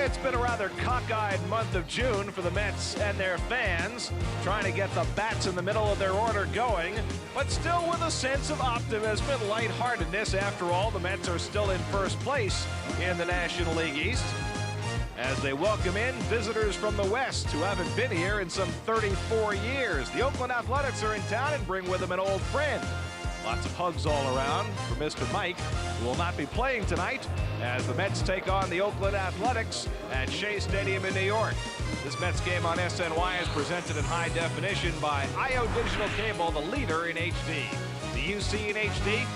It's been a rather cockeyed month of June for the Mets and their fans, trying to get the bats in the middle of their order going, but still with a sense of optimism and lightheartedness. After all, the Mets are still in first place in the National League East, as they welcome in visitors from the West who haven't been here in some 34 years. The Oakland Athletics are in town and bring with them an old friend. Lots of hugs all around for Mr. Mike, who will not be playing tonight as the Mets take on the Oakland Athletics at Shea Stadium in New York. This Mets game on SNY is presented in high definition by IO Digital Cable, the leader in HD. The UC in HD.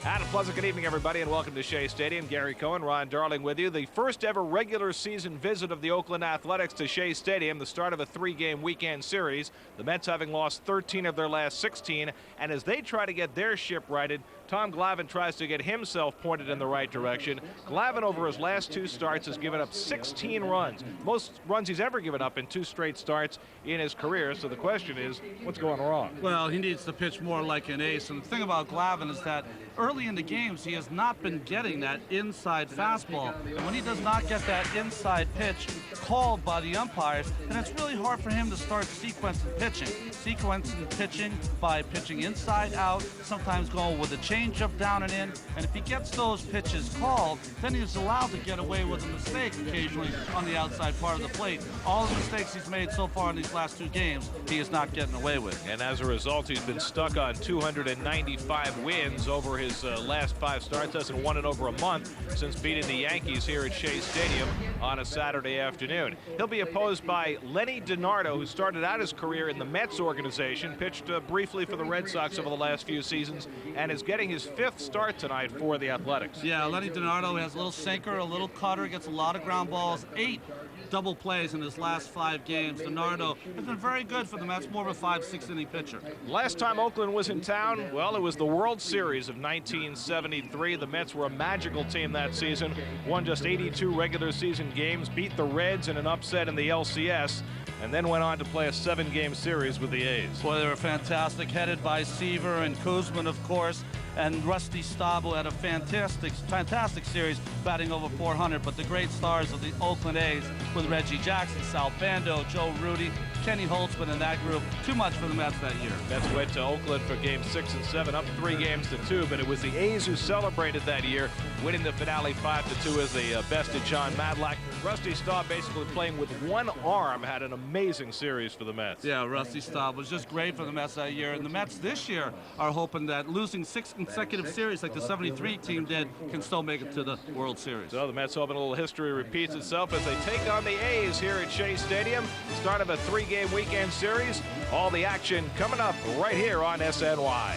And a pleasant good evening, everybody, and welcome to Shea Stadium. Gary Cohen, Ron Darling with you. The first ever regular season visit of the Oakland Athletics to Shea Stadium, the start of a three-game weekend series. The Mets having lost 13 of their last 16, and as they try to get their ship righted, Tom Glavine tries to get himself pointed in the right direction. Glavine, over his last two starts, has given up 16 runs. Most runs he's ever given up in two straight starts in his career. So the question is, what's going wrong? Well, he needs to pitch more like an ace. And the thing about Glavine is that early in the games, he has not been getting that inside fastball. And when he does not get that inside pitch called by the umpires, then it's really hard for him to start sequencing pitching. Sequencing pitching by pitching inside out, sometimes going with a changeup down and in. And if he gets those pitches called, then he's allowed to get away with a mistake occasionally on the outside part of the plate. All the mistakes he's made so far in these last two games, he is not getting away with. And as a result, he's been stuck on 295 wins over his last 5 starts. Hasn't won in over a month since beating the Yankees here at Shea Stadium on a Saturday afternoon. He'll be opposed by Lenny DiNardo, who started out his career in the Mets organization, pitched briefly for the Red Sox over the last few seasons, and is getting his 5th start tonight for the Athletics. Yeah, Lenny DiNardo has a little sinker, a little cutter, gets a lot of ground balls, 8 double plays in his last 5 games. DiNardo has been very good for the Mets, more of a 5-6 inning pitcher. Last time Oakland was in town, well, it was the World Series of 1973. The Mets were a magical team that season, won just 82 regular season games, beat the Reds in an upset in the LCS, and then went on to play a 7-game series with the A's. Boy, they were fantastic, headed by Seaver and Kuzman, of course, and Rusty Staub, who had a fantastic series, batting over 400. But the great stars of the Oakland A's with Reggie Jackson, Sal Bando, Joe Rudy, Kenny Holtzman in that group. Too much for the Mets that year. Mets went to Oakland for games 6 and 7, up 3-2, but it was the A's who celebrated that year, winning the finale 5-2 as they bested John Madlack. Rusty Staub, basically playing with one arm, had an amazing series for the Mets. Yeah, Rusty Staub was just great for the Mets that year. And the Mets this year are hoping that losing 6 consecutive series like the 73 team did can still make it to the World Series. So the Mets hoping a little history repeats itself as they take on the A's here at Shea Stadium. Start of a 3-game weekend series. All the action coming up right here on SNY.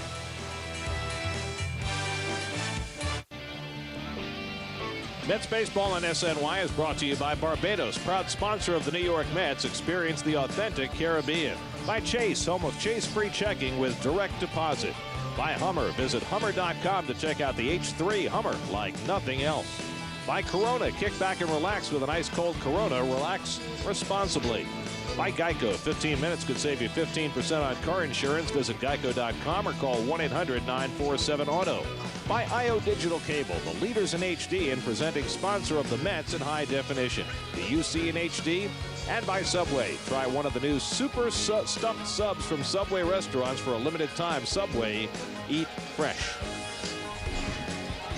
Mets baseball on SNY is brought to you by Barbados, proud sponsor of the New York Mets. Experience the authentic Caribbean. By Chase, home of Chase free checking with direct deposit. By Hummer, visit Hummer.com to check out the H3 Hummer like nothing else. By Corona, kick back and relax with an ice cold Corona. Relax responsibly. By Geico, 15 minutes could save you 15% on car insurance. Visit geico.com or call 1-800-947-AUTO. By IO Digital Cable, the leaders in HD and presenting sponsor of the Mets in high definition. The UC in HD. And by Subway. Try one of the new super stuffed subs from Subway restaurants for a limited time. Subway, eat fresh.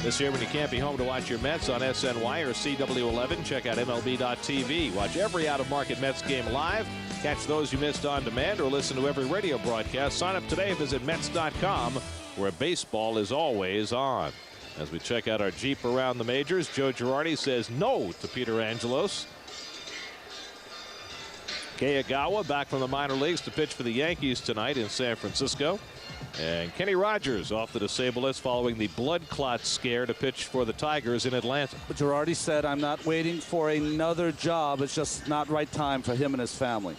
This year, when you can't be home to watch your Mets on SNY or CW11, check out MLB.tv. Watch every out-of-market Mets game live. Catch those you missed on demand or listen to every radio broadcast. Sign up today. Visit Mets.com, where baseball is always on. As we check out our Jeep around the majors, Joe Girardi says no to Peter Angelos. Kayagawa back from the minor leagues to pitch for the Yankees tonight in San Francisco. And Kenny Rogers off the disabled list following the blood clot scare to pitch for the Tigers in Atlanta. But Girardi said, I'm not waiting for another job. It's just not right time for him and his family.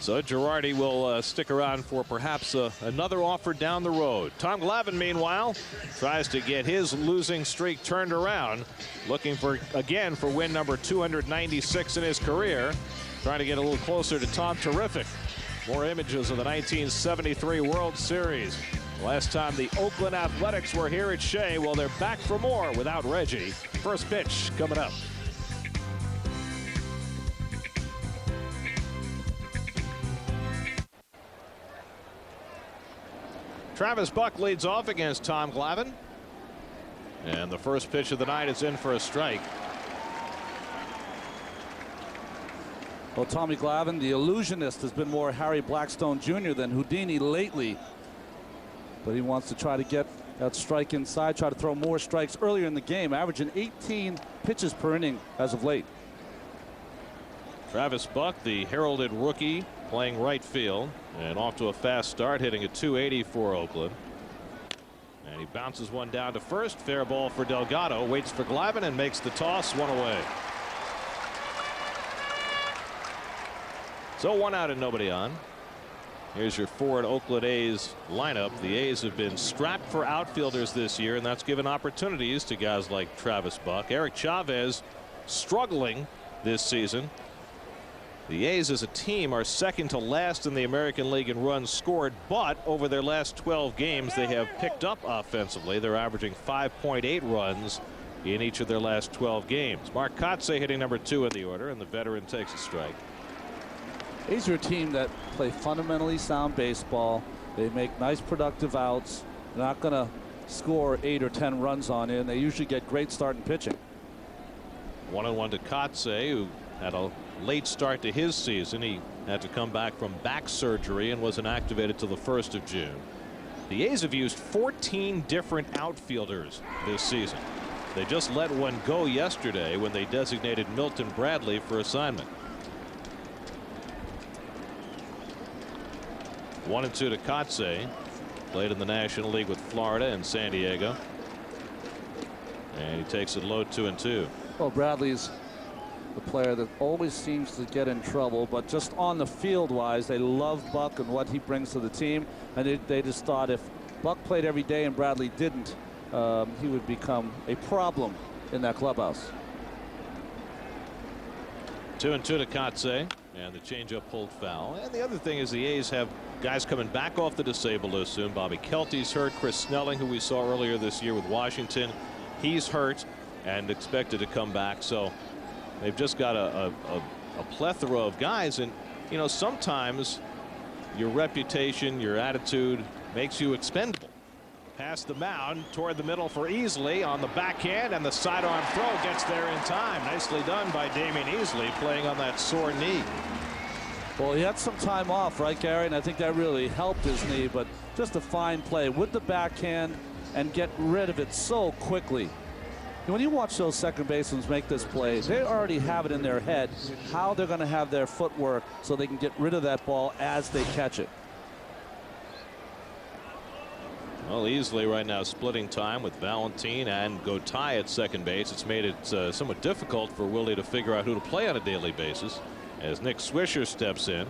So Girardi will stick around for perhaps another offer down the road. Tom Glavine, meanwhile, tries to get his losing streak turned around, looking for, again, for win number 296 in his career, trying to get a little closer to Tom Terrific. More images of the 1973 World Series. Last time the Oakland Athletics were here at Shea. Well, they're back for more without Reggie. First pitch coming up. Travis Buck leads off against Tom Glavine. And the first pitch of the night is in for a strike. Well, Tommy Glavine, the illusionist, has been more Harry Blackstone Jr. than Houdini lately. But he wants to try to get that strike inside, try to throw more strikes earlier in the game, averaging 18 pitches per inning as of late. Travis Buck, the heralded rookie, playing right field and off to a fast start, hitting a .280 for Oakland. And he bounces one down to first. Fair ball for Delgado. Waits for Glavine and makes the toss. One away. So 1 out and nobody on. Here's your Ford Oakland A's lineup. The A's have been strapped for outfielders this year, and that's given opportunities to guys like Travis Buck. Eric Chavez struggling this season. The A's as a team are second to last in the American League in runs scored, but over their last 12 games they have picked up offensively. They're averaging 5.8 runs in each of their last 12 games. Mark Kotsay hitting number 2 in the order, and the veteran takes a strike. A's are a team that play fundamentally sound baseball. They make nice productive outs. They're not going to score 8 or 10 runs on in. They usually get great starting pitching. 1-1 to Kotsay, who had a late start to his season. He had to come back from back surgery and wasn't activated till the 1st of June. The A's have used 14 different outfielders this season. They just let one go yesterday when they designated Milton Bradley for assignment. 1-2 to Kotsay. Played in the National League with Florida and San Diego. And he takes it low 2-2. Well, Bradley's the player that always seems to get in trouble, but just on the field wise, they love Buck and what he brings to the team. And they just thought if Buck played every day and Bradley didn't, he would become a problem in that clubhouse. 2-2 to Kotsay, and the changeup pulled foul. And the other thing is the A's have guys coming back off the disabled list soon. Bobby Kelty's hurt. Chris Snelling, who we saw earlier this year with Washington, he's hurt and expected to come back. So they've just got a plethora of guys, and you know, sometimes your reputation, your attitude makes you expendable. Past the mound toward the middle for Easley on the backhand, and the sidearm throw gets there in time. Nicely done by Damian Easley, playing on that sore knee. Well, he had some time off, right, Gary? And I think that really helped his knee, but just a fine play with the backhand and get rid of it so quickly. When you watch those second basemen make this play, they already have it in their head how they're going to have their footwork so they can get rid of that ball as they catch it. Well, Easley right now splitting time with Valentin and Gotay at second base. It's made it somewhat difficult for Willie to figure out who to play on a daily basis as Nick Swisher steps in.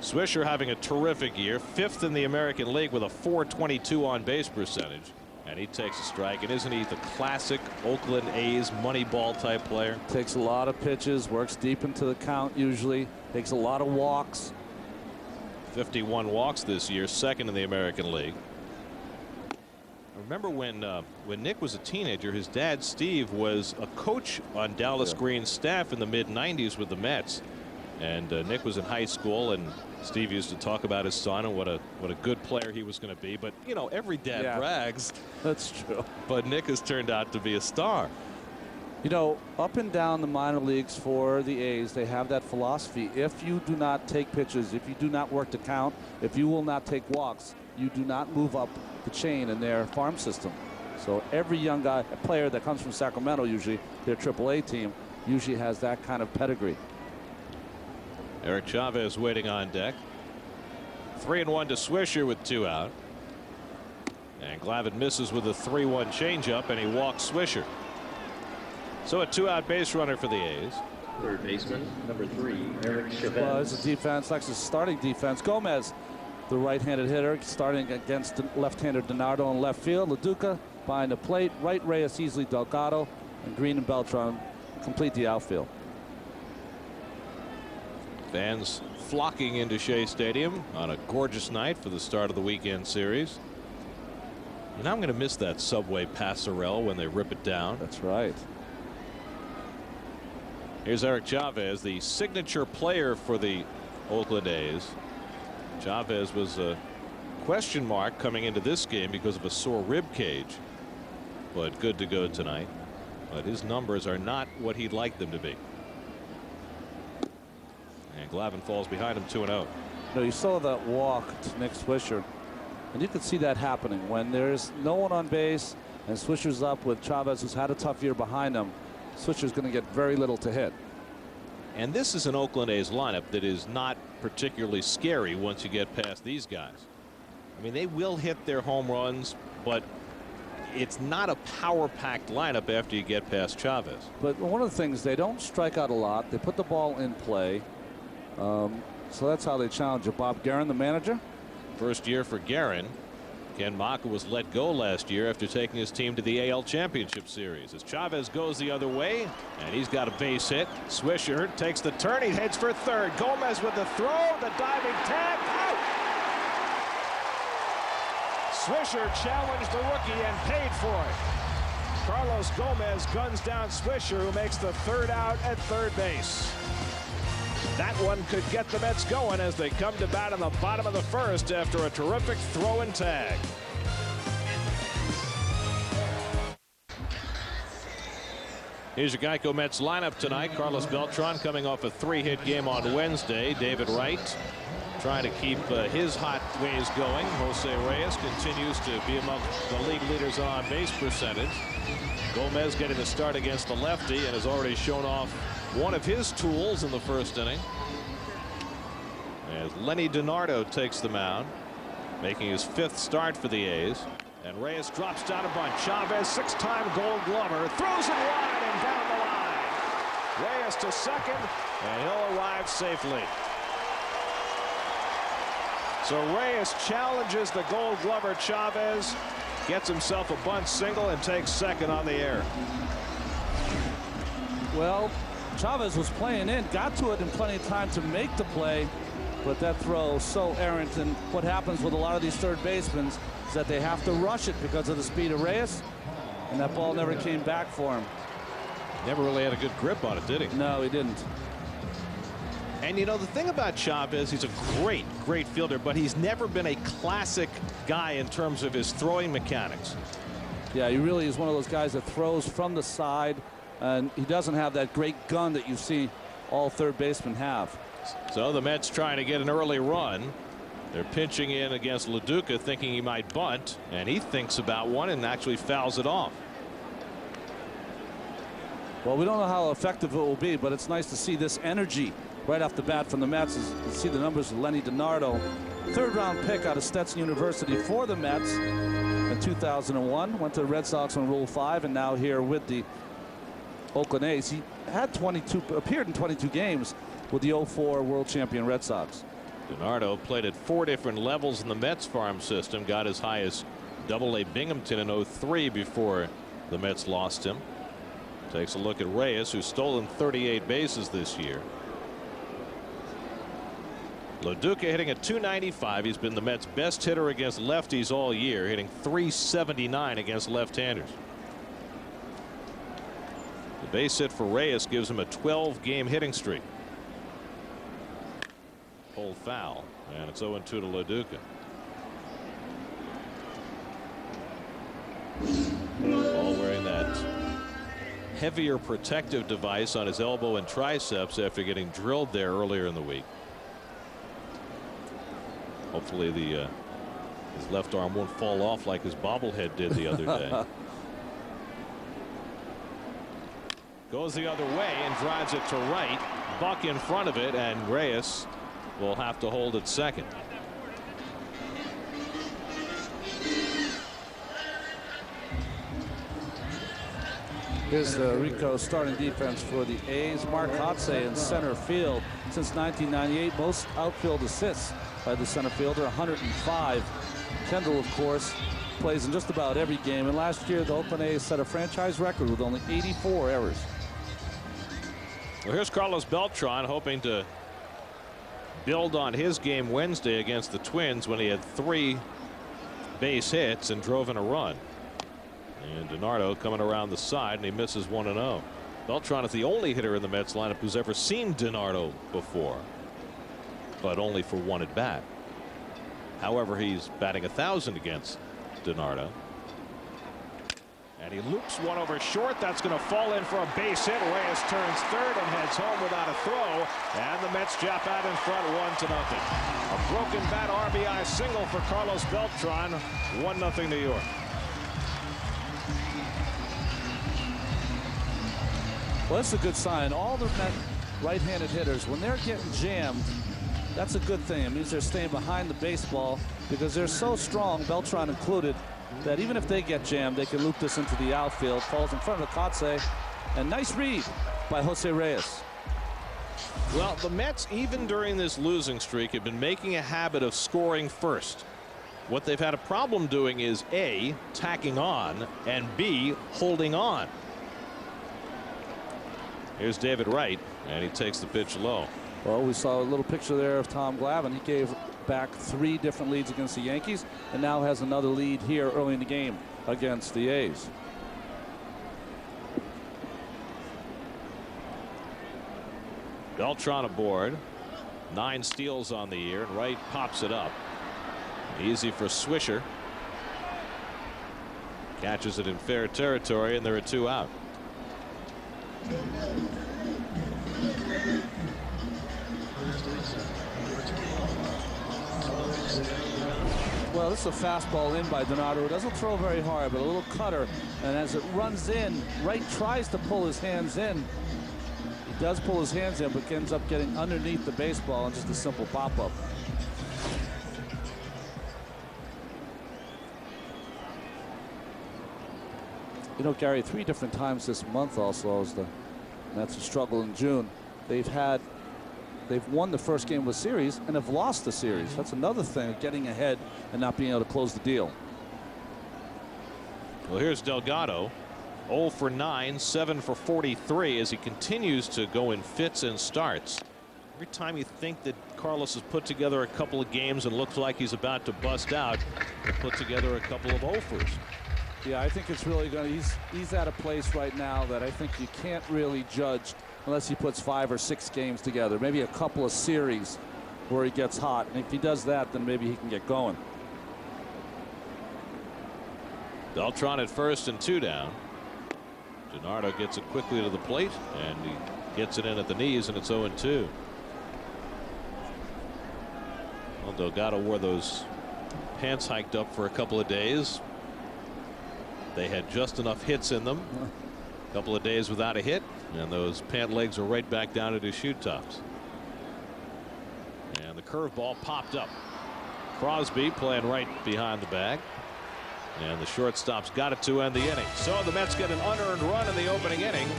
Swisher having a terrific year, 5th in the American League with a .422 on base percentage. And he takes a strike. And isn't he the classic Oakland A's money ball type player? Takes a lot of pitches, works deep into the count usually, takes a lot of walks. 51 walks this year, 2nd in the American League. I remember when Nick was a teenager, his dad Steve was a coach on Dallas Green's staff in the mid-90s with the Mets. And Nick was in high school, and Steve used to talk about his son and what a good player he was going to be. But you know, every dad brags. That's true. But Nick has turned out to be a star. You know, up and down the minor leagues for the A's, they have that philosophy. If you do not take pitches, if you do not work the count, if you will not take walks, you do not move up the chain in their farm system. So every young player that comes from Sacramento, usually their AAA team, usually has that kind of pedigree. Eric Chavez waiting on deck. 3-1 to Swisher with 2 out. And Glavine misses with a 3-1 changeup, and he walks Swisher. So a 2-out base runner for the A's. Third baseman, number 3, Eric Chavez. Well, it's a defense, Lexus starting defense. Gomez, the right-handed hitter, starting against the left-hander DiNardo in left field. LaDuca behind the plate. Right, Reyes, Easley, Delgado, and Green and Beltran complete the outfield. Fans flocking into Shea Stadium on a gorgeous night for the start of the weekend series. And I'm going to miss that subway passerelle when they rip it down. That's right. Here's Eric Chavez, the signature player for the Oakland A's. Chavez was question mark coming into this game because of a sore rib cage, but good to go tonight. But his numbers are not what he'd like them to be. And Glavine falls behind him 2-0. You saw that walk to Nick Swisher, and you could see that happening when there's no one on base and Swisher's up with Chavez, who's had a tough year behind him. Swisher's going to get very little to hit. And this is an Oakland A's lineup that is not particularly scary once you get past these guys. I mean, they will hit their home runs, but it's not a power-packed lineup after you get past Chavez. But one of the things, they don't strike out a lot. They put the ball in play. So that's how they challenge you. Bob Guerin, the manager. First year for Guerin. Ken Maka was let go last year after taking his team to the AL Championship Series. As Chavez goes the other way, and he's got a base hit. Swisher takes the turn. He heads for third. Gomez with the throw. The diving tag. Out! Swisher challenged the rookie and paid for it. Carlos Gomez guns down Swisher, who makes the third out at third base. That one could get the Mets going as they come to bat in the bottom of the first after a terrific throw and tag. Here's your Geico Mets lineup tonight. Carlos Beltran coming off a 3-hit game on Wednesday. David Wright trying to keep his hot ways going. Jose Reyes continues to be among the league leaders on base percentage. Gomez getting the start against the lefty and has already shown off one of his tools in the first inning. As Lenny DiNardo takes the mound, making his 5th start for the A's. And Reyes drops down a bunt. Chavez, 6-time Gold Glover, throws it wide and down the line. Reyes to second, and he'll arrive safely. So Reyes challenges the Gold Glover Chavez, gets himself a bunt single, and takes second on the air. Well, Chavez was playing in, got to it in plenty of time to make the play, but that throw so errant. And what happens with a lot of these third basemen is that they have to rush it because of the speed of Reyes, and that ball never came back for him. Never really had a good grip on it, did he? No, he didn't. And you know, the thing about Chavez, he's a great fielder, but he's never been a classic guy in terms of his throwing mechanics. Yeah, he really is one of those guys that throws from the side, and he doesn't have that great gun that you see all third basemen have. So the Mets trying to get an early run. They're pitching in against LaDuca, thinking he might bunt, and he thinks about one and actually fouls it off. Well, we don't know how effective it will be, but it's nice to see this energy right off the bat from the Mets. As you see the numbers of Lenny DiNardo, 3rd-round pick out of Stetson University for the Mets in 2001. Went to the Red Sox on Rule 5, and now here with the Oakland A's. He had appeared in 22 games with the 04 world champion Red Sox. DiNardo played at 4 different levels in the Mets farm system. Got as high as Double-A Binghamton in 03 before the Mets lost him. Takes a look at Reyes, who's stolen 38 bases this year. LaDuca hitting at .295. He's been the Mets' best hitter against lefties all year, hitting .379 against left-handers. The base hit for Reyes gives him a 12-game hitting streak. Pull foul, and it's 0-2 to LaDuca. Ball wearing that heavier protective device on his elbow and triceps after getting drilled there earlier in the week. Hopefully his left arm won't fall off like his bobblehead did the other day. Goes the other way and drives it to right. Buck in front of it, and Reyes will have to hold it second. Here's the Rico starting defense for the A's. Mark Hotze in center field. Since 1998, most outfield assists by the center fielder, 105. Kendall, of course, plays in just about every game. And last year, the Oakland A's set a franchise record with only 84 errors. Well, here's Carlos Beltran hoping to build on his game Wednesday against the Twins when he had 3 base hits and drove in a run. And DiNardo coming around the side, and he misses 1-0. Beltran is the only hitter in the Mets lineup who's ever seen DiNardo before, but only for one at bat. However, he's batting 1,000 against DiNardo. And he loops one over short. That's going to fall in for a base hit. Reyes turns third and heads home without a throw. And the Mets jump out in front 1-0. A broken bat RBI single for Carlos Beltran. 1-0 New York. Well, that's a good sign. All the right-handed hitters, when they're getting jammed, that's a good thing. It means they're staying behind the baseball because they're so strong, Beltran included, that even if they get jammed, they can loop this into the outfield. Falls in front of Kotze. And nice read by Jose Reyes. Well, the Mets, even during this losing streak, have been making a habit of scoring first. What they've had a problem doing is A, tacking on, and B, holding on. Here's David Wright, and he takes the pitch low. Well, we saw a little picture there of Tom Glavine. He gave back 3 different leads against the Yankees and now has another lead here early in the game against the A's. Beltran aboard. 9 steals on the year, and Wright pops it up. Easy for Swisher. Catches it in fair territory, and there are 2 out. Well, this is a fastball in by DiNardo. It doesn't throw very hard, but a little cutter. And as it runs in, Wright tries to pull his hands in. He does pull his hands in, but ends up getting underneath the baseball and just a simple pop-up. You know, Gary, 3 different times this month also as the Mets struggle in June. They've won the first game of the series and have lost the series. That's another thing, getting ahead and not being able to close the deal. Well, here's Delgado. 0 for 9, 7 for 43 as he continues to go in fits and starts. Every time you think that Carlos has put together a couple of games and looks like he's about to bust out, he'll put together a couple of 0-fers. Yeah, I think it's really going to, he's at a place right now that I think you can't really judge unless he puts 5 or 6 games together, maybe a couple of series where he gets hot. And if he does that, then maybe he can get going. Beltran at first and 2 down. DiNardo gets it quickly to the plate, and he gets it in at the knees, and it's 0-2. Well, Delgado wore those pants hiked up for a couple of days. They had just enough hits in them. A couple of days without a hit, and those pant legs are right back down at his shoe tops. And the curveball popped up. Crosby playing right behind the bag. And the shortstop's got it to end the inning. So the Mets get an unearned run in the opening inning.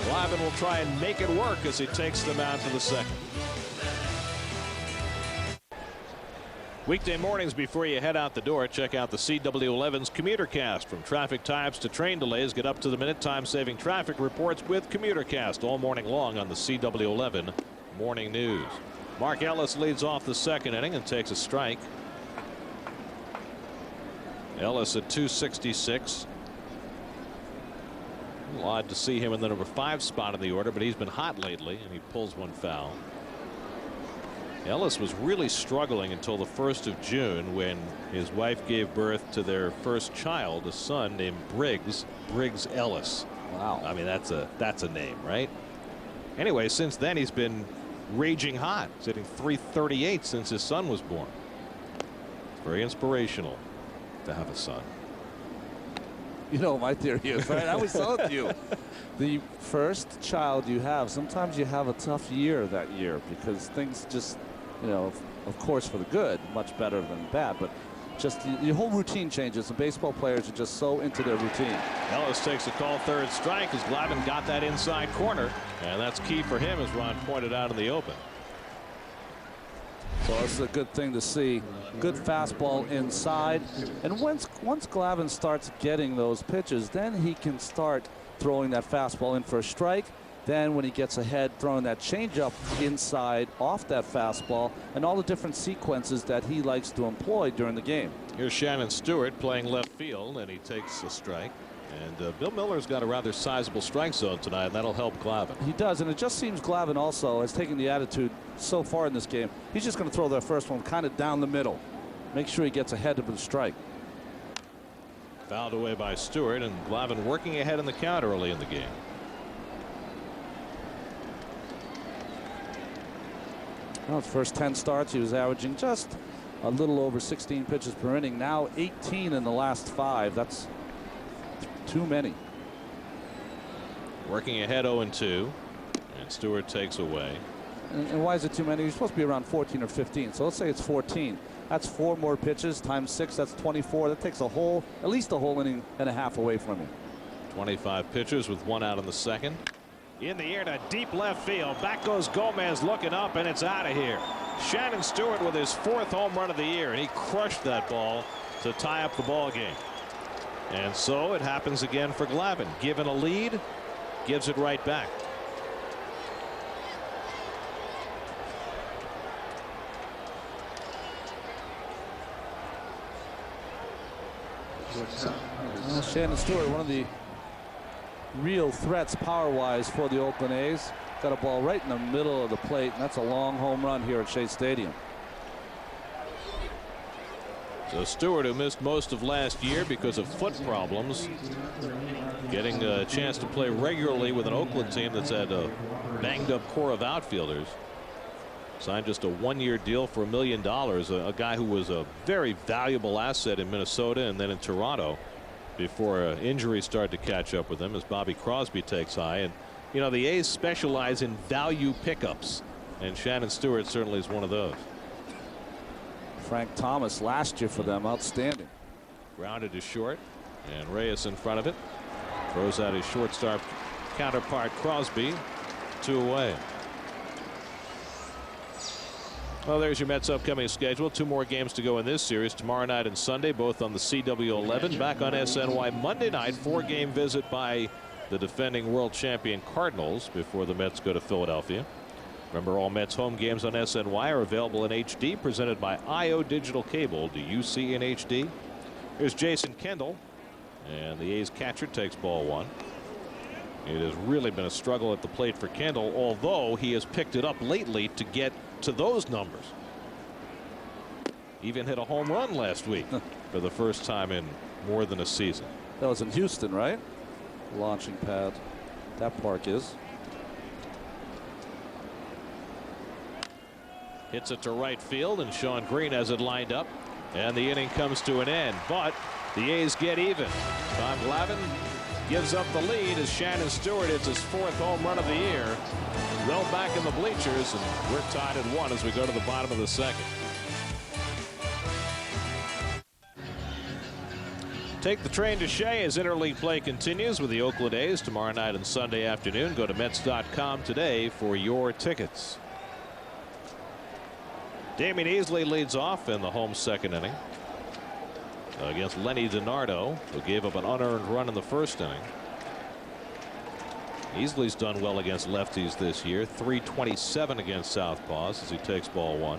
Glavine will try and make it work as he takes them out to the second. Weekday mornings before you head out the door, check out the CW11's Commuter Cast. From traffic types to train delays, get up to the minute time-saving traffic reports with Commuter Cast all morning long on the CW11 Morning News. Mark Ellis leads off the second inning and takes a strike. Ellis at 266. A little odd to see him in the number 5 spot in the order, but he's been hot lately, and he pulls one foul. Ellis was really struggling until the 1st of June when his wife gave birth to their first child, a son named Briggs Ellis. Wow. I mean, that's a name, right? Anyway, since then he's been raging hot. He's hitting .338 since his son was born. It's very inspirational to have a son. You know my theory is, right? I always tell it to you. The first child you have, sometimes you have a tough year that year because things just, you know, of course for the good, much better than bad, but just your whole routine changes. The baseball players are just so into their routine. Ellis takes a call, 3rd strike as Glavine got that inside corner, and that's key for him, as Ron pointed out in the open. So this is a good thing to see. Good fastball inside, and once Glavine starts getting those pitches, then he can start throwing that fastball in for a strike. Then when he gets ahead, throwing that changeup inside off that fastball, and all the different sequences that he likes to employ during the game. Here's Shannon Stewart playing left field, and he takes a strike. And Bill Miller's got a rather sizable strike zone tonight, and that'll help Glavine. He does, and it just seems Glavine also has taken the attitude so far in this game. He's just going to throw that first one kind of down the middle. make sure he gets ahead of the strike. Fouled away by Stewart, and Glavine working ahead in the count early in the game. Well, his first 10 starts, he was averaging just a little over 16 pitches per inning. Now 18 in the last 5. That's too many. Working ahead 0-2, and Stewart takes away. And why is it too many? He's supposed to be around 14 or 15. So let's say it's 14. That's 4 more pitches times 6. That's 24. That takes at least a whole inning and a half away from him. 25 pitches with 1 out in the second. In the air to deep left field. Back goes Gomez, looking up, and it's out of here. Shannon Stewart with his 4th home run of the year, and he crushed that ball to tie up the ball game. And so it happens again for Glavine. Given a lead, gives it right back. Well, Shannon Stewart, one of the real threats power-wise for the Oakland A's. Got a ball right in the middle of the plate, and that's a long home run here at Shea Stadium. So Stewart, who missed most of last year because of foot problems, getting a chance to play regularly with an Oakland team that's had a banged-up core of outfielders. Signed just a 1-year deal for $1 million. A guy who was a very valuable asset in Minnesota and then in Toronto before injuries started to catch up with him as Bobby Crosby takes high. And you know, the A's specialize in value pickups, and Shannon Stewart certainly is one of those. Frank Thomas last year for them, outstanding. Grounded to short, and Reyes in front of it. Throws out his shortstop counterpart Crosby. 2 away. Well, there's your Mets' upcoming schedule. 2 more games to go in this series. Tomorrow night and Sunday, both on the CW11. Back on SNY Monday night. 4-game visit by the defending world champion Cardinals before the Mets go to Philadelphia. Remember, all Mets home games on SNY are available in HD, presented by IO Digital Cable. Do you see in HD? Here's Jason Kendall, and the A's catcher takes ball 1. It has really been a struggle at the plate for Kendall, although he has picked it up lately to get to those numbers. Even hit a home run last week for the first time in more than a season. That was in Houston, right? Launching pad. That park is. Hits it to right field, and Shawn Green has it lined up, and the inning comes to an end. But the A's get even. Tom Glavine gives up the lead as Shannon Stewart hits his 4th home run of the year. Well back in the bleachers, and we're tied at 1 as we go to the bottom of the second. Take the train to Shea as interleague play continues with the Oakland A's tomorrow night and Sunday afternoon. Go to Mets.com today for your tickets. Damian Easley leads off in the home second inning against Lenny DiNardo, who gave up an unearned run in the first inning. Easley's done well against lefties this year. .327 against southpaws as he takes ball 1.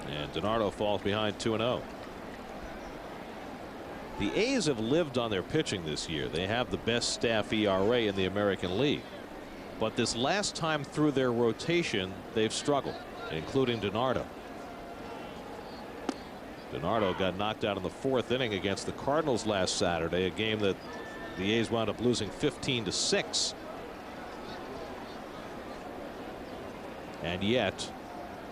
And DiNardo falls behind 2-0. The A's have lived on their pitching this year. They have the best staff ERA in the American League. But this last time through their rotation, they've struggled, including DiNardo. DiNardo got knocked out in the 4th inning against the Cardinals last Saturday, a game that the A's wound up losing 15-6. And yet,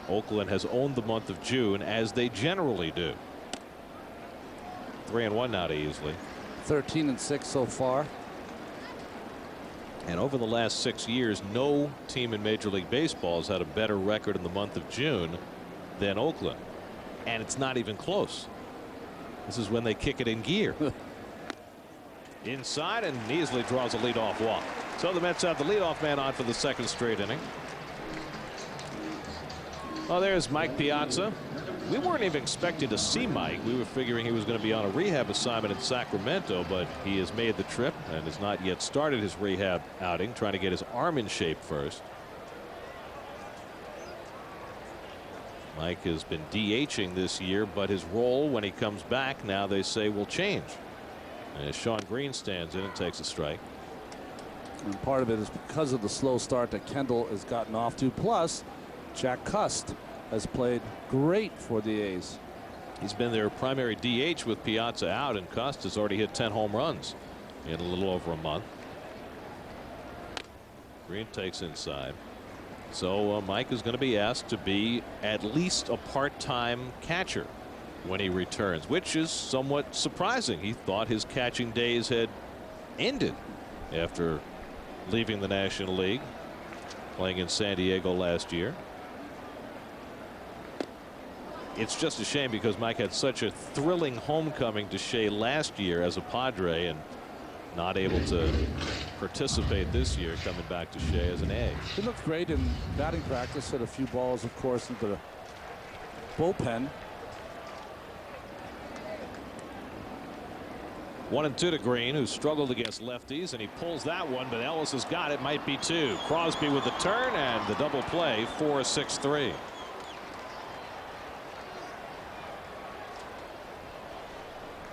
Oakland has owned the month of June, as they generally do. 3-1 now to Easley. 13-6 so far. And over the last 6 years, no team in Major League Baseball has had a better record in the month of June than Oakland. And it's not even close. This is when they kick it in gear. Inside, and Easley draws a leadoff walk. So the Mets have the leadoff man on for the 2nd straight inning. Well, there's Mike Piazza. We weren't even expecting to see Mike. We were figuring he was going to be on a rehab assignment in Sacramento, but he has made the trip and has not yet started his rehab outing, trying to get his arm in shape first. Mike has been DHing this year, but his role when he comes back now, they say, will change As Shawn Green stands in and takes a strike. And part of it is because of the slow start that Kendall has gotten off to. Plus, Jack Cust has played great for the A's. He's been their primary DH with Piazza out, and Cust has already hit 10 home runs in a little over a month. Green takes inside. So Mike is going to be asked to be at least a part-time catcher when he returns, which is somewhat surprising. He thought his catching days had ended after leaving the National League, playing in San Diego last year. It's just a shame because Mike had such a thrilling homecoming to Shea last year as a Padre, and not able to participate this year, coming back to Shea as an A. He looked great in batting practice. Hit a few balls, of course, into the bullpen. 1-2 to Green, who struggled against lefties, and he pulls that one, but Ellis has got it. Might be two. Crosby with the turn and the double play. 4-6-3.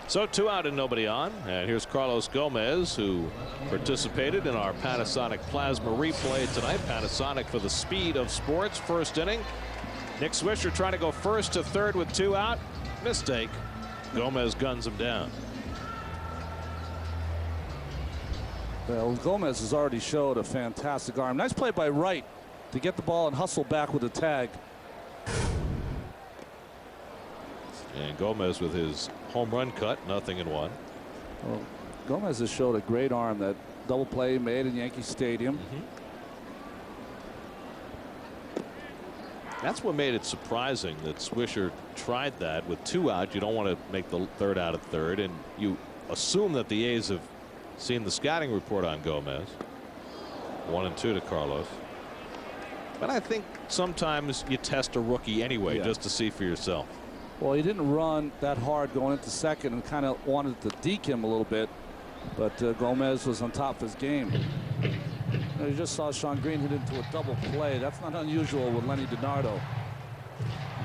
So 2 out and nobody on. And here's Carlos Gomez, who participated in our Panasonic Plasma replay tonight. Panasonic for the speed of sports. First inning. Nick Swisher trying to go first to third with 2 out. Mistake. Gomez guns him down. Well, Gomez has already showed a fantastic arm. Nice play by Wright to get the ball and hustle back with a tag. And Gomez with his home run cut, 0-1. Well, Gomez has showed a great arm. That double play made in Yankee Stadium. That's what made it surprising that Swisher tried that with 2 out. You don't want to make the third out at third, and you assume that the A's have seen the scouting report on Gomez. 1-2 to Carlos. But I think sometimes you test a rookie anyway, just to see for yourself. Well, he didn't run that hard going into second and kind of wanted to deke him a little bit. But Gomez was on top of his game. You just saw Shawn Green hit into a double play. That's not unusual with Lenny DiNardo.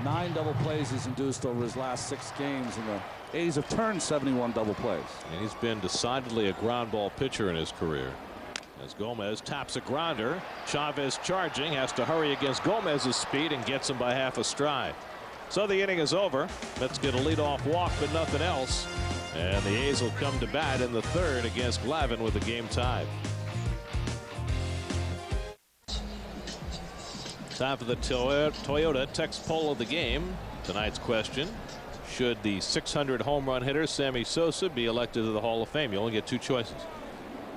9 double plays he's induced over his last 6 games, and the A's have turned 71 double plays. And he's been decidedly a ground ball pitcher in his career. As Gomez taps a grounder, Chavez charging, has to hurry against Gomez's speed and gets him by half a stride. So the inning is over. Let's get a leadoff walk, but nothing else. And the A's will come to bat in the third against Glavine with the game tied. Time for the Toyota text poll of the game. Tonight's question: should the 600 home run hitter Sammy Sosa be elected to the Hall of Fame? You only get 2 choices,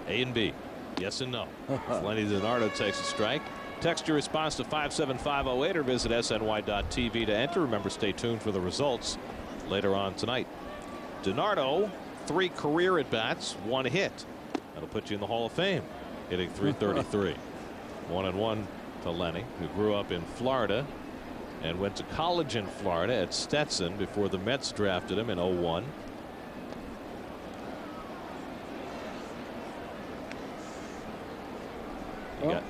A and B, yes and no. Lenny DiNardo takes a strike. Text your response to 57508 or visit sny.tv to enter. Remember, stay tuned for the results later on tonight. DiNardo, 3 career at bats, 1 hit. That'll put you in the Hall of Fame, hitting .333. 1-1 to Lenny, who grew up in Florida and went to college in Florida at Stetson before the Mets drafted him in 01.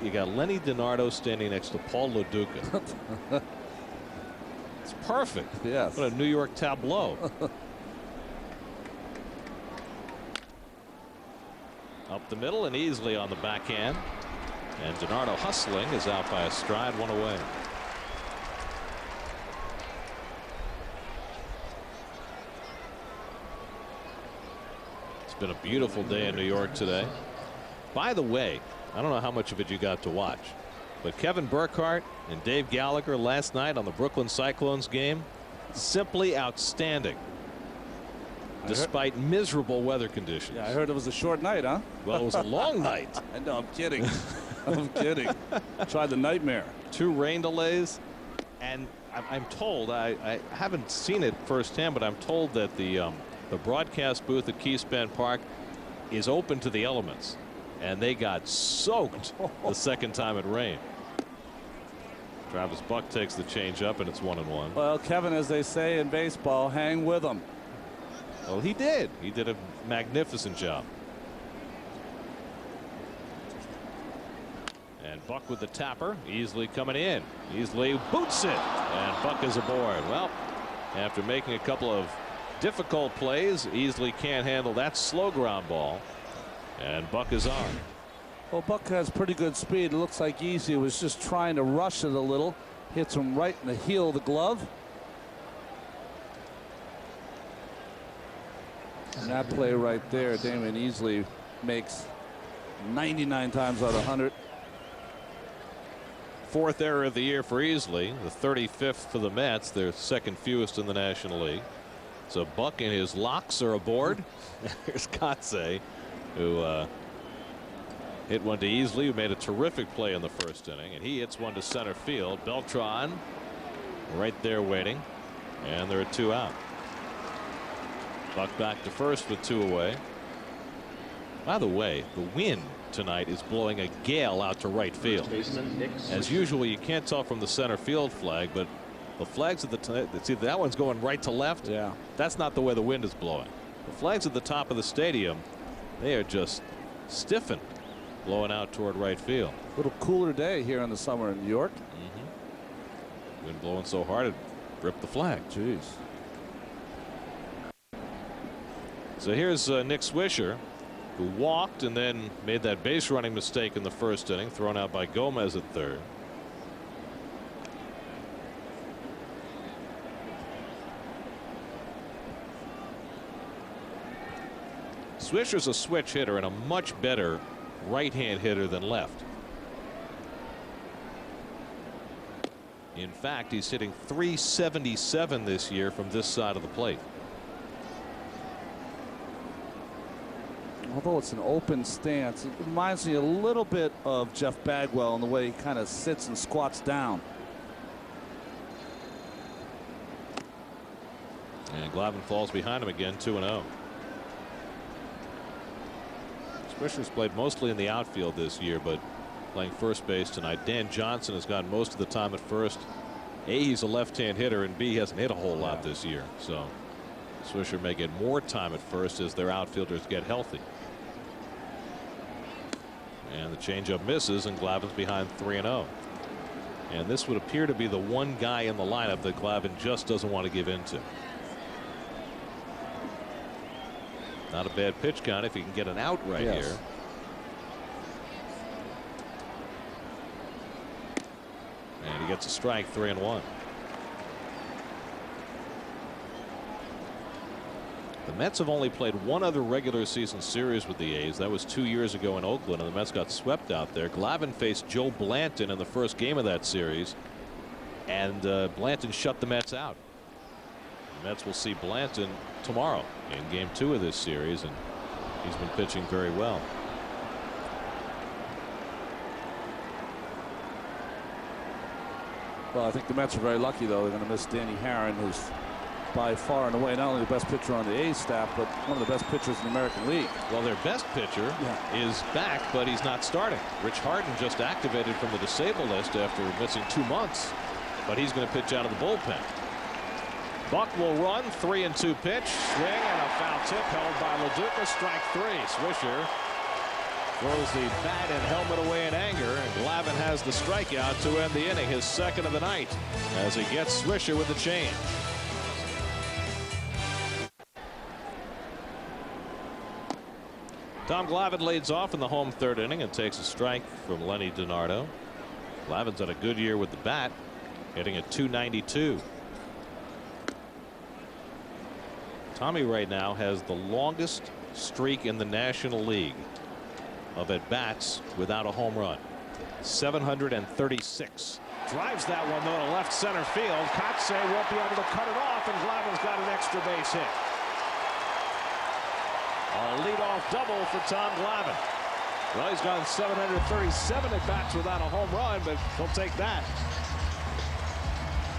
You got Lenny DiNardo standing next to Paul Lo Duca. It's perfect. Yes. What a New York tableau. Up the middle and easily on the backhand. And DiNardo hustling is out by a stride, 1 away. It's been a beautiful day in New York today. By the way, I don't know how much of it you got to watch, but Kevin Burkhardt and Dave Gallagher last night on the Brooklyn Cyclones game, simply outstanding, despite miserable weather conditions. Yeah, I heard it was a short night, huh? Well, it was a long night. I know, I'm kidding. I'm kidding. Tried the nightmare. 2 rain delays, and I'm told, I haven't seen it firsthand, but I'm told that the broadcast booth at Keyspan Park is open to the elements. And they got soaked the second time it rained. Travis Buck takes the change up, and it's 1-1. Well, Kevin, as they say in baseball, hang with them. Well, he did. He did a magnificent job. And Buck with the tapper, easily coming in. Easily boots it, and Buck is aboard. Well, after making a couple of difficult plays. Easily can't handle that slow ground ball. And Buck is on. Well, Buck has pretty good speed. It looks like Easy was just trying to rush it a little. Hits him right in the heel of the glove. And that play right there, Damon Easley makes 99 times out of 100. Fourth error of the year for Easley, the 35th for the Mets, their second fewest in the National League. So Buck and his locks are aboard. Here's Kotze, who hit one to Easley, who made a terrific play in the first inning, and he hits one to center field. Beltran right there waiting, and there are 2 out. Buck back to first with 2 away. By the way, the wind tonight is blowing a gale out to right field. As usual, you can't tell from the center field flag, but the flags at the see, that one's going right to left. Yeah, that's not the way the wind is blowing. The flags at the top of the stadium, they are just stiffened, blowing out toward right field. A little cooler day here in the summer in New York. Wind blowing so hard it ripped the flag. Jeez. So here's Nick Swisher, who walked and then made that base running mistake in the first inning, thrown out by Gomez at third. Swisher's a switch hitter and a much better right-hand hitter than left. In fact, he's hitting .377 this year from this side of the plate. Although it's an open stance, it reminds me a little bit of Jeff Bagwell in the way he kind of sits and squats down. And Glavine falls behind him again, 2-0. Swisher's played mostly in the outfield this year, but playing first base tonight. Dan Johnson has gotten most of the time at first. A, he's a left-hand hitter, and B, he hasn't hit a whole lot this year. So Swisher may get more time at first as their outfielders get healthy. And the changeup misses, and Glavine's behind 3-0. And this would appear to be the one guy in the lineup that Glavine just doesn't want to give in to. Not a bad pitch count if he can get an out right here. And he gets a strike, 3-1. The Mets have only played one other regular season series with the A's. That was 2 years ago in Oakland, and the Mets got swept out there. Glavine faced Joe Blanton in the first game of that series, and Blanton shut the Mets out. The Mets will see Blanton tomorrow in game 2 of this series, and he's been pitching very well. Well, I think the Mets are very lucky, though. They're going to miss Danny Herron, who's by far and away not only the best pitcher on the A's staff, but one of the best pitchers in the American League. Well, their best pitcher is back, but he's not starting. Rich Harden just activated from the disabled list after missing 2 months, but he's going to pitch out of the bullpen. Buck will run, 3-2 pitch, swing, and a foul tip held by LaDuca. Strike 3. Swisher throws the bat and helmet away in anger, and Glavine has the strikeout to end the inning, his second of the night, as he gets Swisher with the change. Tom Glavine leads off in the home third inning and takes a strike from Lenny DiNardo. Glavine's had a good year with the bat, hitting at .292. Tommy right now has the longest streak in the National League of at-bats without a home run. 736. Drives that one though to left center field. Kotze won't be able to cut it off, and Glavine's got an extra base hit. A leadoff double for Tom Glavine. Well, he's gone 737 at-bats without a home run, but he'll take that.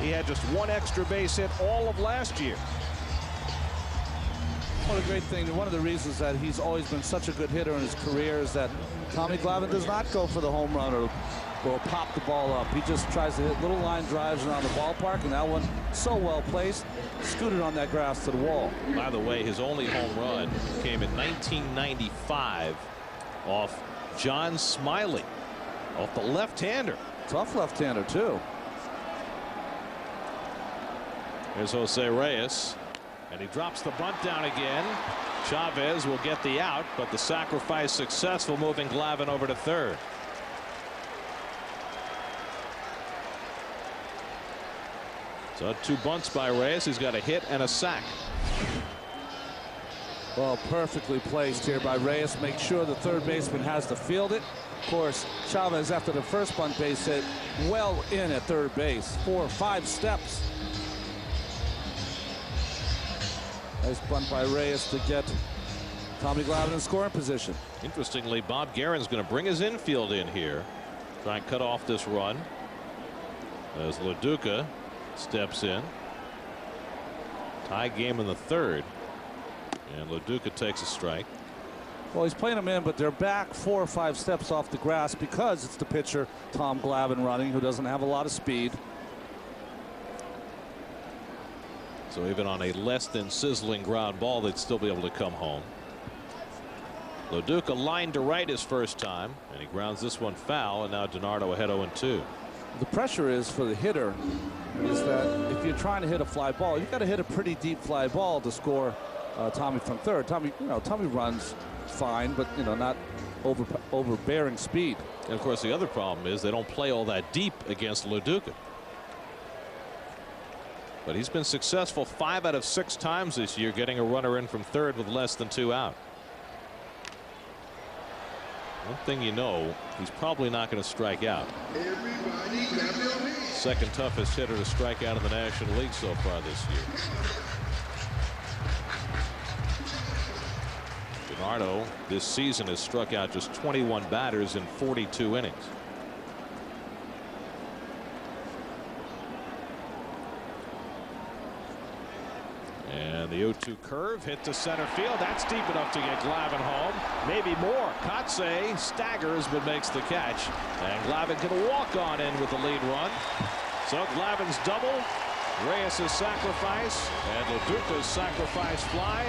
He had just one extra base hit all of last year. One of the great things, one of the reasons that he's always been such a good hitter in his career is that Tommy Glavine does not go for the home run or pop the ball up. He just tries to hit little line drives around the ballpark, and that one so well placed, scooted on that grass to the wall. By the way, his only home run came in 1995 off John Smiley, off the left-hander. Tough left-hander too. Here's Jose Reyes. And he drops the bunt down again. Chavez will get the out, but the sacrifice successful, moving Glavine over to third. So 2 bunts by Reyes. He's got a hit and a sack. Well, perfectly placed here by Reyes. Make sure the third baseman has to field it. Of course, Chavez, after the first bunt base hit, well in at third base. 4 or 5 steps. Nice bunt by Reyes to get Tommy Glavine in scoring position. Interestingly, Bob Guerin's going to bring his infield in here. Try and cut off this run. As LaDuca steps in. Tie game in the third. And LaDuca takes a strike. Well, he's playing them in, but they're back 4 or 5 steps off the grass because it's the pitcher, Tom Glavine, running, who doesn't have a lot of speed. So even on a less than sizzling ground ball, they'd still be able to come home. LaDuca lined to right his first time, and he grounds this one foul, and now DiNardo ahead 0-2. The pressure is for the hitter is that if you're trying to hit a fly ball, you've got to hit a pretty deep fly ball to score Tommy from third. Tommy runs fine, but not overbearing speed. And of course, the other problem is they don't play all that deep against LaDuca. But he's been successful 5 out of 6 times this year, getting a runner in from third with less than 2 out. One thing you know, he's probably not going to strike out. Second toughest hitter to strike out in the National League so far this year. DiNardo this season has struck out just 21 batters in 42 innings. And the 0-2 curve hit to center field. That's deep enough to get Glavine home. Maybe more. Kotze staggers but makes the catch. And Glavine can walk on in with the lead run. So Glavine's double. Reyes' sacrifice and LaDuca's sacrifice fly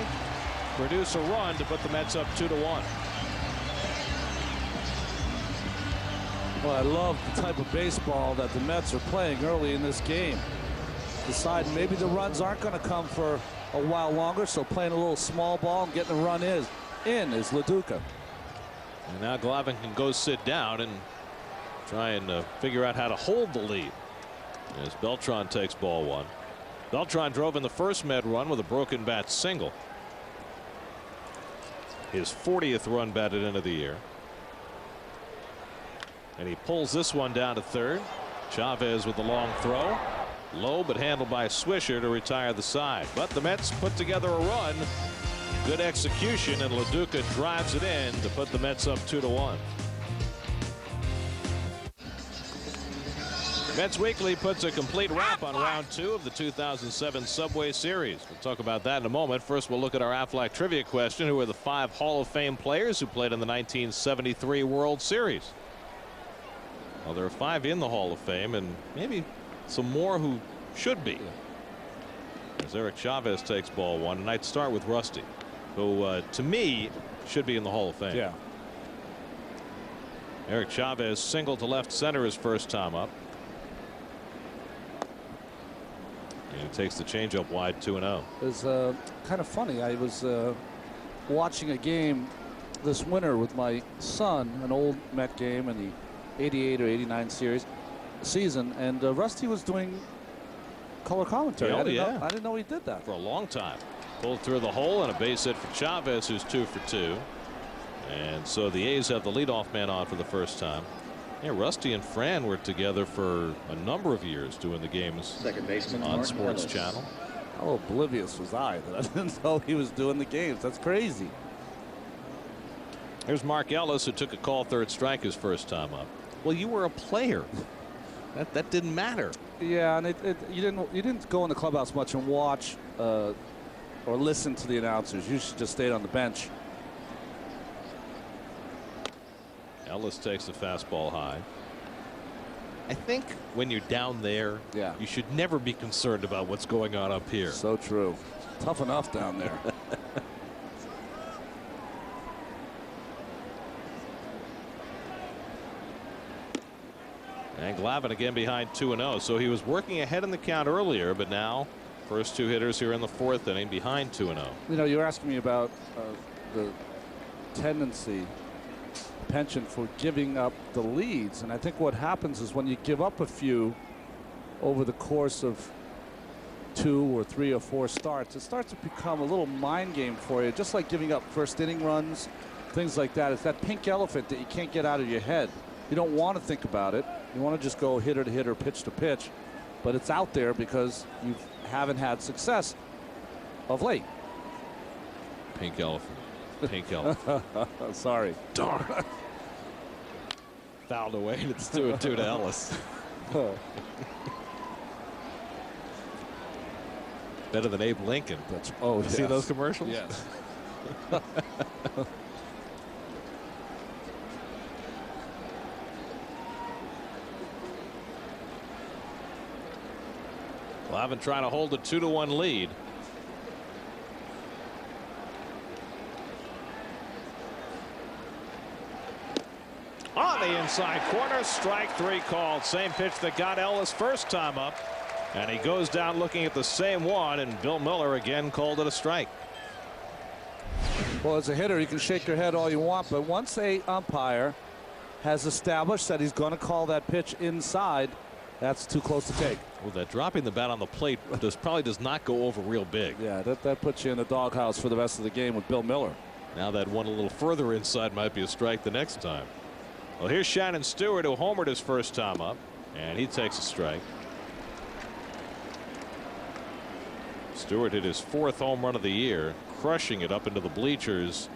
produce a run to put the Mets up 2-1. Well, I love the type of baseball that the Mets are playing early in this game. Decide maybe the runs aren't going to come for a while longer, so playing a little small ball and getting a run is LaDuca. And now Glavine can go sit down and try and figure out how to hold the lead as Beltran takes ball 1. Beltran drove in the first Met run with a broken bat single. His 40th run batted into the year. And he pulls this one down to third. Chavez with the long throw. Low, but handled by Swisher to retire the side. But the Mets put together a run. Good execution, and LaDuca drives it in to put the Mets up 2-1. Mets Weekly puts a complete wrap on round 2 of the 2007 Subway Series. We'll talk about that in a moment. First, we'll look at our Aflac trivia question. Who are the 5 Hall of Fame players who played in the 1973 World Series? Well, there are 5 in the Hall of Fame, and maybe some more who should be. As Eric Chavez takes ball 1, and I'd start with Rusty, who to me should be in the Hall of Fame. Yeah. Eric Chavez single to left center his first time up. And he takes the changeup wide 2-0. It was kind of funny. I was watching a game this winter with my son, an old Met game in the 88 or 89 season, and Rusty was doing color commentary. Oh, I didn't know he did that for a long time. Pulled through the hole and a base hit for Chavez, who's 2 for 2. And so the A's have the leadoff man on for the first time. Yeah, Rusty and Fran were together for a number of years doing the games Second baseman on Mark Sports Ellis. Channel. How oblivious was I that I didn't know he was doing the games? That's crazy. Here's Mark Ellis, who took a call third strike his first time up. Well, you were a player. That didn't matter. Yeah, and you didn't go in the clubhouse much and watch or listen to the announcers. You just stayed on the bench. Ellis takes the fastball high. I think when you're down there, yeah, you should never be concerned about what's going on up here. So true. Tough enough down there. And Glavine again behind 2-0. So he was working ahead in the count earlier, but now First two hitters here in the fourth inning behind 2-0. You know, you're asking me about the tendency, penchant for giving up the leads. And I think what happens is when you give up a few over the course of 2 or 3 or 4 starts, it starts to become a little mind game for you, just like giving up first inning runs, things like that. It's that pink elephant that you can't get out of your head. You don't want to think about it. You want to just go hitter to hitter, pitch to pitch, but it's out there because you haven't had success of late. Pink elephant. Pink elephant. Sorry. Darn. Fouled away, and it's 2-2 to Ellis. Better than Abe Lincoln. Oh, you see those commercials? Yes. Glavine trying to hold a 2-1 lead. On the inside corner, strike 3 called. Same pitch that got Ellis first time up. And he goes down looking at the same one, and Bill Miller again called it a strike. Well, as a hitter, you can shake your head all you want, but once a umpire has established that he's going to call that pitch inside, that's too close to take. Well, that dropping the bat on the plate probably does not go over real big. Yeah, that puts you in the doghouse for the rest of the game with Bill Miller. Now that one a little further inside might be a strike the next time. Well, here's Shannon Stewart, who homered his first time up, and he takes a strike. Stewart hit his 4th home run of the year, crushing it up into the bleachers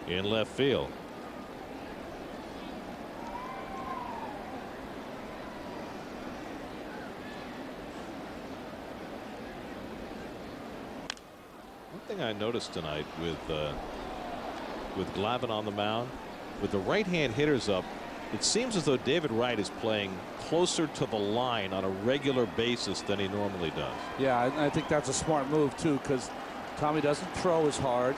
in left field. One thing I noticed tonight with Glavine on the mound, with the right-hand hitters up, it seems as though David Wright is playing closer to the line on a regular basis than he normally does. Yeah, I think that's a smart move too, because Tommy doesn't throw as hard,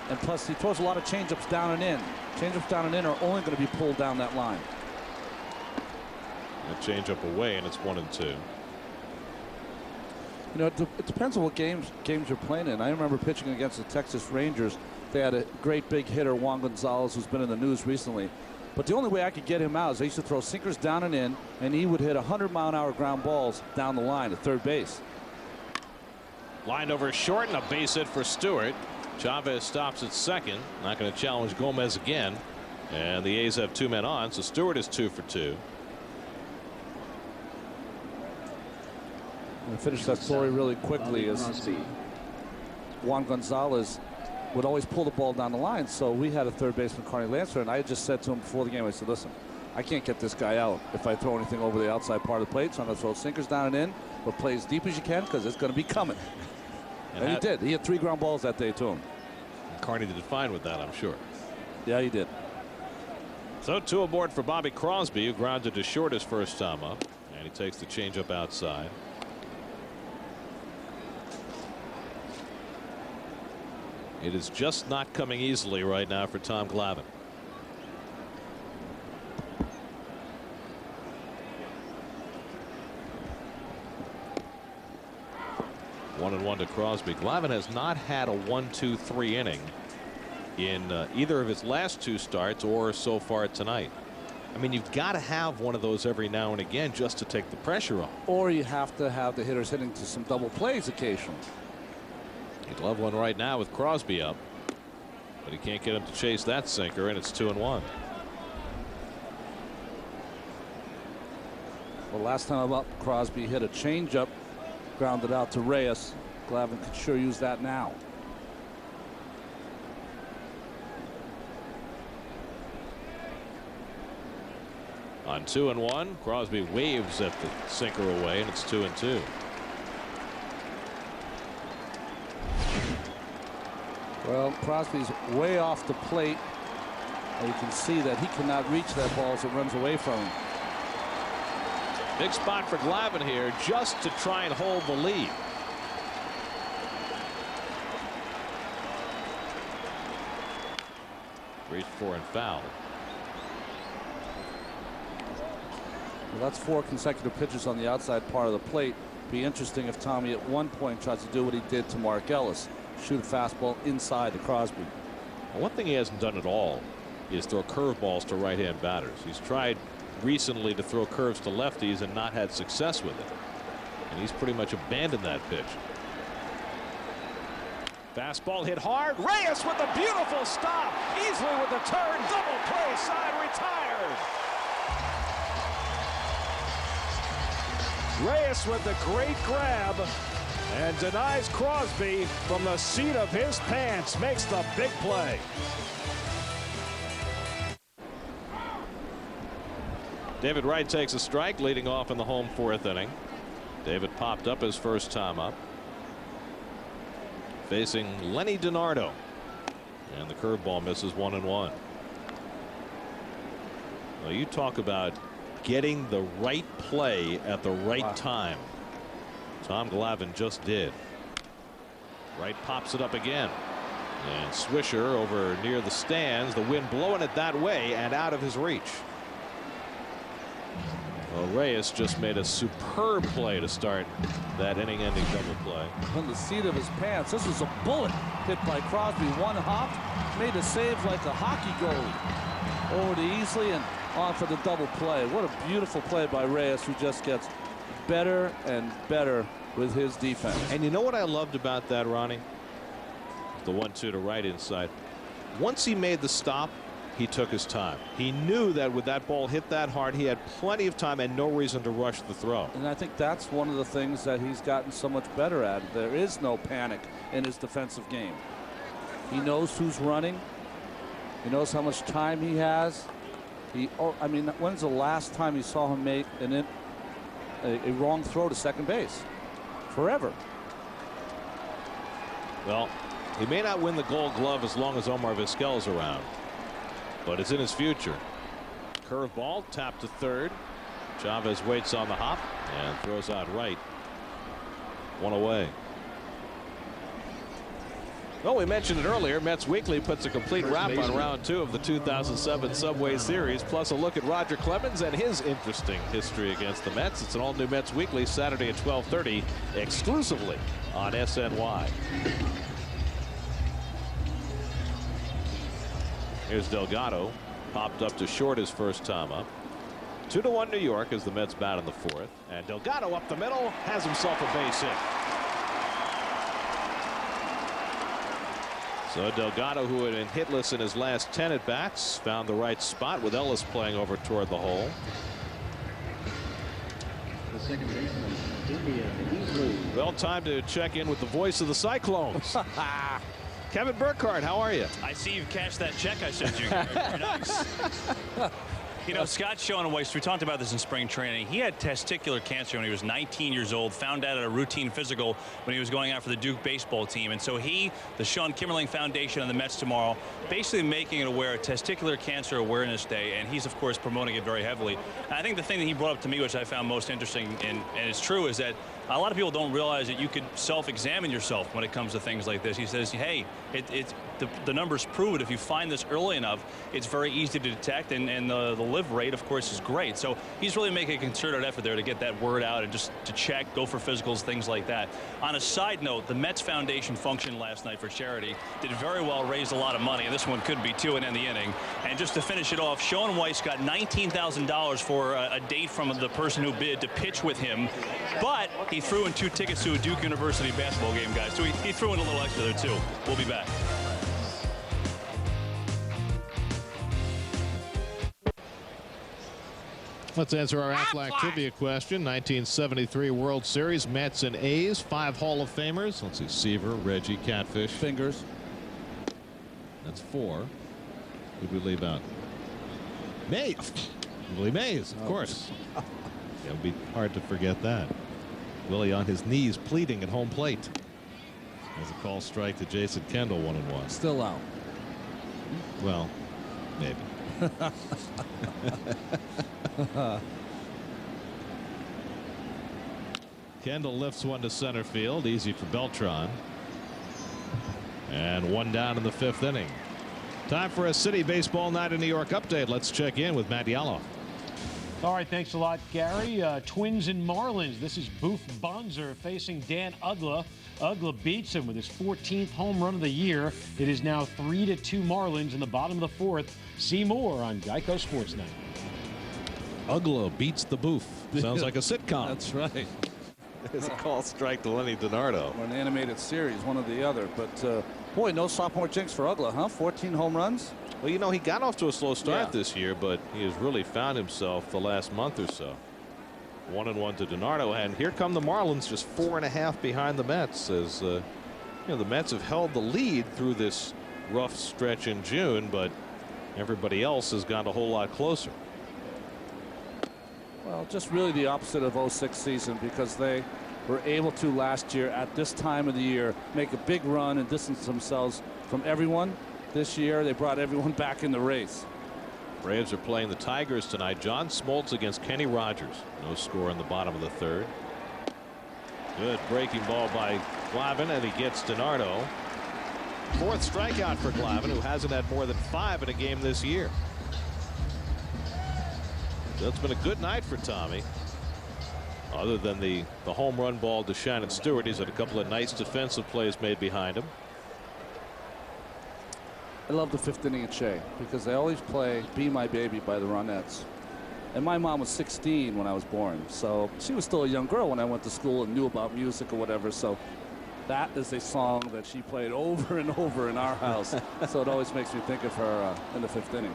and plus he throws a lot of changeups down and in. Changeups down and in are only going to be pulled down that line. A changeup away, and it's 1-2. You know, it depends on what games you're playing in. I remember pitching against the Texas Rangers. They had a great big hitter, Juan Gonzalez, who's been in the news recently. But the only way I could get him out is I used to throw sinkers down and in, and he would hit 100-mile-an-hour ground balls down the line at third base. Lined over short, and a base hit for Stewart. Chavez stops at second. Not going to challenge Gomez again. And the A's have 2 men on, so Stewart is 2 for 2. And finish that story really quickly is Juan Gonzalez would always pull the ball down the line. So we had a third baseman, Carney Lancer, and I had just said to him before the game, I said, listen, I can't get this guy out if I throw anything over the outside part of the plate, so I'm going to throw sinkers down and in, but play as deep as you can because it's going to be coming. And he did. He had 3 ground balls that day to him. Carney did fine with that, I'm sure. Yeah, he did. So 2 aboard for Bobby Crosby, who grounded to short his first time up, and he takes the changeup outside. It is just not coming easily right now for Tom Glavine. One and one to Crosby. Glavine has not had a 1-2-3 inning in either of his last 2 starts or so far tonight. I mean, you've got to have one of those every now and again just to take the pressure off. Or you have to have the hitters hitting to some double plays occasionally. He'd love one right now with Crosby up, but he can't get him to chase that sinker, and it's 2-1. Well, last time up, Crosby hit a changeup, grounded out to Reyes. Glavine could sure use that now. On 2-1, Crosby waves at the sinker away, and it's 2-2. Well, Crosby's way off the plate. And you can see that he cannot reach that ball as it runs away from him. Big spot for Glavine here, just to try and hold the lead. Reached for and fouled. Well, that's 4 consecutive pitches on the outside part of the plate. Be interesting if Tommy at one point tries to do what he did to Mark Ellis, shoot a fastball inside to Crosby. Well, one thing he hasn't done at all is throw curveballs to right-hand batters. He's tried recently to throw curves to lefties and not had success with it. And he's pretty much abandoned that pitch. Fastball hit hard. Reyes with a beautiful stop. Easily with the turn. Double play side retired. Reyes with the great grab and denies Crosby from the seat of his pants. Makes the big play. David Wright takes a strike, leading off in the home 4th inning. David popped up his first time up, facing Lenny DiNardo, and the curveball misses 1-1. Well, you talk about getting the right play at the right time. Tom Glavine just did. Wright pops it up again, and Swisher over near the stands, the wind blowing it that way and out of his reach. Well, Reyes just made a superb play to start that inning-ending double play. From the seat of his pants. This was a bullet hit by Crosby. One hop, made a save like a hockey goalie. Over to Easley and on for the double play. What a beautiful play by Reyes, who just gets better and better with his defense. And you know what I loved about that, Ronnie? The 1-2 to right inside. Once he made the stop, he took his time. He knew that with that ball hit that hard, he had plenty of time and no reason to rush the throw. And I think that's one of the things that he's gotten so much better at. There is no panic in his defensive game. He knows who's running. He knows how much time he has. I mean, when's the last time you saw him make a wrong throw to second base? Forever. Well, he may not win the Gold Glove as long as Omar Vizquel's around, but it's in his future. Curveball tapped to third. Chavez waits on the hop and throws out right. One away. Well, we mentioned it earlier. Mets Weekly puts a complete wrap on round 2 of the 2007 Subway Series, plus a look at Roger Clemens and his interesting history against the Mets. It's an all-new Mets Weekly, Saturday at 12:30, exclusively on SNY. Here's Delgado, popped up to short his first time up. 2-1 New York as the Mets bat in the 4th, and Delgado up the middle has himself a base hit. So Delgado, who had been hitless in his last 10 at bats, found the right spot with Ellis playing over toward the hole. The second baseman, Indian Easley. Well, time to check in with the voice of the Cyclones. Kevin Burkhardt, how are you? I see you've cashed that check I sent you. Very nice. You know, Scott's showing away. We talked about this in spring training. He had testicular cancer when he was 19 years old, found out at a routine physical when he was going out for the Duke baseball team. And so the Shawn Kimmerling Foundation and the Mets tomorrow, basically making it aware of Testicular Cancer Awareness Day. And he's, of course, promoting it very heavily. And I think the thing that he brought up to me, which I found most interesting, and it's true, is that a lot of people don't realize that you could self-examine yourself when it comes to things like this. He says, hey, the numbers prove it. If you find this early enough, it's very easy to detect, and the live rate, of course, is great. So he's really making a concerted effort there to get that word out and just to check, go for physicals, things like that. On a side note, the Mets Foundation function last night for charity did very well, raised a lot of money, and this one could be too, and end the inning. And just to finish it off, Shawn Weiss got $19,000 for a date from the person who bid to pitch with him, but he threw in 2 tickets to a Duke University basketball game, guys. So he threw in a little extra there, too. We'll be back. Let's answer our Aflac trivia question. 1973 World Series, Mets and A's, 5 Hall of Famers. Let's see, Seaver, Reggie, Catfish. Fingers. That's 4. Who'd we leave out? Mays. Willie Mays, of course. It would be hard to forget that. Willie on his knees pleading at home plate. As a call strike to Jason Kendall, 1-1. Still out. Well, maybe. Kendall lifts one to center field, easy for Beltran, and 1 down in the 5th inning. Time for a City Baseball Night in New York update. Let's check in with Matt Yaloff. All right, thanks a lot, Gary. Twins and Marlins. This is Boof Bonser facing Dan Uggla. Uggla beats him with his 14th home run of the year. It is now 3-2 Marlins in the bottom of the fourth. See more on Geico Sports Night. Uggla beats the Boof. Sounds like a sitcom. That's right. It's a call strike to Lenny DiNardo. Or an animated series, one or the other. But, boy, no sophomore jinx for Uggla, huh? 14 home runs? Well, you know, he got off to a slow start this year, but he has really found himself the last month or so. 1-1 to DiNardo, and here come the Marlins, just 4.5 behind the Mets, as you know, the Mets have held the lead through this rough stretch in June, but everybody else has gone a whole lot closer. Well, just really the opposite of 06 season, because they were able to last year at this time of the year make a big run and distance themselves from everyone. This year they brought everyone back in the race. Braves are playing the Tigers tonight. John Smoltz against Kenny Rogers. No score in the bottom of the third. Good breaking ball by Glavine, and he gets DiNardo. Fourth strikeout for Glavine, who hasn't had more than 5 in a game this year. So it's been a good night for Tommy. Other than the home run ball to Shannon Stewart, he's had a couple of nice defensive plays made behind him. I love the 5th inning at Shea because they always play Be My Baby by the Ronettes. And my mom was 16 when I was born, so she was still a young girl when I went to school and knew about music or whatever. So that is a song that she played over and over in our house. So it always makes me think of her in the 5th inning.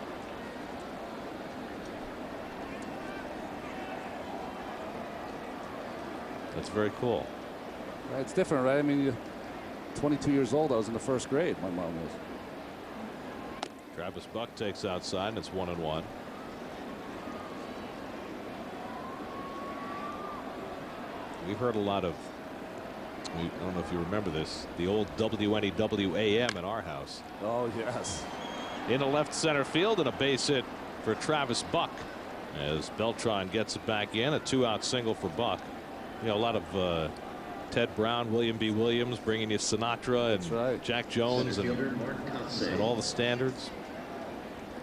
That's very cool. It's different, right? I mean, you're 22 years old. I was in the 1st grade. My mom was. Travis Buck takes outside, and it's 1-1. We've heard a lot of, I don't know if you remember this, the old WNEWAM in our house. Oh, yes. In the left center field, and a base hit for Travis Buck as Beltran gets it back in. A 2-out single for Buck. You know, a lot of Ted Brown, William B. Williams, bringing you Sinatra and Jack Jones and all the standards.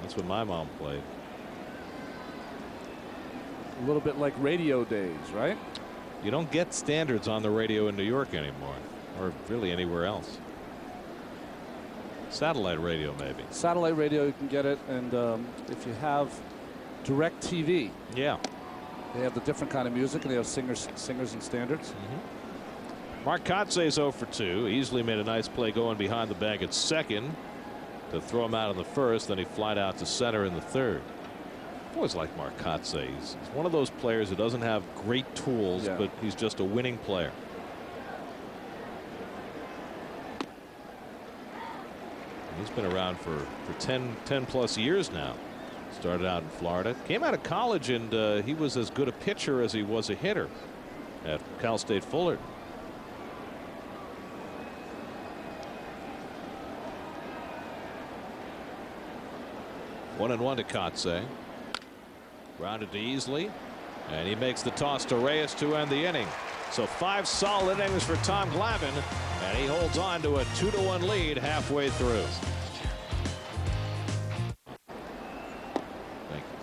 That's what my mom played. A little bit like radio days, right? You don't get standards on the radio in New York anymore, or really anywhere else. Satellite radio, maybe. Satellite radio, you can get it, and if you have direct TV, yeah, they have the different kind of music, and they have singers and standards. Mark Kotze's 0 for 2. Easily made a nice play going behind the bag at second to throw him out in the first. Then he flied out to center in the third. I've always liked Mark Kotze. He's one of those players who doesn't have great tools, but he's just a winning player. He's been around for 10 plus years now. Started out in Florida, came out of college, and he was as good a pitcher as he was a hitter at Cal State Fullerton. One and 1 to Kotze. Grounded to Easley, and he makes the toss to Reyes to end the inning. So 5 solid innings for Tom Glavine, and he holds on to a 2-1 lead halfway through. Thank you.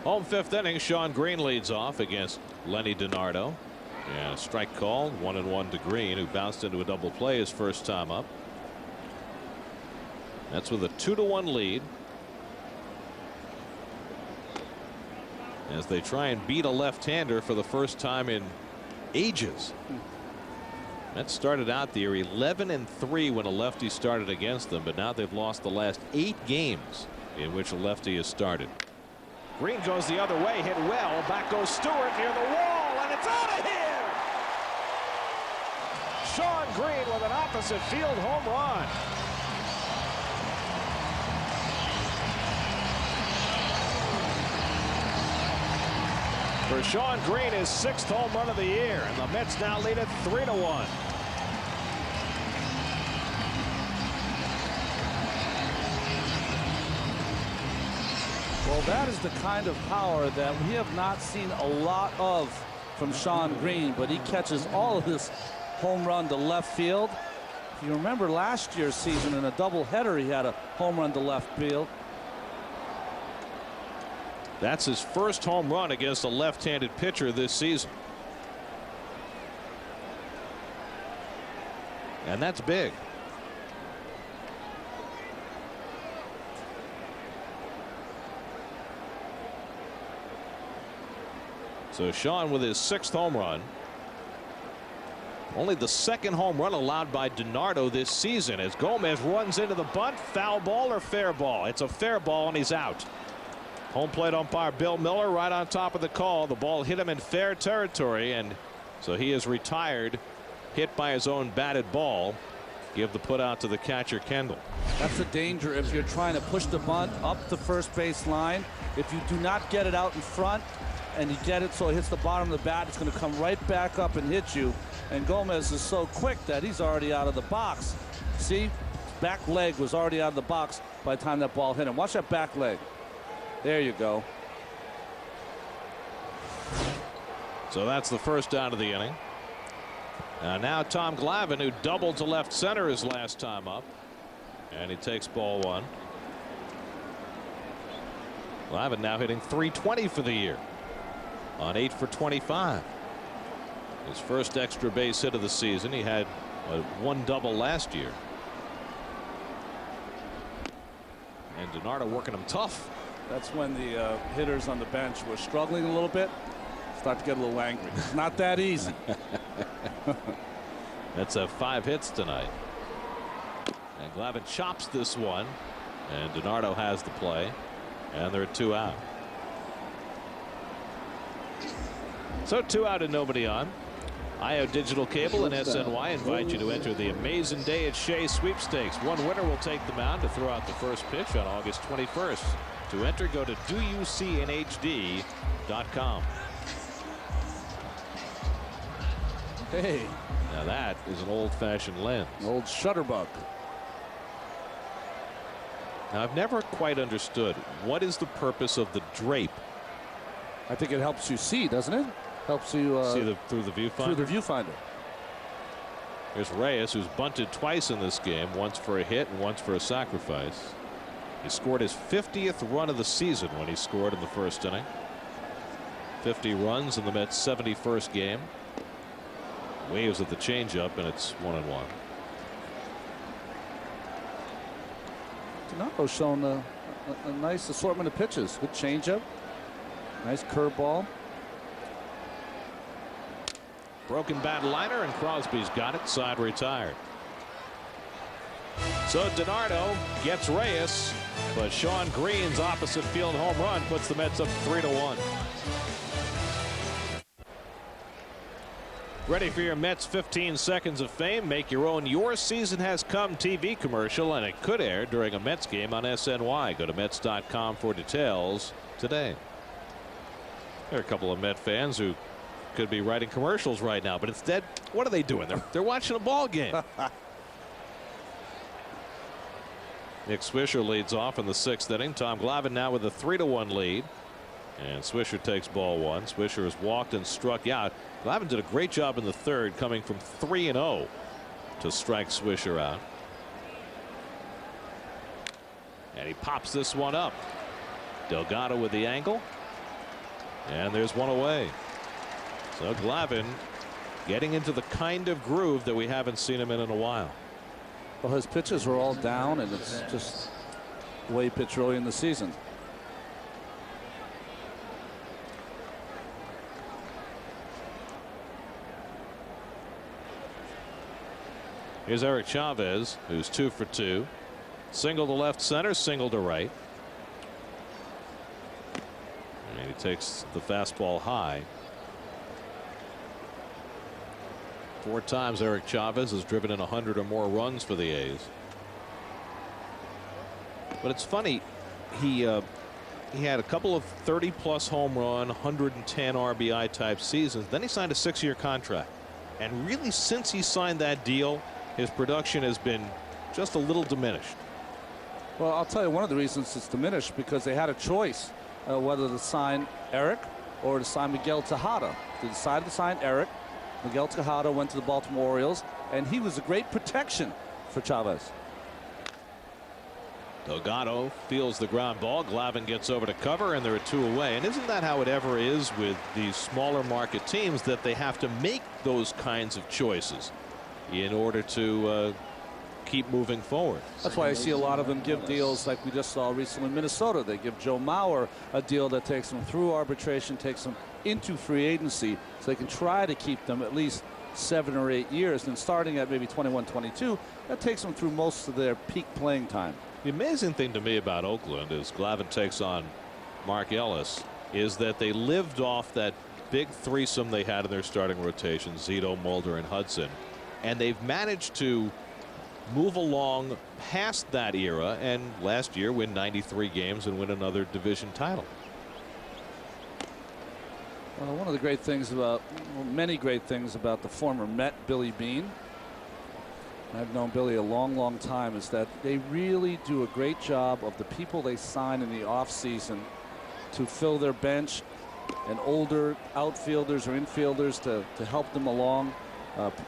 Home 5th inning, Shawn Green leads off against Lenny DiNardo. And a strike called. 1-1 to Green, who bounced into a double play his first time up. That's with a 2-1 lead as they try and beat a left-hander for the first time in ages. That started out the year 11-3 when a lefty started against them, but now they've lost the last 8 games in which a lefty has started. Green goes the other way, hit well. Back goes Stewart near the wall, and it's out of here. Shawn Green with an opposite field home run. For Shawn Green, his 6th home run of the year, and the Mets now lead it 3-1. Well, that is the kind of power that we have not seen a lot of from Shawn Green, but he catches all of this home run to left field. If you remember last year's season in a doubleheader, he had a home run to left field. That's his first home run against a left-handed pitcher this season. And that's big. So Shawn with his 6th home run. Only the 2nd home run allowed by DiNardo this season as Gomez runs into the bunt. Foul ball or fair ball? It's a fair ball and he's out. Home plate umpire Bill Miller right on top of the call. The ball hit him in fair territory, and so he is retired, hit by his own batted ball. Give the put out to the catcher Kendall. That's the danger if you're trying to push the bunt up the first base line. If you do not get it out in front and you get it so it hits the bottom of the bat, it's going to come right back up and hit you. And Gomez is so quick that he's already out of the box. See, back leg was already out of the box by the time that ball hit him. Watch that back leg. There you go. So that's the first out of the inning. Now Tom Glavine, who doubled to left center his last time up, and he takes ball 1. Glavine now hitting .320 for the year on 8 for 25. His first extra base hit of the season. He had 1 double last year. And DiNardo working him tough. That's when the hitters on the bench were struggling a little bit. Start to get a little angry. It's not that easy. That's 5 hits tonight. And Glavine chops this one. And DiNardo has the play. And there are 2 out. So 2 out and nobody on. IO Digital Cable and SNY invite you to enter the Amazing Day at Shea sweepstakes. One winner will take the mound to throw out the first pitch on August 21st. To enter, go to doucnhd.com. Hey. Now that is an old-fashioned lens. An old shutterbug. Now I've never quite understood what is the purpose of the drape. I think it helps you see, doesn't it? Helps you see through the viewfinder. Through the viewfinder. Here's Reyes, who's bunted twice in this game, once for a hit and once for a sacrifice. He scored his 50th run of the season when he scored in the first inning. 50 runs in the Mets' 71st game. Waves at the changeup, and it's 1-1. DiNardo's shown a nice assortment of pitches. Good changeup. Nice curveball. Broken bat liner, and Crosby's got it. Side retired. So DiNardo gets Reyes, but Shawn Green's opposite field home run puts the Mets up 3-1. Ready for your Mets 15 seconds of fame? Make your own Your Season Has Come TV commercial, and it could air during a Mets game on SNY. Go to Mets.com for details today. There are a couple of Met fans who could be writing commercials right now, but instead, what are they doing? They're watching a ball game. Nick Swisher leads off in the 6th inning. Tom Glavine now with a 3-1 lead. And Swisher takes ball 1. Swisher has walked and struck out. Glavine did a great job in the 3rd, coming from 3-0 to strike Swisher out. And he pops this one up. Delgado with the angle. And there's one away. So Glavine getting into the kind of groove that we haven't seen him in a while. Well, his pitches were all down, and it's just the way he pitched early in the season. Here's Eric Chavez, who's 2 for 2. Single to left center, single to right. And he takes the fastball high. 4 times Eric Chavez has driven in 100 or more runs for the A's. But it's funny, he had a couple of 30-plus home run, 110 RBI type seasons. Then he signed a 6-year contract. And really, since he signed that deal, his production has been just a little diminished. Well, I'll tell you one of the reasons it's diminished, because they had a choice whether to sign Eric or to sign Miguel Tejada. They decided to sign Eric. Miguel Tejada went to the Baltimore Orioles, and he was a great protection for Chavez. Delgado fields the ground ball. Glavine gets over to cover, and there are 2 away. And isn't that how it ever is with these smaller market teams, that they have to make those kinds of choices in order to keep moving forward? That's why I see a lot of them give deals like we just saw recently in Minnesota. They give Joe Mauer a deal that takes him through arbitration, takes him into free agency, so they can try to keep them at least 7 or 8 years. And starting at maybe 21, 22, that takes them through most of their peak playing time. The amazing thing to me about Oakland, as Glavine takes on Mark Ellis, is that they lived off that big threesome they had in their starting rotation, Zito, Mulder, and Hudson, and they've managed to move along past that era, and last year win 93 games and win another division title. Well, one of the great things about, well, many great things about the former Met Billy Beane, I've known Billy a long time, is that they really do a great job of the people they sign in the offseason to fill their bench, and older outfielders or infielders to help them along.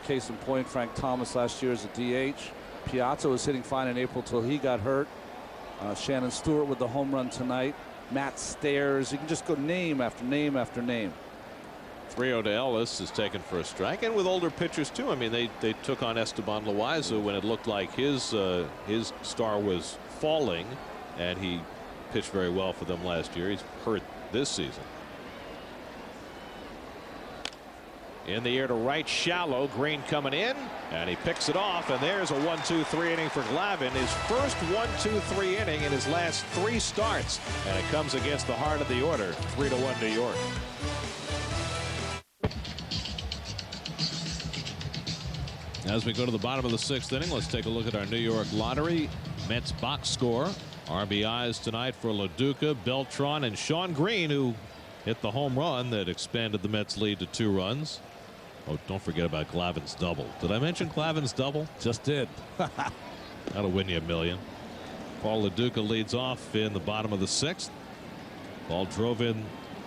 Case in point, Frank Thomas last year as a DH. Piazza was hitting fine in April till he got hurt. Shannon Stewart with the home run tonight. Matt Stairs. You can just go name after name after name. 3-0 to Ellis is taken for a strike, and with older pitchers too. I mean, they took on Esteban Loaiza when it looked like his star was falling, and he pitched very well for them last year. He's hurt this season. In the air to right, shallow. Green coming in, and he picks it off, and there's a 1-2-3 inning for Glavine. His first 1-2-3 inning in his last 3 starts, and it comes against the heart of the order. 3-1 New York. As we go to the bottom of the 6th inning, let's take a look at our New York lottery. Mets box score. RBIs tonight for LaDuca, Beltran, and Shawn Green, who hit the home run that expanded the Mets lead to 2 runs. Oh, don't forget about Glavine's double. Did I mention Glavine's double? Just did. That'll win you $1 million. Paul LaDuca leads off in the bottom of the 6th. Paul drove in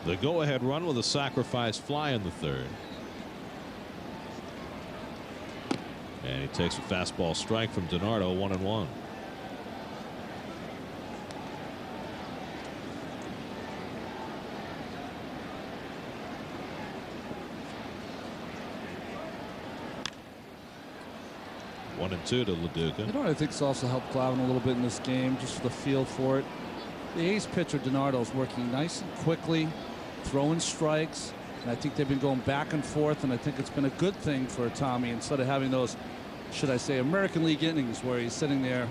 the go-ahead run with a sacrifice fly in the 3rd. And he takes a fastball strike from DiNardo, 1-1. One and 2 to LaDuca. You know what I think's also helped Glavine a little bit in this game, just for the feel for it. The ace pitcher DiNardo is working nice and quickly, throwing strikes, and I think they've been going back and forth, and I think it's been a good thing for Tommy, instead of having those, should I say, American League innings where he's sitting there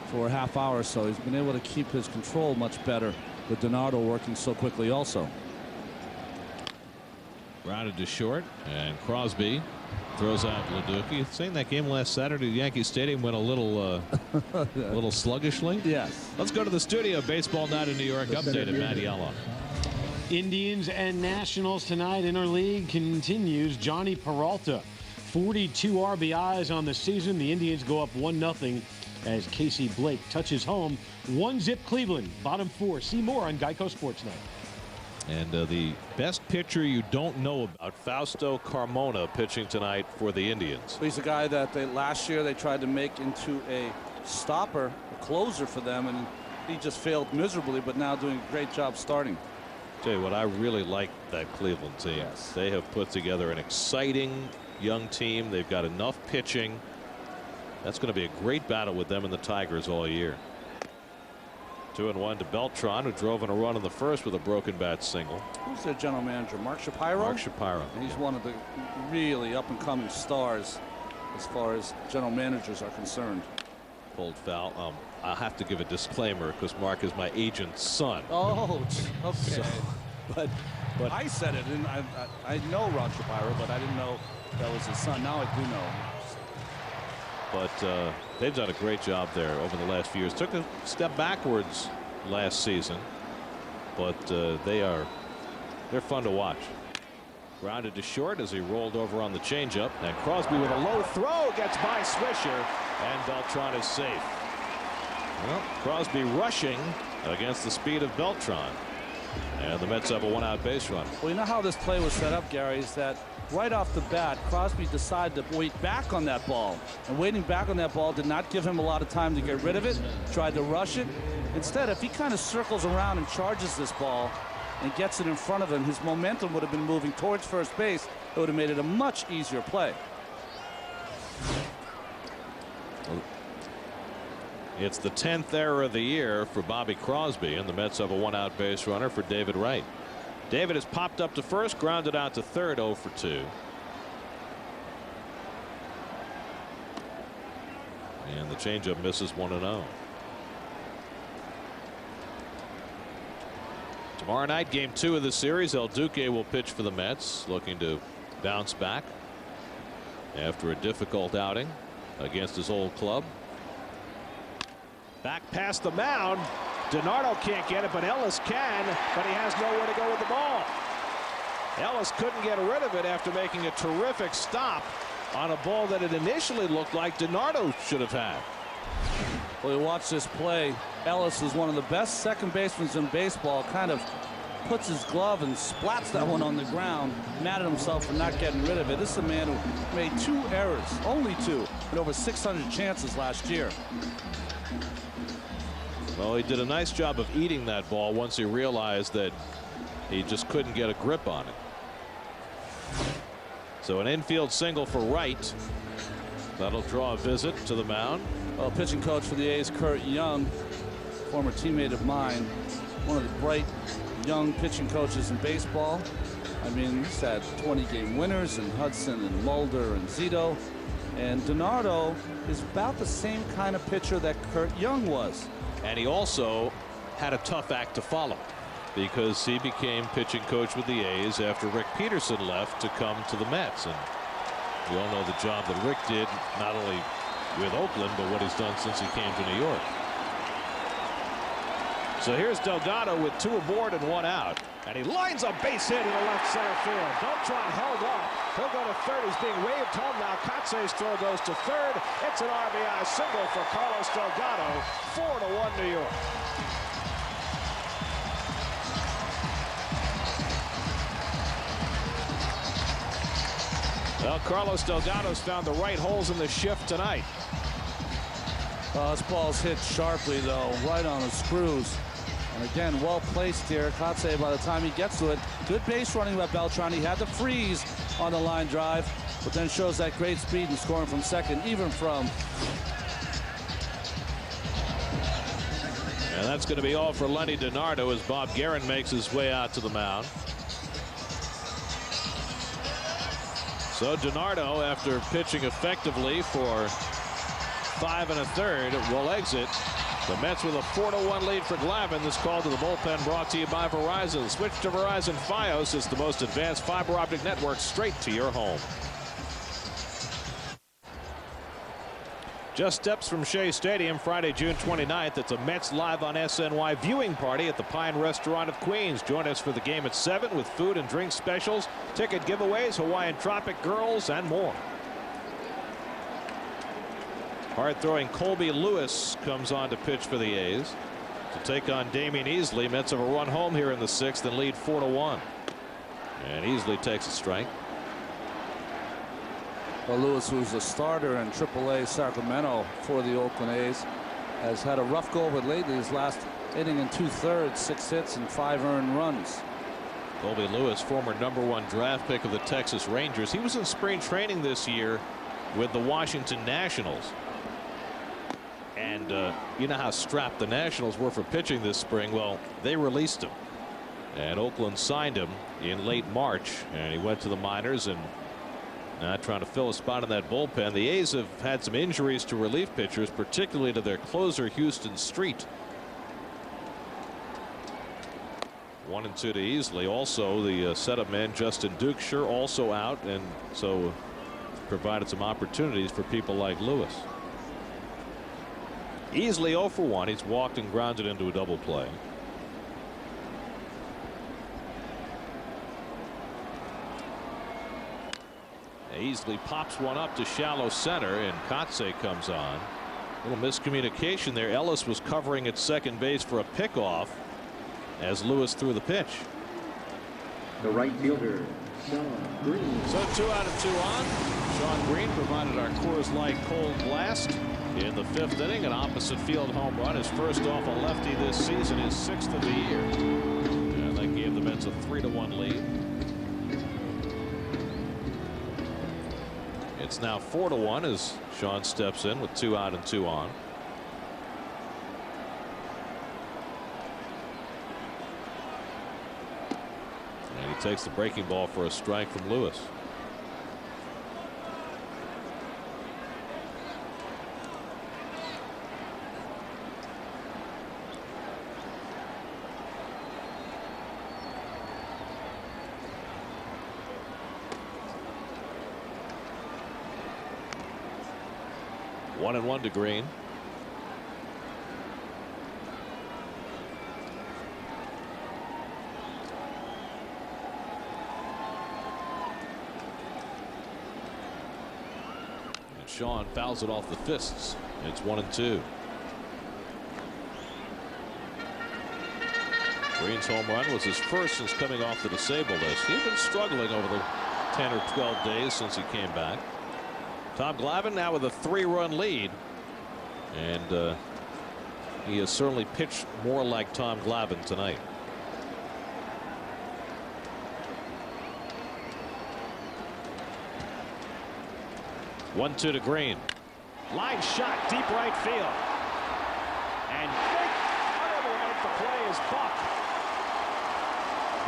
for a half hour or so. He's been able to keep his control much better with DiNardo working so quickly also. Grounded to short, and Crosby throws out LaDuca. Saying that game last Saturday, Yankee Stadium went a little little sluggishly. Yes. Let's go to the studio. Baseball Night in New York updated. Matt Yellow. Indians and Nationals tonight. Interleague continues. Johnny Peralta, 42 RBIs on the season. The Indians go up 1-0 as Casey Blake touches home. 1-zip Cleveland. Bottom 4. See more on Geico Sports Night. And the best pitcher you don't know about, Fausto Carmona, pitching tonight for the Indians. He's a guy that last year they tried to make into a stopper, a closer for them, and he just failed miserably, but now doing a great job starting. Tell you what, I really like that Cleveland team. Yes. They have put together an exciting young team. They've got enough pitching. That's going to be a great battle with them and the Tigers all year. 2-1 to Beltran, who drove in a run in the first with a broken bat single. Who's their general manager? Mark Shapiro? Mark Shapiro. And he's one of the really up-and-coming stars as far as general managers are concerned. Pulled foul. I'll have to give a disclaimer because Mark is my agent's son. Oh, okay. So, but I said it, and I know Ron Shapiro, but I didn't know that was his son. Now I do know. But they've done a great job there over the last few years. Took a step backwards last season, but they're fun to watch. Grounded to short as he rolled over on the changeup, and Crosby with a low throw gets by Swisher, and Beltran is safe. Well, Crosby rushing against the speed of Beltran, and the Mets have a 1-out base run. Well, you know how this play was set up, Gary, is that right off the bat, Crosby decided to wait back on that ball. And waiting back on that ball did not give him a lot of time to get rid of it, tried to rush it. Instead, if he kind of circles around and charges this ball and gets it in front of him, his momentum would have been moving towards first base. It would have made it a much easier play. It's the 10th error of the year for Bobby Crosby, and the Mets have a one-out base runner for David Wright. David has popped up to first, grounded out to third, 0 for 2. And the changeup misses 1-0. Tomorrow night, game 2 of the series, El Duque will pitch for the Mets, looking to bounce back after a difficult outing against his old club. Back past the mound. DiNardo can't get it, but Ellis can, but he has nowhere to go with the ball. Ellis couldn't get rid of it after making a terrific stop on a ball that it initially looked like DiNardo should have had. Well, you watch this play. Ellis is one of the best second basemen in baseball. Kind of puts his glove and splats that one on the ground. Mad at himself for not getting rid of it. This is a man who made 2 errors, only 2, in over 600 chances last year. Well, he did a nice job of eating that ball once he realized that he just couldn't get a grip on it. So an infield single for Wright. That'll draw a visit to the mound. Well, pitching coach for the A's, Curt Young, former teammate of mine, one of the bright young pitching coaches in baseball. I mean, he's had 20-game winners in Hudson and Mulder and Zito. And DiNardo is about the same kind of pitcher that Curt Young was. And he also had a tough act to follow, because he became pitching coach with the A's after Rick Peterson left to come to the Mets. And we all know the job that Rick did, not only with Oakland, but what he's done since he came to New York. So here's Delgado with 2 aboard and 1 out. And he lines a base hit in the left center field. Beltran held up. He'll go to third. He's being waved home now. Kotze's throw goes to third. It's an RBI single for Carlos Delgado. 4-1 New York. Well, Carlos Delgado's found the right holes in the shift tonight. This ball's hit sharply, though, right on the screws. And again, well placed here. Kotze, by the time he gets to it, good base running by Beltran. He had to freeze on the line drive, but then shows that great speed and scoring from second, even from. And that's going to be all for Lenny DiNardo as Bob Guerin makes his way out to the mound. So DiNardo, after pitching effectively for 5 1/3, will exit. The Mets with a 4-1 lead for Glavine. This call to the bullpen brought to you by Verizon. Switch to Verizon Fios. It's the most advanced fiber optic network straight to your home. Just steps from Shea Stadium, Friday, June 29th. It's a Mets Live on SNY viewing party at the Pine Restaurant of Queens. Join us for the game at 7 with food and drink specials, ticket giveaways, Hawaiian Tropic girls, and more. Hard-throwing Colby Lewis comes on to pitch for the A's to take on Damian Easley. Mets have a run home here in the 6th and lead 4-1. And Easley takes a strike. Well, Lewis, who's a starter in AAA Sacramento for the Oakland A's, has had a rough go of it lately. His last inning in 2/3, 6 hits and 5 earned runs. Colby Lewis, former #1 draft pick of the Texas Rangers. He was in spring training this year with the Washington Nationals. And you know how strapped the Nationals were for pitching this spring. Well, they released him. And Oakland signed him in late March. And he went to the minors and now trying to fill a spot in that bullpen. The A's have had some injuries to relief pitchers, particularly to their closer, Houston Street. 1-2 to Easley. Also, the setup man, Justin Dukeshire, also out. And so provided some opportunities for people like Lewis. Easley 0 for 1. He's walked and grounded into a double play. Easley pops one up to shallow center, and Kotze comes on. A little miscommunication there. Ellis was covering at second base for a pickoff as Lewis threw the pitch. The right fielder, Shawn Green. So 2 out of 2 on. Shawn Green provided our Coors Light cold blast in the 5th inning. An opposite field home run. His first off a lefty this season, his 6th of the year. And that gave the Mets a 3-1 lead. It's now 4-1 as Shawn steps in with 2 out and 2 on. And he takes the breaking ball for a strike from Lewis. One and one to Green. And Shawn fouls it off the fists. It's 1-2. Green's home run was his first since coming off the disabled list. He'd been struggling over the 10 or 12 days since he came back. Tom Glavine now with a 3-run lead, and he has certainly pitched more like Tom Glavine tonight. One-two to Green. Line shot, deep right field, and unable to make the play is Buck.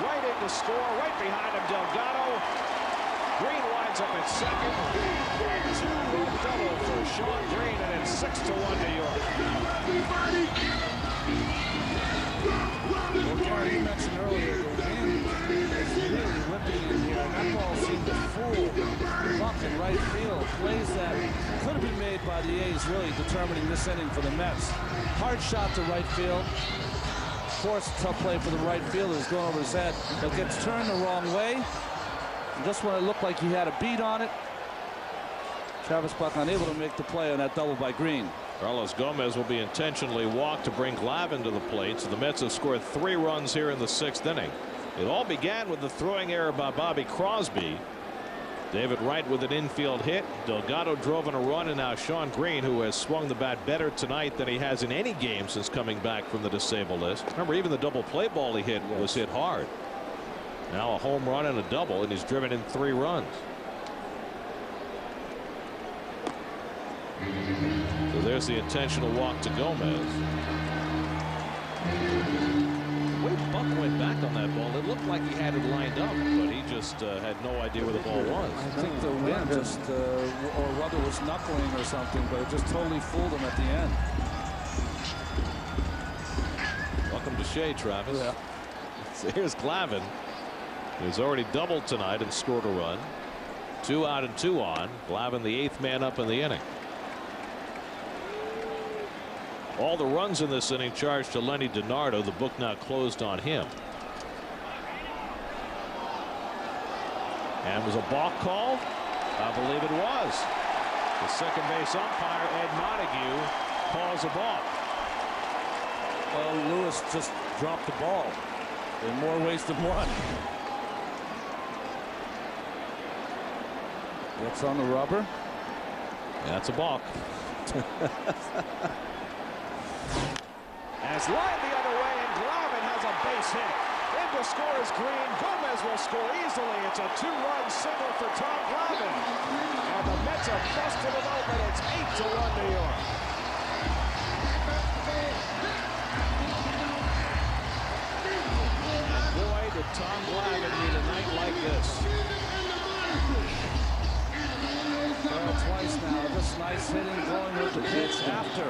Right in to score, right behind him, Delgado. Green winds up at second. 2-run double for Shawn Green, and it's 6-1 New York. Well, Gary, you mentioned earlier the wind is really whipping in here, and that ball seemed to fool Buck in right field. Plays that could have been made by the A's, really determining this inning for the Mets. Hard shot to right field. Of course, tough play for the right fielder. It's going over his head, but gets turned the wrong way. Just when it looked like he had a beat on it, Travis Buck unable to make the play on that double by Green. Carlos Gomez will be intentionally walked to bring Glavine to the plate. So the Mets have scored 3 runs here in the 6th inning. It all began with the throwing error by Bobby Crosby. David Wright with an infield hit. Delgado drove in a run, and now Shawn Green, who has swung the bat better tonight than he has in any game since coming back from the disabled list. Remember, even the double play ball he hit was hit hard. Now a home run and a double, and he's driven in 3 runs. So there's the intentional walk to Gomez. The way Buck went back on that ball, it looked like he had it lined up, but he just had no idea where the ball was. I think the wind just, or whether it was knuckling or something, but it just totally fooled him at the end. Welcome to Shea, Travis. Yeah. So here's Glavine, who's already doubled tonight and scored a run. 2 out and 2 on. Glavine, the 8th man up in the inning. All the runs in this inning charged to Lenny DiNardo. The book now closed on him. And was a balk call? I believe it was. The second base umpire, Ed Montague, calls a balk. Well, Lewis just dropped the ball in more ways than one. That's on the rubber. That's a balk. As lined the other way, and Glavine has a base hit. In to score is Green. Gomez will score easily. It's a 2-run single for Tom Glavine. And the Mets are busted it open. It's 8-1 New York. Boy, did Tom Glavine need a night like this. Well, twice now. Just nice hitting, going with the pitch after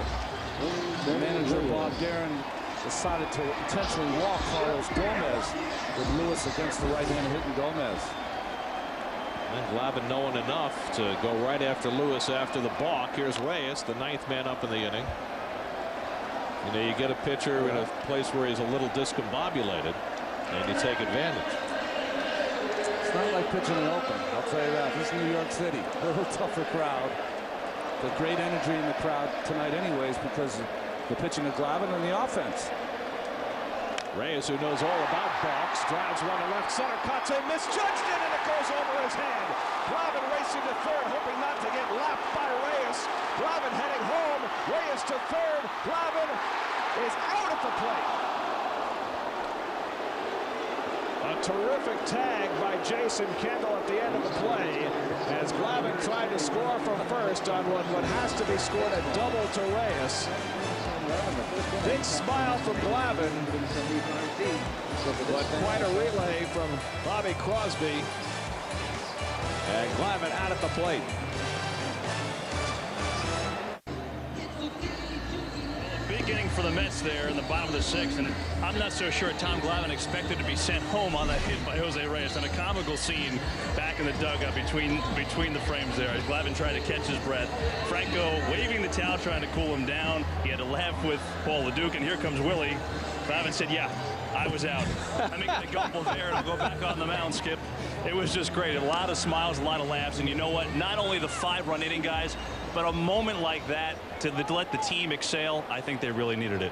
manager Bob Guerin decided to intentionally walk Carlos Gomez with Lewis against the right-handed hitting Gomez. And Glavine knowing enough to go right after Lewis after the balk. Here's Reyes, the 9th man up in the inning. You know, you get a pitcher in a place where he's a little discombobulated, and you take advantage. It's not like pitching in Oakland, I'll tell you that. This is New York City, a little tougher crowd. The great energy in the crowd tonight anyways because of the pitching of Glavine and the offense. Reyes, who knows all about balks, drives one to left center. Cote misjudged it, and it goes over his head. Glavine racing to third, hoping not to get lapped by Reyes. Glavine heading home. Reyes to third. Glavine is out at the plate. A terrific tag by Jason Kendall at the end of the play as Glavine tried to score from first on what has to be scored a double to Reyes. Big smile from Glavine, but quite a relay from Bobby Crosby. And Glavine out at the plate. Big inning for the Mets there in the bottom of the sixth, and I'm not so sure Tom Glavine expected to be sent home on that hit by Jose Reyes. And a comical scene back in the dugout between the frames there. Glavine trying to catch his breath. Franco waving the towel, trying to cool him down. He had to laugh with Paul LeDuc, and here comes Willie. Glavine said, "Yeah, I was out. Let me get a gumble there and I'll go back on the mound, Skip." It was just great. A lot of smiles, a lot of laughs, and you know what? Not only the 5-run inning, guys, but a moment like that to let the team exhale, I think they really needed it.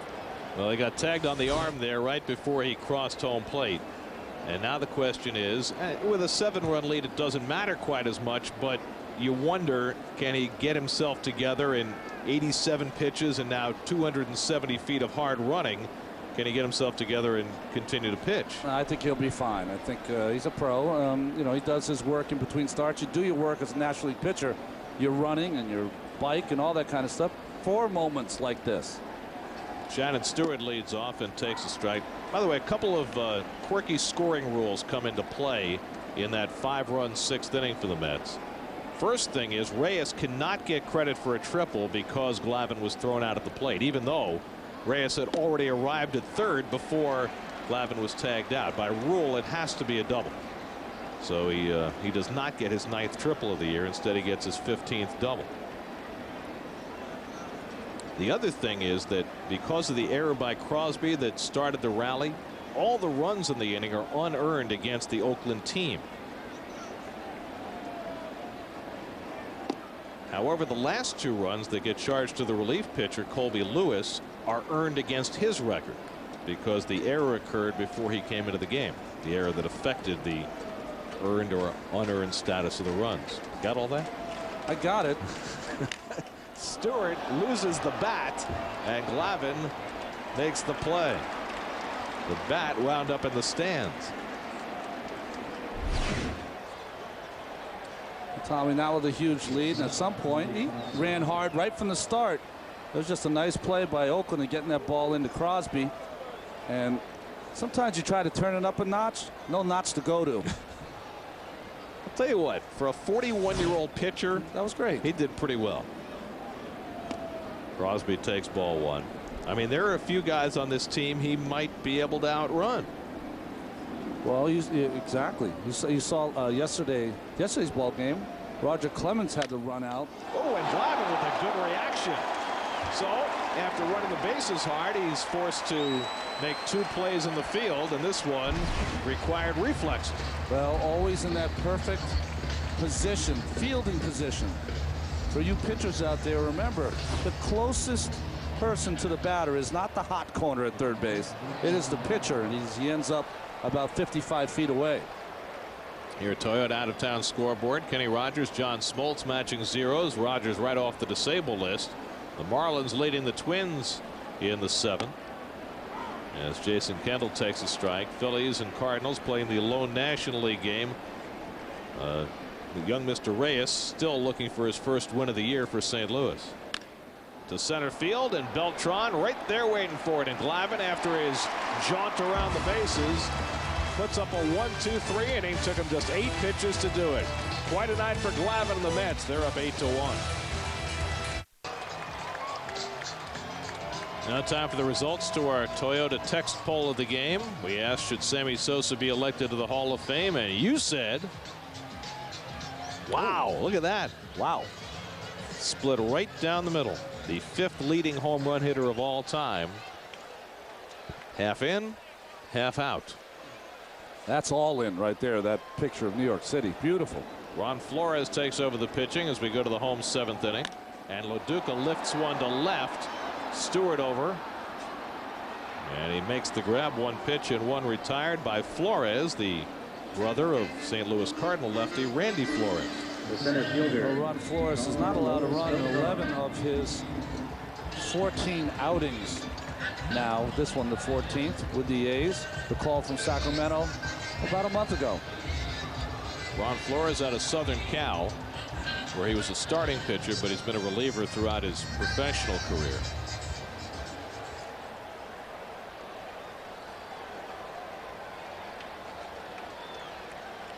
Well, he got tagged on the arm there right before he crossed home plate. And now the question is, with a 7-run lead, it doesn't matter quite as much, but you wonder, can he get himself together in 87 pitches and now 270 feet of hard running? Can he get himself together and continue to pitch? I think he'll be fine. I think he's a pro. You know, he does his work in between starts. You do your work as a National League pitcher. You're running and your bike and all that kind of stuff for moments like this. Shannon Stewart leads off and takes a strike. By the way, a couple of quirky scoring rules come into play in that 5-run 6th inning for the Mets. First thing is Reyes cannot get credit for a triple because Glavine was thrown out at the plate, even though Reyes had already arrived at third before Glavine was tagged out. By rule, it has to be a double. So he does not get his 9th triple of the year. Instead, he gets his 15th double. The other thing is that because of the error by Crosby that started the rally, all the runs in the inning are unearned against the Oakland team. However, the last 2 runs that get charged to the relief pitcher, Colby Lewis, are earned against his record because the error occurred before he came into the game. The error that affected the earned or unearned status of the runs. Got all that? I got it. Stewart loses the bat and Glavine makes the play. The bat wound up in the stands. Tommy now with a huge lead, and at some point he ran hard right from the start. It was just a nice play by Oakland in getting that ball into Crosby. And sometimes you try to turn it up a notch, no notch to go to. I'll tell you what, for a 41-year-old pitcher, that was great. He did pretty well. Crosby takes ball 1. I mean, there are a few guys on this team he might be able to outrun. Well, exactly. You saw yesterday's ball game. Roger Clemens had to run out. Oh, and Glavine with a good reaction. So after running the bases hard, he's forced to make 2 plays in the field, and this one required reflexes. Well, always in that perfect position, fielding position. For you pitchers out there, remember, the closest person to the batter is not the hot corner at third base. It is the pitcher, and he ends up about 55 feet away. Here, Toyota out-of-town scoreboard. Kenny Rogers, John Smoltz matching zeros. Rogers right off the disabled list. The Marlins leading the Twins in the 7th. As Jason Kendall takes a strike. Phillies and Cardinals playing the lone National League game. The young Mr. Reyes still looking for his first win of the year for St. Louis. To center field, and Beltran right there waiting for it. And Glavine, after his jaunt around the bases, puts up a 1-2-3 inning. Took him just 8 pitches to do it. Quite a night for Glavine and the Mets. They're up 8-1. Now time for the results to our Toyota text poll of the game. We asked, should Sammy Sosa be elected to the Hall of Fame? And you said, wow, look at that. Wow. Split right down the middle. The 5th leading home run hitter of all time. Half in, half out. That's all in right there, that picture of New York City. Beautiful. Ron Flores takes over the pitching as we go to the home 7th inning. And LaDuca lifts one to left. Stewart over. And he makes the grab. 1 pitch and 1 retired by Flores, the brother of St. Louis Cardinal lefty Randy Flores. The center fielder. Ron Flores is not allowed to run in 11 of his 14 outings. Now, this one, the 14th, with the A's. The call from Sacramento about a month ago. Ron Flores out of Southern Cal, where he was a starting pitcher, but he's been a reliever throughout his professional career.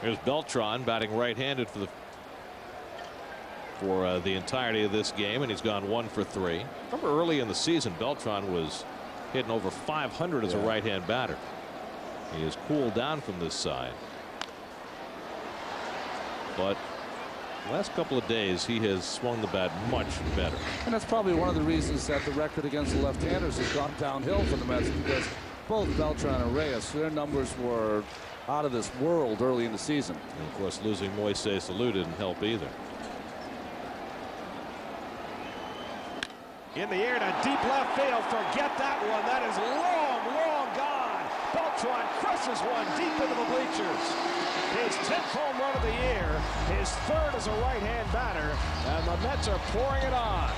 Here's Beltran batting right-handed for the entirety of this game, and he's gone 1 for 3. Remember early in the season, Beltran was hitting over 500 as a right-hand batter. He has cooled down from this side, but the last couple of days he has swung the bat much better. And that's probably one of the reasons that the record against the left-handers has gone downhill for the Mets, because both Beltran and Reyes, their numbers were out of this world early in the season. And of course, losing Moises Alou didn't help either. In the air to deep left field. Forget that one. That is long, long gone. Beltran crushes one deep into the bleachers. His 10th home run of the year. His 3rd as a right-hand batter. And the Mets are pouring it on.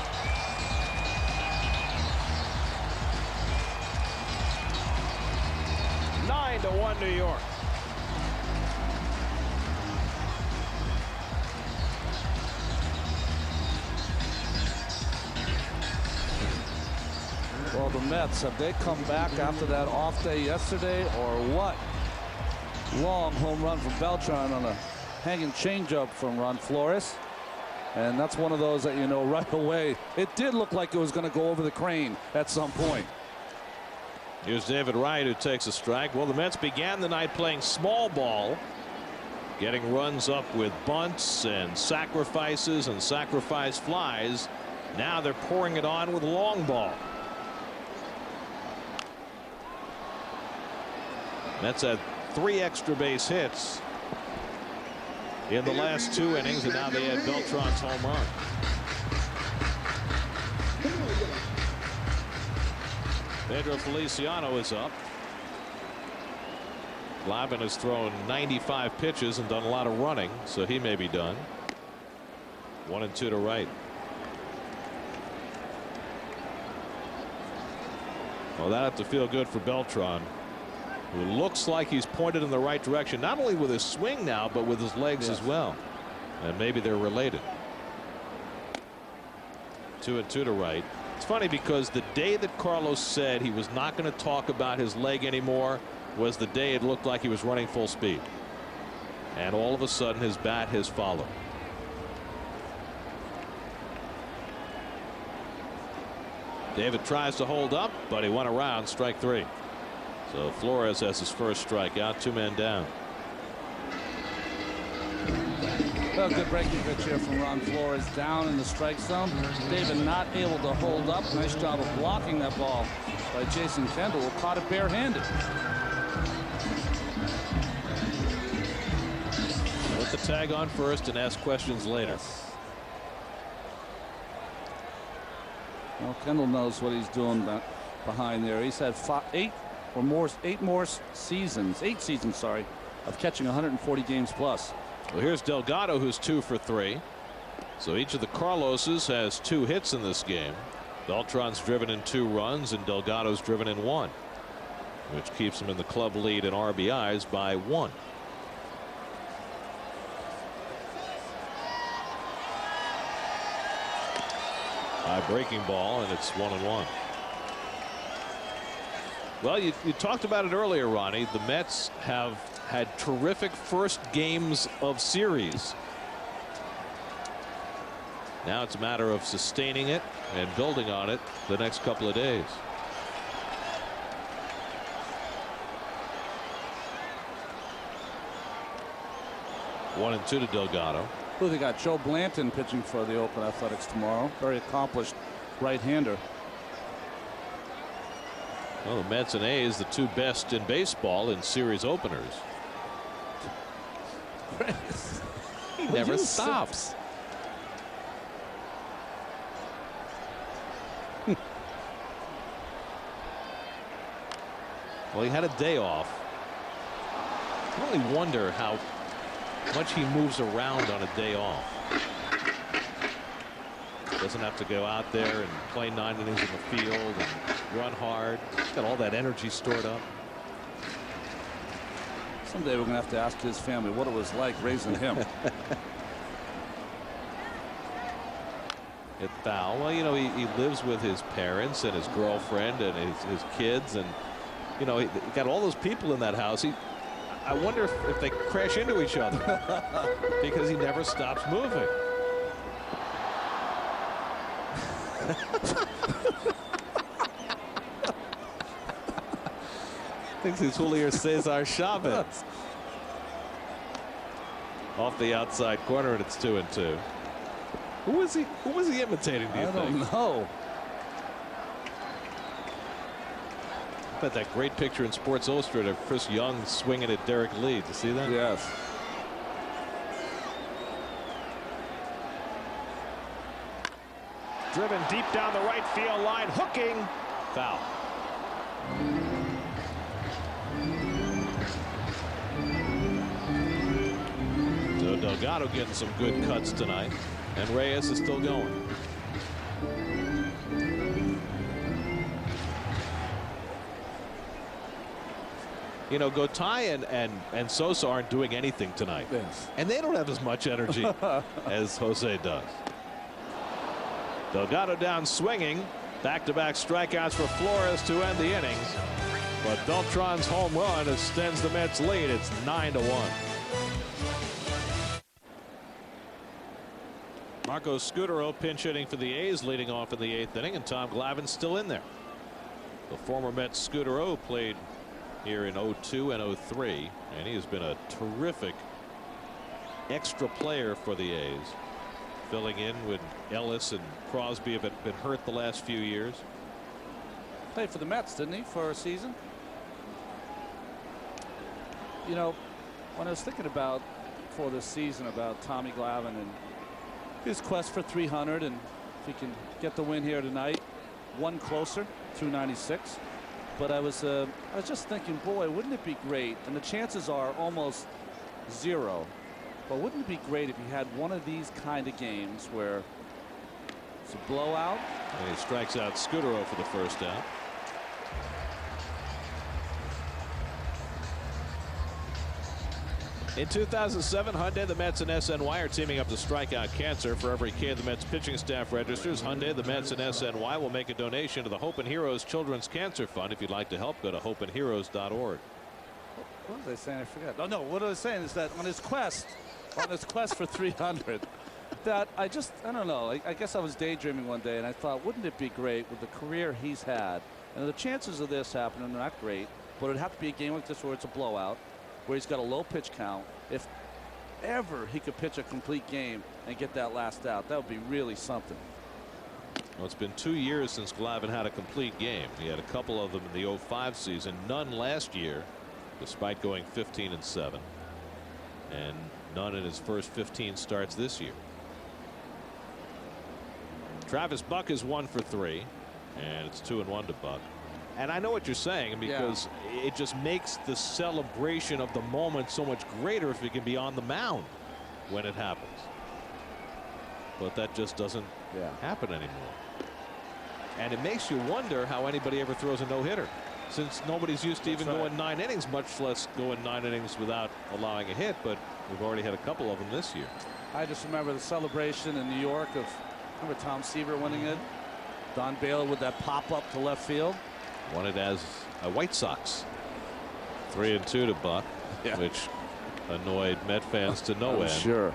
Nine to 1 New York. Well, the Mets, have they come back after that off day yesterday, or what? Long home run from Beltran on a hanging changeup from Ron Flores. And that's one of those that, you know, right away, it did look like it was going to go over the crane at some point. Here's David Wright, who takes a strike. Well, the Mets began the night playing small ball, getting runs up with bunts and sacrifices and sacrifice flies. Now they're pouring it on with long ball. Mets had 3 extra base hits in the last 2 innings, and now they had Beltran's home run. Pedro Feliciano is up. Glavine has thrown 95 pitches and done a lot of running, so he may be done. 1 and 2 to right. Well, that have to feel good for Beltran, who looks like he's pointed in the right direction, not only with his swing now, but with his legs as well. And maybe they're related. 2 and 2 to right. It's funny because the day that Carlos said he was not going to talk about his leg anymore was the day it looked like he was running full speed. And all of a sudden his bat has followed. David tries to hold up, but he went around. Strike 3. So Flores has his first strikeout. 2 men down. Well, good breaking pitch here from Ron Flores down in the strike zone. David not able to hold up. Nice job of blocking that ball by Jason Kendall, who caught it barehanded. Put the tag on first and ask questions later. Well, Kendall knows what he's doing behind there. He's had 8 seasons of catching 140 games plus. Well, here's Delgado, who's 2 for 3. So each of the Carloses has 2 hits in this game. Beltran's driven in 2 runs and Delgado's driven in 1, which keeps him in the club lead in RBIs by 1. High breaking ball, and it's 1-1. Well, you talked about it earlier, Ronnie. The Mets have had terrific first games of series. Now it's a matter of sustaining it and building on it the next couple of days. One and 2 to Delgado. Who they got? Joe Blanton pitching for the Oakland Athletics tomorrow. Very accomplished right-hander. Well, the Mets and A's, the 2 best in baseball in series openers. He never stops. Well, he had a day off. I only wonder how much he moves around on a day off. Doesn't have to go out there and play 9 innings in the field and run hard. He's got all that energy stored up. Someday we're going to have to ask his family what it was like raising him. At foul. Well, you know, he lives with his parents and his girlfriend and his kids, and you know, he got all those people in that house. I wonder if they crash into each other because he never stops moving. Thinks he's Julio Cesar Chavez. Off the outside corner, and it's 2-2. Who was he imitating, do you think? I don't know. But that great picture in Sports Illustrated of Chris Young swinging at Derek Lee. Did you see that? Yes. Driven deep down the right field line, hooking. Foul. So Delgado getting some good cuts tonight, and Reyes is still going. You know, Gotay and Sosa aren't doing anything tonight. Yes. And they don't have as much energy as Jose does. Delgado down swinging. Back-to-back strikeouts for Flores to end the innings. But Beltran's home run extends the Mets' lead. It's 9-1. Marco Scutaro pinch hitting for the A's, leading off in the 8th inning, and Tom Glavine's still in there. The former Mets Scutaro played here in 02 and 03, and he has been a terrific extra player for the A's, filling in when Ellis and Crosby have been hurt the last few years. Played for the Mets, didn't he, for a season? You know, when I was thinking about for this season about Tommy Glavine and his quest for 300, and if he can get the win here tonight, one closer, 296. But I was just thinking, boy, wouldn't it be great? And the chances are almost 0. But wouldn't it be great if he had one of these kind of games where it's a blowout? And he strikes out Scutaro for the first out. In 2007, Hyundai, the Mets, and SNY are teaming up to strike out cancer. For every K the Mets pitching staff registers, Hyundai, the Mets, and SNY will make a donation to the Hope and Heroes Children's Cancer Fund. If you'd like to help, go to hopeandheroes.org. What was I saying? I forgot. Oh, no, what I was saying is that on his quest for 300, that I don't know. I guess I was daydreaming one day, and I thought, wouldn't it be great with the career he's had? And the chances of this happening are not great, but it'd have to be a game like this where it's a blowout, where he's got a low pitch count. If ever he could pitch a complete game and get that last out, that would be really something. Well, it's been 2 years since Glavine had a complete game. He had a couple of them in the 05 season, none last year, despite going 15-7, and none in his first 15 starts this year. Travis Buck is 1 for 3, and it's 2-1 to Buck. And I know what you're saying, because it just makes the celebration of the moment so much greater if it can be on the mound when it happens. But that just doesn't happen anymore. And it makes you wonder how anybody ever throws a no-hitter, since nobody's used to even going 9 innings, much less going 9 innings without allowing a hit. But we've already had a couple of them this year. I just remember the celebration in New York of, remember Tom Seaver winning it? Don Baylor with that pop-up to left field. Won it as a White Sox. 3-2 to Buck, which annoyed Met fans to no end. Sure.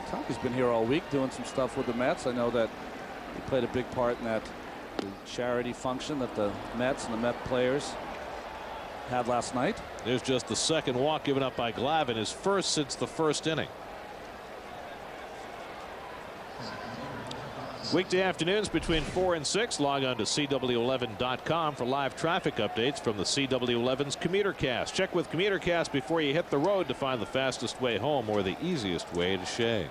Tommy's been here all week doing some stuff with the Mets. I know that he played a big part in that charity function that the Mets and the Met players had last night. There's just the second walk given up by Glavine, his first since the first inning. Weekday afternoons between 4 and 6. Log on to CW11.com for live traffic updates from the CW11's CommuterCast. Check with CommuterCast before you hit the road to find the fastest way home or the easiest way to Shea.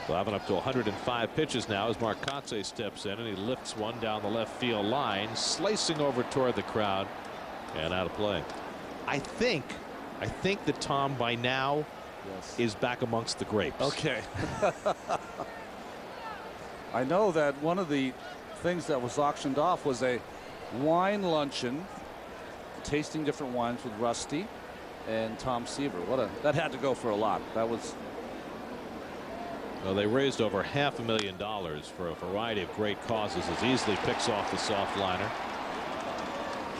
Glavine up to 105 pitches now as Mark Kotsay steps in, and he lifts one down the left field line, slicing over toward the crowd and out of play. I think that Tom by now is back amongst the grapes. Okay. I know that one of the things that was auctioned off was a wine luncheon, tasting different wines with Rusty and Tom Seaver. That had to go for a lot. That was. Well, they raised over $500,000 for a variety of great causes as Easley picks off the soft liner.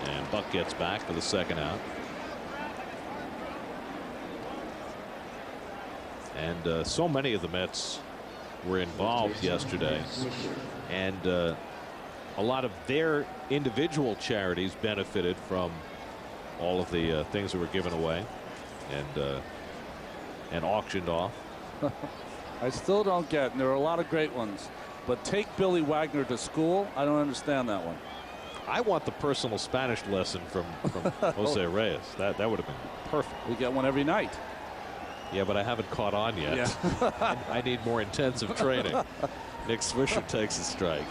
And Buck gets back for the second out. And so many of the Mets were involved yesterday. And a lot of their individual charities benefited from all of the things that were given away and auctioned off. I still don't get, and there are a lot of great ones, but take Billy Wagner to school. I don't understand that one. I want the personal Spanish lesson from Jose Reyes. That would have been perfect. We get one every night. Yeah, but I haven't caught on yet. Yeah. I need more intensive training. Nick Swisher takes a strike.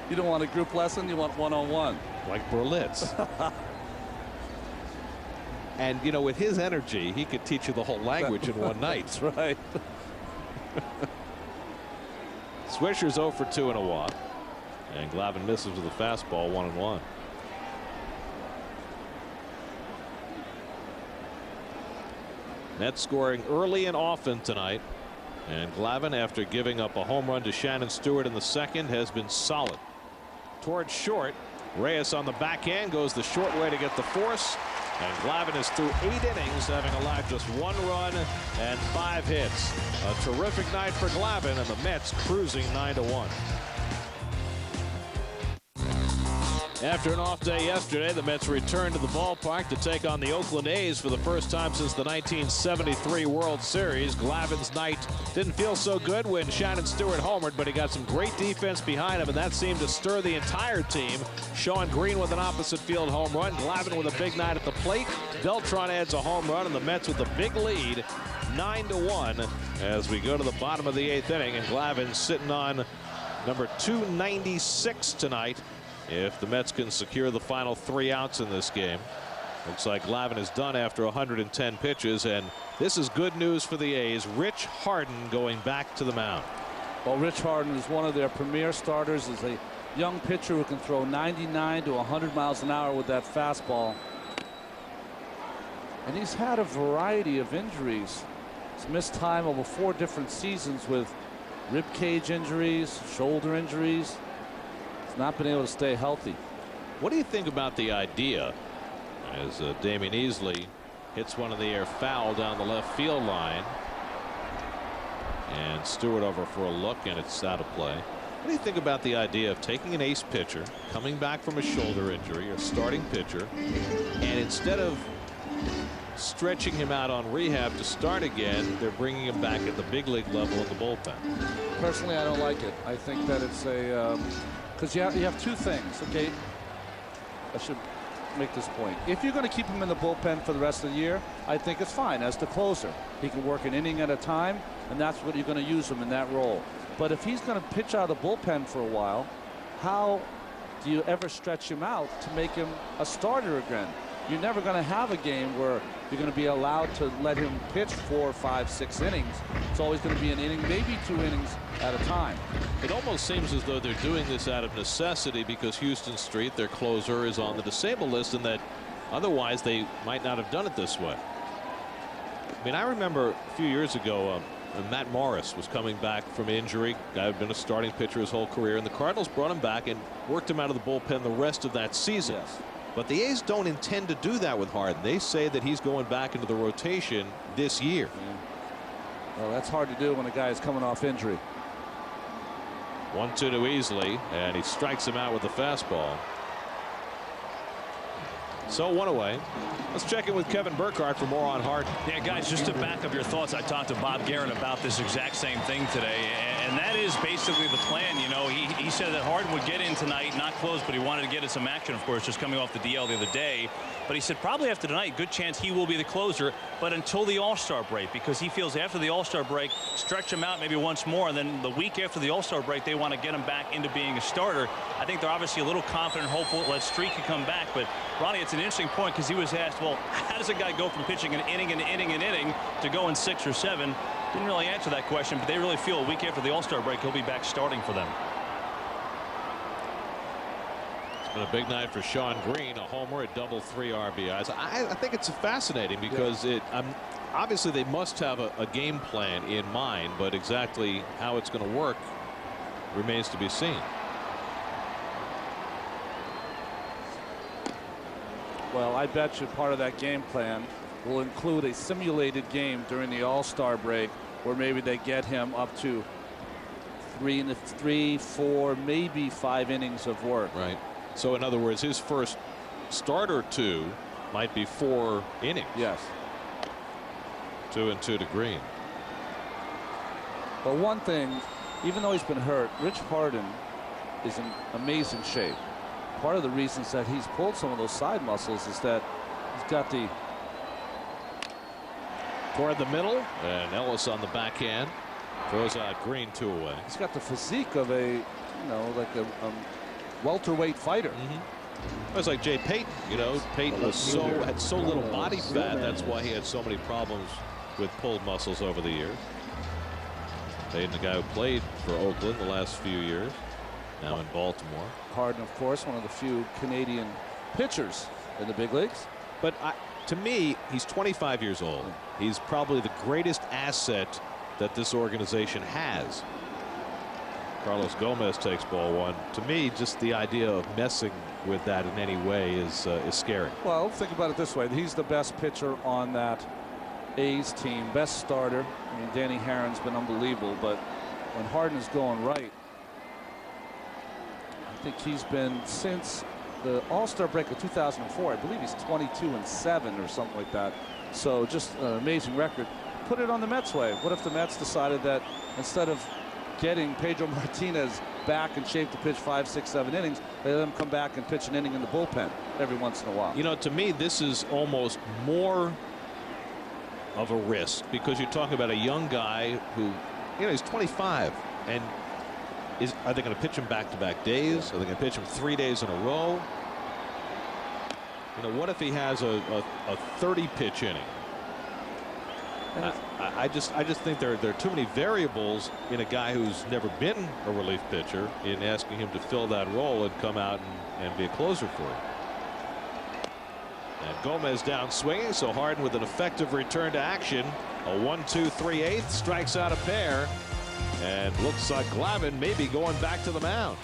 You don't want a group lesson, you want one-on-one. Like Berlitz. And, you know, with his energy, he could teach you the whole language in one night. That's right. Swisher's 0 for 2 and a walk. And Glavine misses with a fastball, 1-1. Mets scoring early and often tonight. And Glavine, after giving up a home run to Shannon Stewart in the second, has been solid. Towards short. Reyes on the backhand goes the short way to get the force. And Glavine is through 8 innings, having allowed just 1 run and 5 hits. A terrific night for Glavine, and the Mets cruising 9-1. After an off day yesterday, the Mets returned to the ballpark to take on the Oakland A's for the first time since the 1973 World Series. Glavine's night didn't feel so good when Shannon Stewart homered, but he got some great defense behind him, and that seemed to stir the entire team. Shawn Green with an opposite field home run. Glavine with a big night at the plate. Beltran adds a home run, and the Mets with a big lead, 9-1, as we go to the bottom of the 8th inning, and Glavine sitting on number 296 tonight. If the Mets can secure the final 3 outs in this game. Looks like Glavine is done after 110 pitches, and this is good news for the A's. Rich Harden going back to the mound. Well, Rich Harden is one of their premier starters. Is a young pitcher who can throw 99 to 100 miles an hour with that fastball. And he's had a variety of injuries. He's missed time over 4 different seasons with rib cage injuries, shoulder injuries. Not been able to stay healthy. What do you think about the idea as Damian Easley hits one in the air foul down the left field line, and Stewart over for a look, and it's out of play? What do you think about the idea of taking an ace pitcher coming back from a shoulder injury, or starting pitcher, and instead of stretching him out on rehab to start again, they're bringing him back at the big league level in the bullpen? Personally, I don't like it. I think that it's a because you have 2 things. Okay, I should make this point. If you're going to keep him in the bullpen for the rest of the year, I think it's fine as the closer. He can work an inning at a time, and that's what you're going to use him in that role. But if he's going to pitch out of the bullpen for a while, how do you ever stretch him out to make him a starter again? You're never going to have a game where you're going to be allowed to let him pitch 4, 5, 6 innings. It's always going to be an inning, maybe 2 innings at a time. It almost seems as though they're doing this out of necessity because Houston Street, their closer, is on the disabled list, and that otherwise they might not have done it this way. I mean, I remember a few years ago Matt Morris was coming back from injury. Guy had been a starting pitcher his whole career, and the Cardinals brought him back and worked him out of the bullpen the rest of that season. Yes. But the A's don't intend to do that with Harden. They say that he's going back into the rotation this year. Yeah. Well, that's hard to do when a guy is coming off injury. 1-2 to Easley, and he strikes him out with the fastball. So 1 away. Let's check in with Kevin Burkhardt for more on Harden. Yeah, guys, just to back up your thoughts, I talked to Bob Guerin about this exact same thing today, and And that is basically the plan. You know, he said that Harden would get in tonight, not close, but he wanted to get in some action, of course, just coming off the DL the other day. But he said probably after tonight, good chance he will be the closer, but until the All-Star break, because he feels after the All-Star break, stretch him out maybe once more, and then the week after the All-Star break, they want to get him back into being a starter. I think they're obviously a little confident, hopeful that Streak can come back. But Ronnie, it's an interesting point because he was asked, well, how does a guy go from pitching an inning and inning and inning to going 6 or 7? Didn't really answer that question, but they really feel a week after the All-Star break he'll be back starting for them. It's been a big night for Shawn Green, a homer, a double, 3 RBIs. I think it's fascinating because obviously they must have a game plan in mind, but exactly how it's going to work remains to be seen. Well, I bet you part of that game plan will include a simulated game during the All-Star break where maybe they get him up to 3, 4, maybe 5 innings of work. Right. So in other words, his first start or 2 might be 4 innings. Yes. 2 and 2 to Green. But one thing, even though he's been hurt, Rich Harden is in amazing shape. Part of the reasons that he's pulled some of those side muscles is that he's got the toward the middle, and Ellis on the backhand throws out Green 2 away. He's got the physique of a, you know, like a welterweight fighter. It was like Jay Payton. You know, Payton was had so little body fat. That's why he had so many problems with pulled muscles over the years. Payton, the guy who played for Oakland the last few years, now in Baltimore. Harden, of course, one of the few Canadian pitchers in the big leagues. But to me, he's 25 years old. He's probably the greatest asset that this organization has. Carlos Gomez takes ball 1. To me, just the idea of messing with that in any way is scary. Well, think about it this way. He's the best pitcher on that A's team, best starter. I mean, Danny Herron's been unbelievable, but when Harden is going right, I think he's been since the All-Star break of 2004. I believe he's 22-7 or something like that. So just an amazing record. Put it on the Mets way. What if the Mets decided that instead of getting Pedro Martinez back in shape to pitch 5, 6, 7 innings, they let him come back and pitch an inning in the bullpen every once in a while? You know, to me, this is almost more of a risk because you're talking about a young guy who, you know, he's 25, and are they going to pitch him back-to-back days? Are they going to pitch him 3 days in a row? You know, what if he has a 30-pitch inning? I just think there are too many variables in a guy who's never been a relief pitcher in asking him to fill that role and come out and be a closer for him. And Gomez down swinging, so Harden with an effective return to action. A 1-2-3/8 strikes out a pair, and looks like Glavine may be going back to the mound,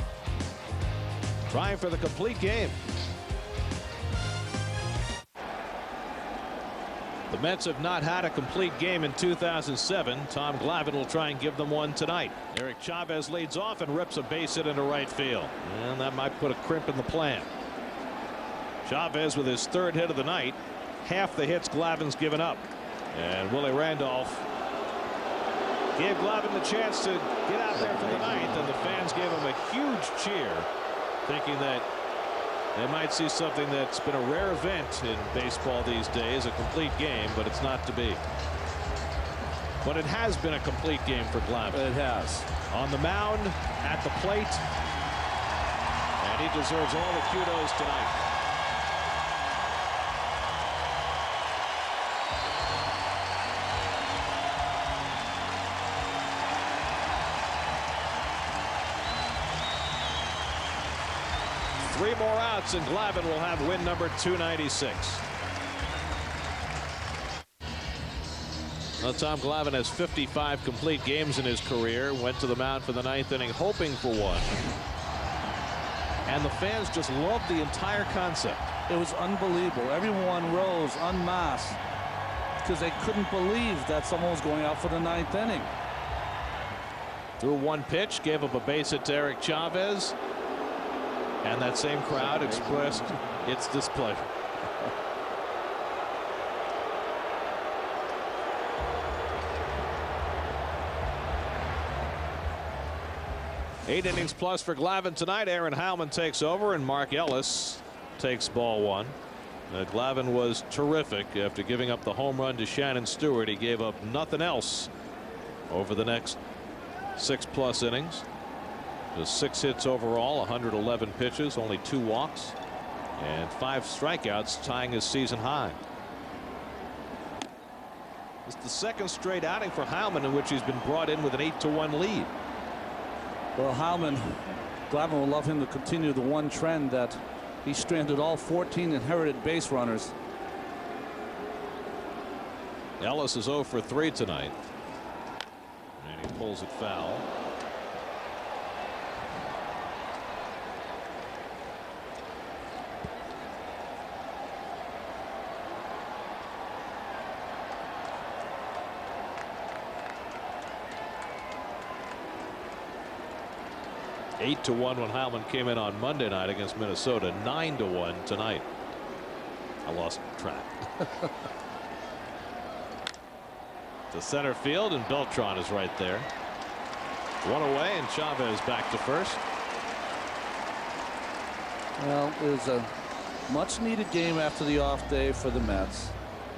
trying for the complete game. The Mets have not had a complete game in 2007. Tom Glavine will try and give them one tonight. Eric Chavez leads off and rips a base hit into right field, and that might put a crimp in the plan. Chavez with his 3rd hit of the night. Half the hits Glavine's given up, and Willie Randolph gave Glavine the chance to get out there for the ninth, and the fans gave him a huge cheer, thinking that they might see something that's been a rare event in baseball these days, a complete game, but it's not to be. But it has been a complete game for Glavine. It has. On the mound, at the plate, and he deserves all the kudos tonight. Three more outs, and Glavine will have win number 296. Well, Tom Glavine has 55 complete games in his career. Went to the mound for the 9th inning, hoping for one. And the fans just loved the entire concept. It was unbelievable. Everyone rose en masse because they couldn't believe that someone was going out for the 9th inning. Threw one pitch, gave up a base hit to Eric Chavez. And that same crowd expressed its displeasure. 8 innings plus for Glavine tonight. Aaron Heilman takes over and Mark Ellis takes ball one. Glavine was terrific after giving up the home run to Shannon Stewart. He gave up nothing else over the next 6+ innings. Just 6 hits overall, 111 pitches, only 2 walks, and 5 strikeouts, tying his season high. It's the second straight outing for Heilman in which he's been brought in with an 8-1 lead. Well, Glavine will love him to continue the one trend that he stranded all 14 inherited base runners. Ellis is 0 for 3 tonight. And he pulls it foul. Eight to 1 when Heilman came in on Monday night against Minnesota. 9-1 tonight. I lost track. To center field, and Beltran is right there. 1 away, and Chavez back to first. Well, it was a much needed game after the off day for the Mets.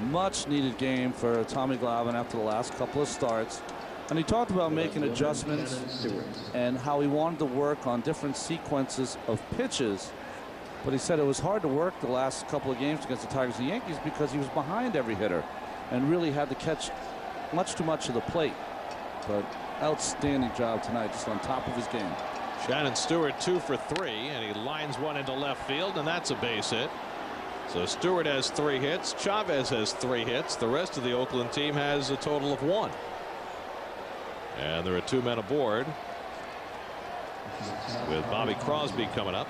Much needed game for Tommy Glavine after the last couple of starts. And he talked about making adjustments and how he wanted to work on different sequences of pitches. But he said it was hard to work the last couple of games against the Tigers and Yankees because he was behind every hitter and really had to catch much too much of the plate. But outstanding job tonight, just on top of his game. Shannon Stewart 2 for 3, and he lines one into left field, and that's a base hit. So Stewart has 3 hits. Chavez has 3 hits. The rest of the Oakland team has a total of 1. And there are 2 men aboard, with Bobby Crosby coming up.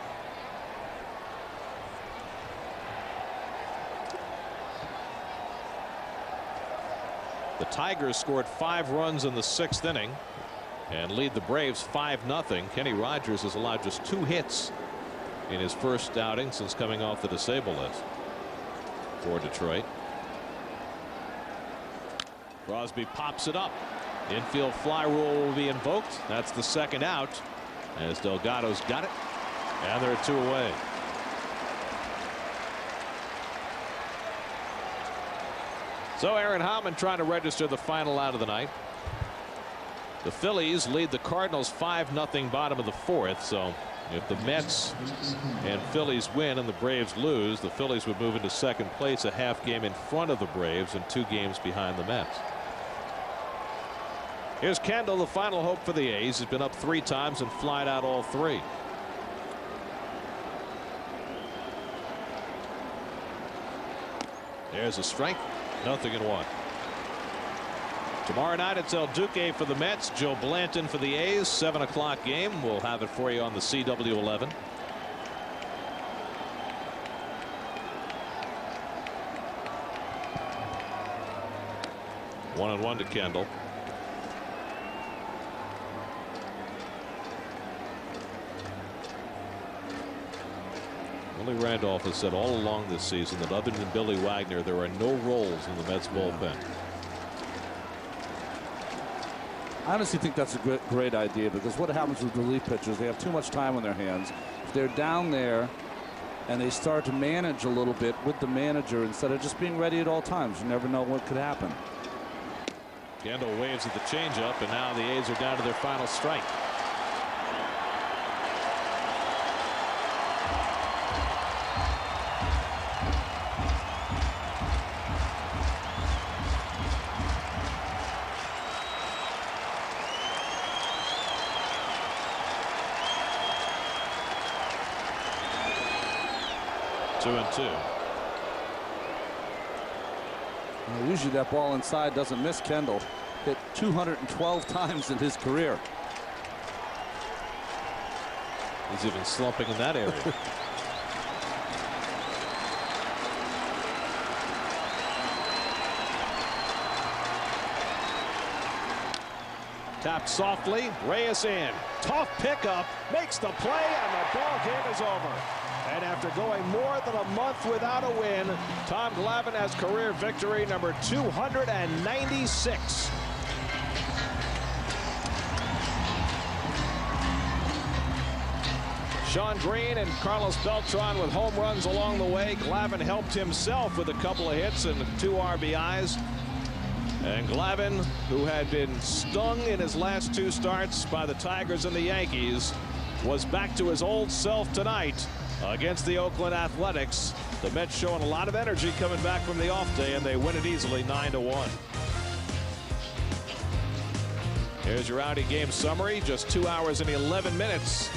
The Tigers scored 5 runs in the 6th inning and lead the Braves 5-0. Kenny Rogers has allowed just 2 hits in his first outing since coming off the disabled list for Detroit. Crosby pops it up. Infield fly rule will be invoked. That's the 2nd out as Delgado's got it, and there are 2 away. So Aaron Heilman trying to register the final out of the night. The Phillies lead the Cardinals 5-0 bottom of the 4th. So if the Mets and Phillies win and the Braves lose, the Phillies would move into 2nd place, a half game in front of the Braves and 2 games behind the Mets. Here's Kendall, the final hope for the A's. He's been up 3 times and flied out all 3. There's a strike. 0-1. Tomorrow night it's El Duque for the Mets, Joe Blanton for the A's. 7 o'clock game. We'll have it for you on the CW11. One and 1 to Kendall. Willie Randolph has said all along this season that other than Billy Wagner, there are no roles in the Mets bullpen. I honestly think that's a great idea, because what happens with relief pitchers, they have too much time on their hands. If they're down there and they start to manage a little bit with the manager instead of just being ready at all times, you never know what could happen. Kendall waves at the changeup, and now the A's are down to their final strike. Usually that ball inside doesn't miss. Kendall hit 212 times in his career. He's even slumping in that area. Tapped softly. Reyes in. Tough pickup. Makes the play, and the ball game is over. And after going more than a month without a win, Tom Glavine has career victory number 296. Shawn Green and Carlos Beltran with home runs along the way. Glavine helped himself with a couple of hits and 2 RBIs. And Glavine, who had been stung in his last 2 starts by the Tigers and the Yankees, was back to his old self tonight against the Oakland Athletics. The Mets showing a lot of energy coming back from the off day, and they win it easily 9-1. Here's your outing game summary. Just 2 hours and 11 minutes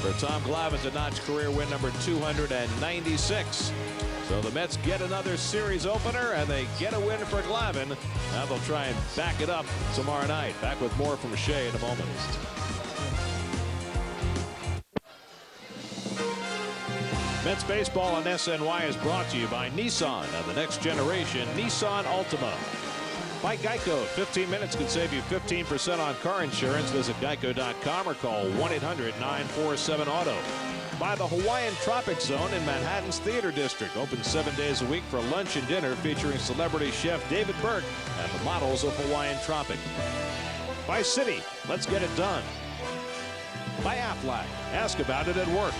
for Tom Glavine to notch career win number 296. So the Mets get another series opener, and they get a win for Glavine. Now they'll try and back it up tomorrow night. Back with more from Shea in a moment. Mets baseball on SNY is brought to you by Nissan and the next generation Nissan Altima. By Geico, 15 minutes can save you 15% on car insurance. Visit geico.com or call 1-800-947-AUTO. By the Hawaiian Tropic Zone in Manhattan's Theater District. Open 7 days a week for lunch and dinner, featuring celebrity chef David Burke and the models of Hawaiian Tropic. By Citi, let's get it done. By Aflac, ask about it at work.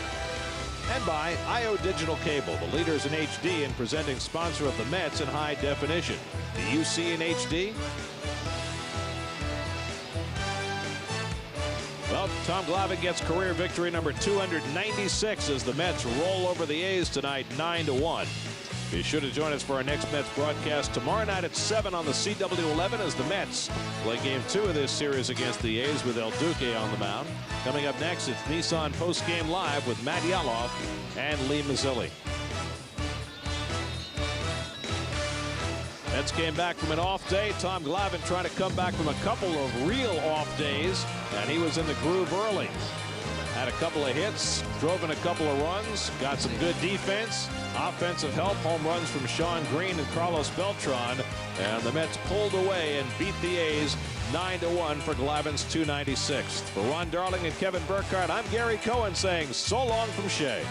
And by IO Digital Cable, the leaders in HD and presenting sponsor of the Mets in high definition. Do you see in HD? Well, Tom Glavine gets career victory number 296 as the Mets roll over the A's tonight 9-1. Be sure to join us for our next Mets broadcast tomorrow night at 7 on the CW11 as the Mets play Game 2 of this series against the A's with El Duque on the mound. Coming up next, it's Nissan Postgame Live with Matt Yaloff and Lee Mazzilli. Mets came back from an off day. Tom Glavine trying to come back from a couple of real off days, and he was in the groove early. Had a couple of hits, drove in a couple of runs, got some good defense, offensive help, home runs from Shawn Green and Carlos Beltran, and the Mets pulled away and beat the A's 9-1 for Glavine's 296th. For Ron Darling and Kevin Burkhardt, I'm Gary Cohen saying so long from Shea.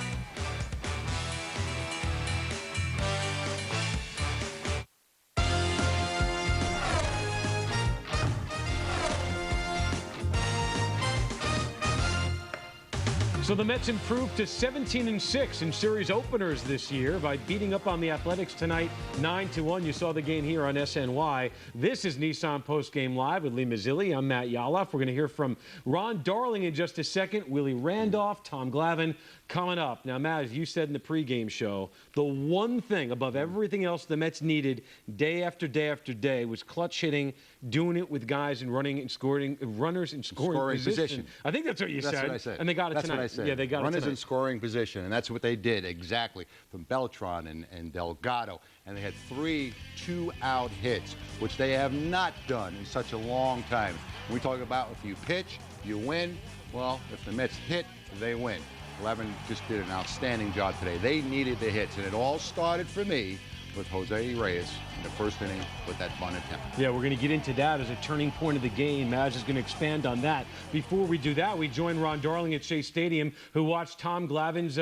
So the Mets improved to 17-6 in series openers this year by beating up on the Athletics tonight 9-1. You saw the game here on SNY. This is Nissan Postgame Live with Lee Mazzilli. I'm Matt Yaloff. We're going to hear from Ron Darling in just a second. Willie Randolph, Tom Glavine coming up. Now, Matt, as you said in the pregame show, the one thing above everything else the Mets needed day after day after day was clutch hitting, doing it with guys and running and scoring, runners in scoring position. I think that's what you said. That's what I said. And they got it tonight. Yeah, they got runners it tonight. in scoring position, and that's what they did exactly from Beltran and Delgado. And they had 3 2-out hits, which they have not done in such a long time. When we talk about if you pitch, you win. Well, if the Mets hit, they win. Glavine just did an outstanding job today. They needed the hits, and it all started for me with Jose Reyes in the first inning with that bunt attempt. Yeah, we're going to get into that as a turning point of the game. Maz is going to expand on that. Before we do that, we join Ron Darling at Shea Stadium, who watched Tom Glavine's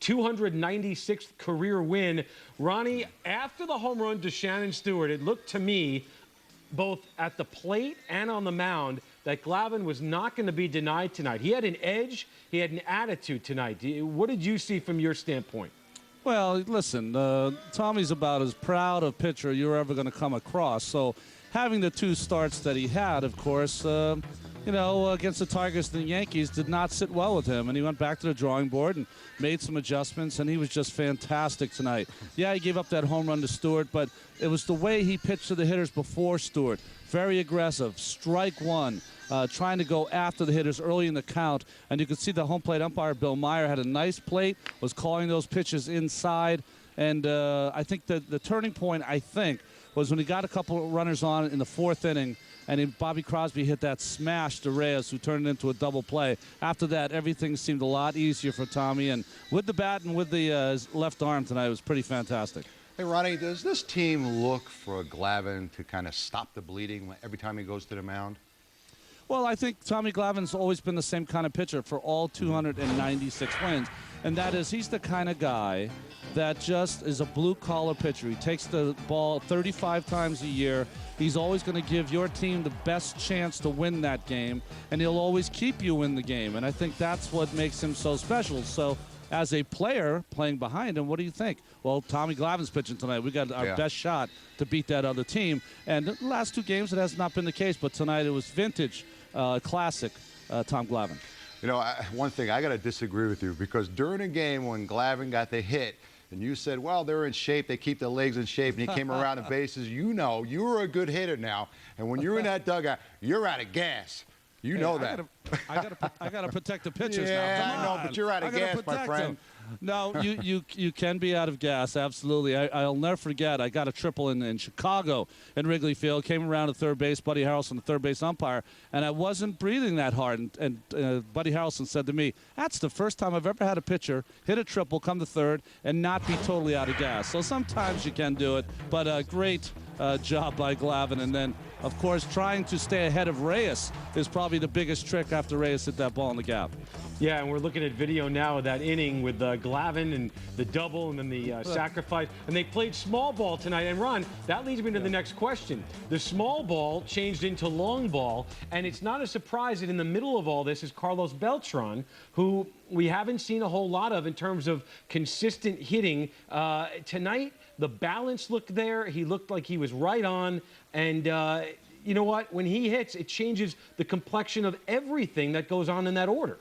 296th career win. Ronnie, after the home run to Shannon Stewart, it looked to me, both at the plate and on the mound, that Glavine was not going to be denied tonight. He had an edge. He had an attitude tonight. What did you see from your standpoint? Well, listen, Tommy's about as proud a pitcher you're ever going to come across. So having the 2 starts that he had, of course, against the Tigers and the Yankees did not sit well with him. And he went back to the drawing board and made some adjustments, and he was just fantastic tonight. Yeah, he gave up that home run to Stewart, but it was the way he pitched to the hitters before Stewart. Very aggressive, strike one, trying to go after the hitters early in the count. And you could see the home plate umpire, Bill Meyer, had a nice plate, was calling those pitches inside. And I think the turning point, was when he got a couple of runners on in the 4th inning, and Bobby Crosby hit that smash to Reyes, who turned it into a double play. After that, everything seemed a lot easier for Tommy. And with the bat and with the left arm tonight, it was pretty fantastic. Hey, Ronnie, does this team look for Glavine to kind of stop the bleeding every time he goes to the mound? Well, I think Tommy Glavine's always been the same kind of pitcher for all 296 wins. And that is, he's the kind of guy that just is a blue-collar pitcher. He takes the ball 35 times a year. He's always going to give your team the best chance to win that game, and he'll always keep you in the game. And I think that's what makes him so special. So as a player playing behind him, what do you think? Well, Tommy Glavine's pitching tonight. We got our best shot to beat that other team. And the last 2 games, it has not been the case, but tonight it was vintage, classic Tom Glavine. You know, one thing, I got to disagree with you, because during a game when Glavine got the hit, and you said, well, they're in shape, they keep their legs in shape, and he came around the bases, you know, you were a good hitter now, and when you're in that dugout, you're out of gas. You know that. I gotta protect the pitchers now. Yeah, Come I on. know, but you're out of gas, my friend. Them. No, you can be out of gas, absolutely. I'll never forget, I got a triple in Chicago in Wrigley Field, came around to third base, Buddy Harrelson, the third base umpire, and I wasn't breathing that hard. And Buddy Harrelson said to me, that's the first time I've ever had a pitcher hit a triple, come to third, and not be totally out of gas. So sometimes you can do it, but a great job by Glavine. And then, of course, trying to stay ahead of Reyes is probably the biggest trick after Reyes hit that ball in the gap. Yeah, and we're looking at video now of that inning with Glavine and the double and then the sacrifice. And they played small ball tonight. And, Ron, that leads me to the next question. The small ball changed into long ball, and it's not a surprise that in the middle of all this is Carlos Beltran, who we haven't seen a whole lot of in terms of consistent hitting. Tonight, the balance looked there. He looked like he was right on. And you know what? When he hits, it changes the complexion of everything that goes on in that order.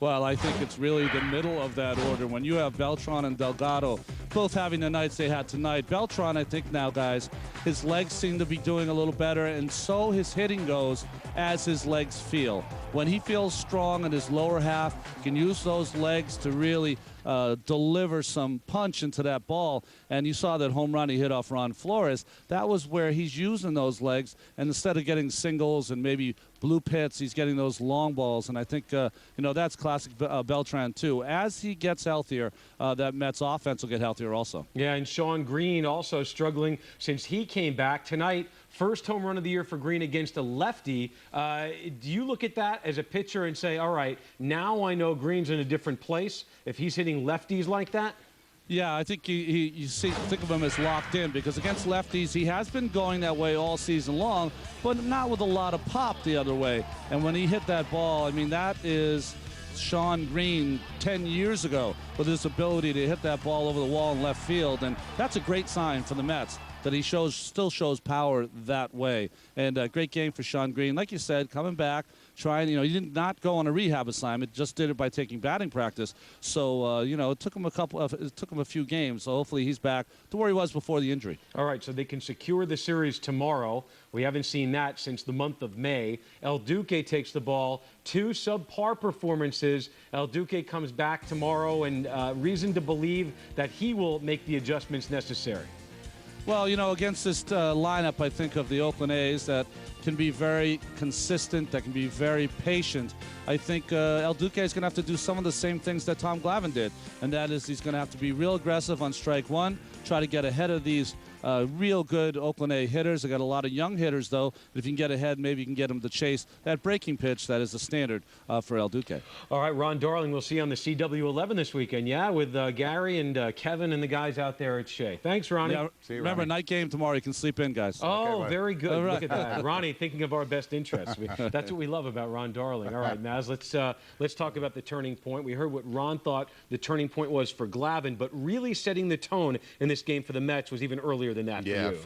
Well, I think it's really the middle of that order. When you have Beltran and Delgado both having the nights they had tonight, Beltran, I think now, guys, his legs seem to be doing a little better, and so his hitting goes as his legs feel. When he feels strong in his lower half, he can use those legs to really deliver some punch into that ball. And you saw that home run he hit off Ron Flores. That was where he's using those legs, and instead of getting singles and maybe blue pits, he's getting those long balls. And I think, you know, that's classic Beltran, too. As he gets healthier, that Mets offense will get healthier also. Yeah, and Shawn Green also struggling since he came back tonight. First home run of the year for Green against a lefty. Do you look at that as a pitcher and say, all right, now I know Green's in a different place if he's hitting lefties like that? Yeah, I think you think of him as locked in, because against lefties, he has been going that way all season long, but not with a lot of pop the other way. And when he hit that ball, I mean, that is Shawn Green 10 years ago with his ability to hit that ball over the wall in left field. And that's a great sign for the Mets, that he still shows power that way. And a great game for Shawn Green. Like you said, coming back, trying, you know, he did not go on a rehab assignment, just did it by taking batting practice. So, you know, it took him a few games. So hopefully he's back to where he was before the injury. All right, so they can secure the series tomorrow. We haven't seen that since the month of May. El Duque takes the ball, 2 subpar performances. El Duque comes back tomorrow, and reason to believe that he will make the adjustments necessary. Well, you know, against this lineup, I think, of the Oakland A's that can be very consistent, that can be very patient, I think El Duque is going to have to do some of the same things that Tom Glavine did, and that is he's going to have to be real aggressive on strike one, try to get ahead of these real good Oakland A hitters. They got a lot of young hitters, though. If you can get ahead, maybe you can get them to chase that breaking pitch that is the standard for El Duque. All right, Ron Darling, we'll see you on the CW11 this weekend, yeah, with Gary and Kevin and the guys out there at Shea. Thanks, Ronnie. Yeah, see you, remember, Ronnie. Night game tomorrow. You can sleep in, guys. Oh, okay, very good. Right. Look at that. Ronnie thinking of our best interests. That's what we love about Ron Darling. All right, Maz, let's talk about the turning point. We heard what Ron thought the turning point was for Glavine, but really setting the tone in this game for the Mets was even earlier than that for you.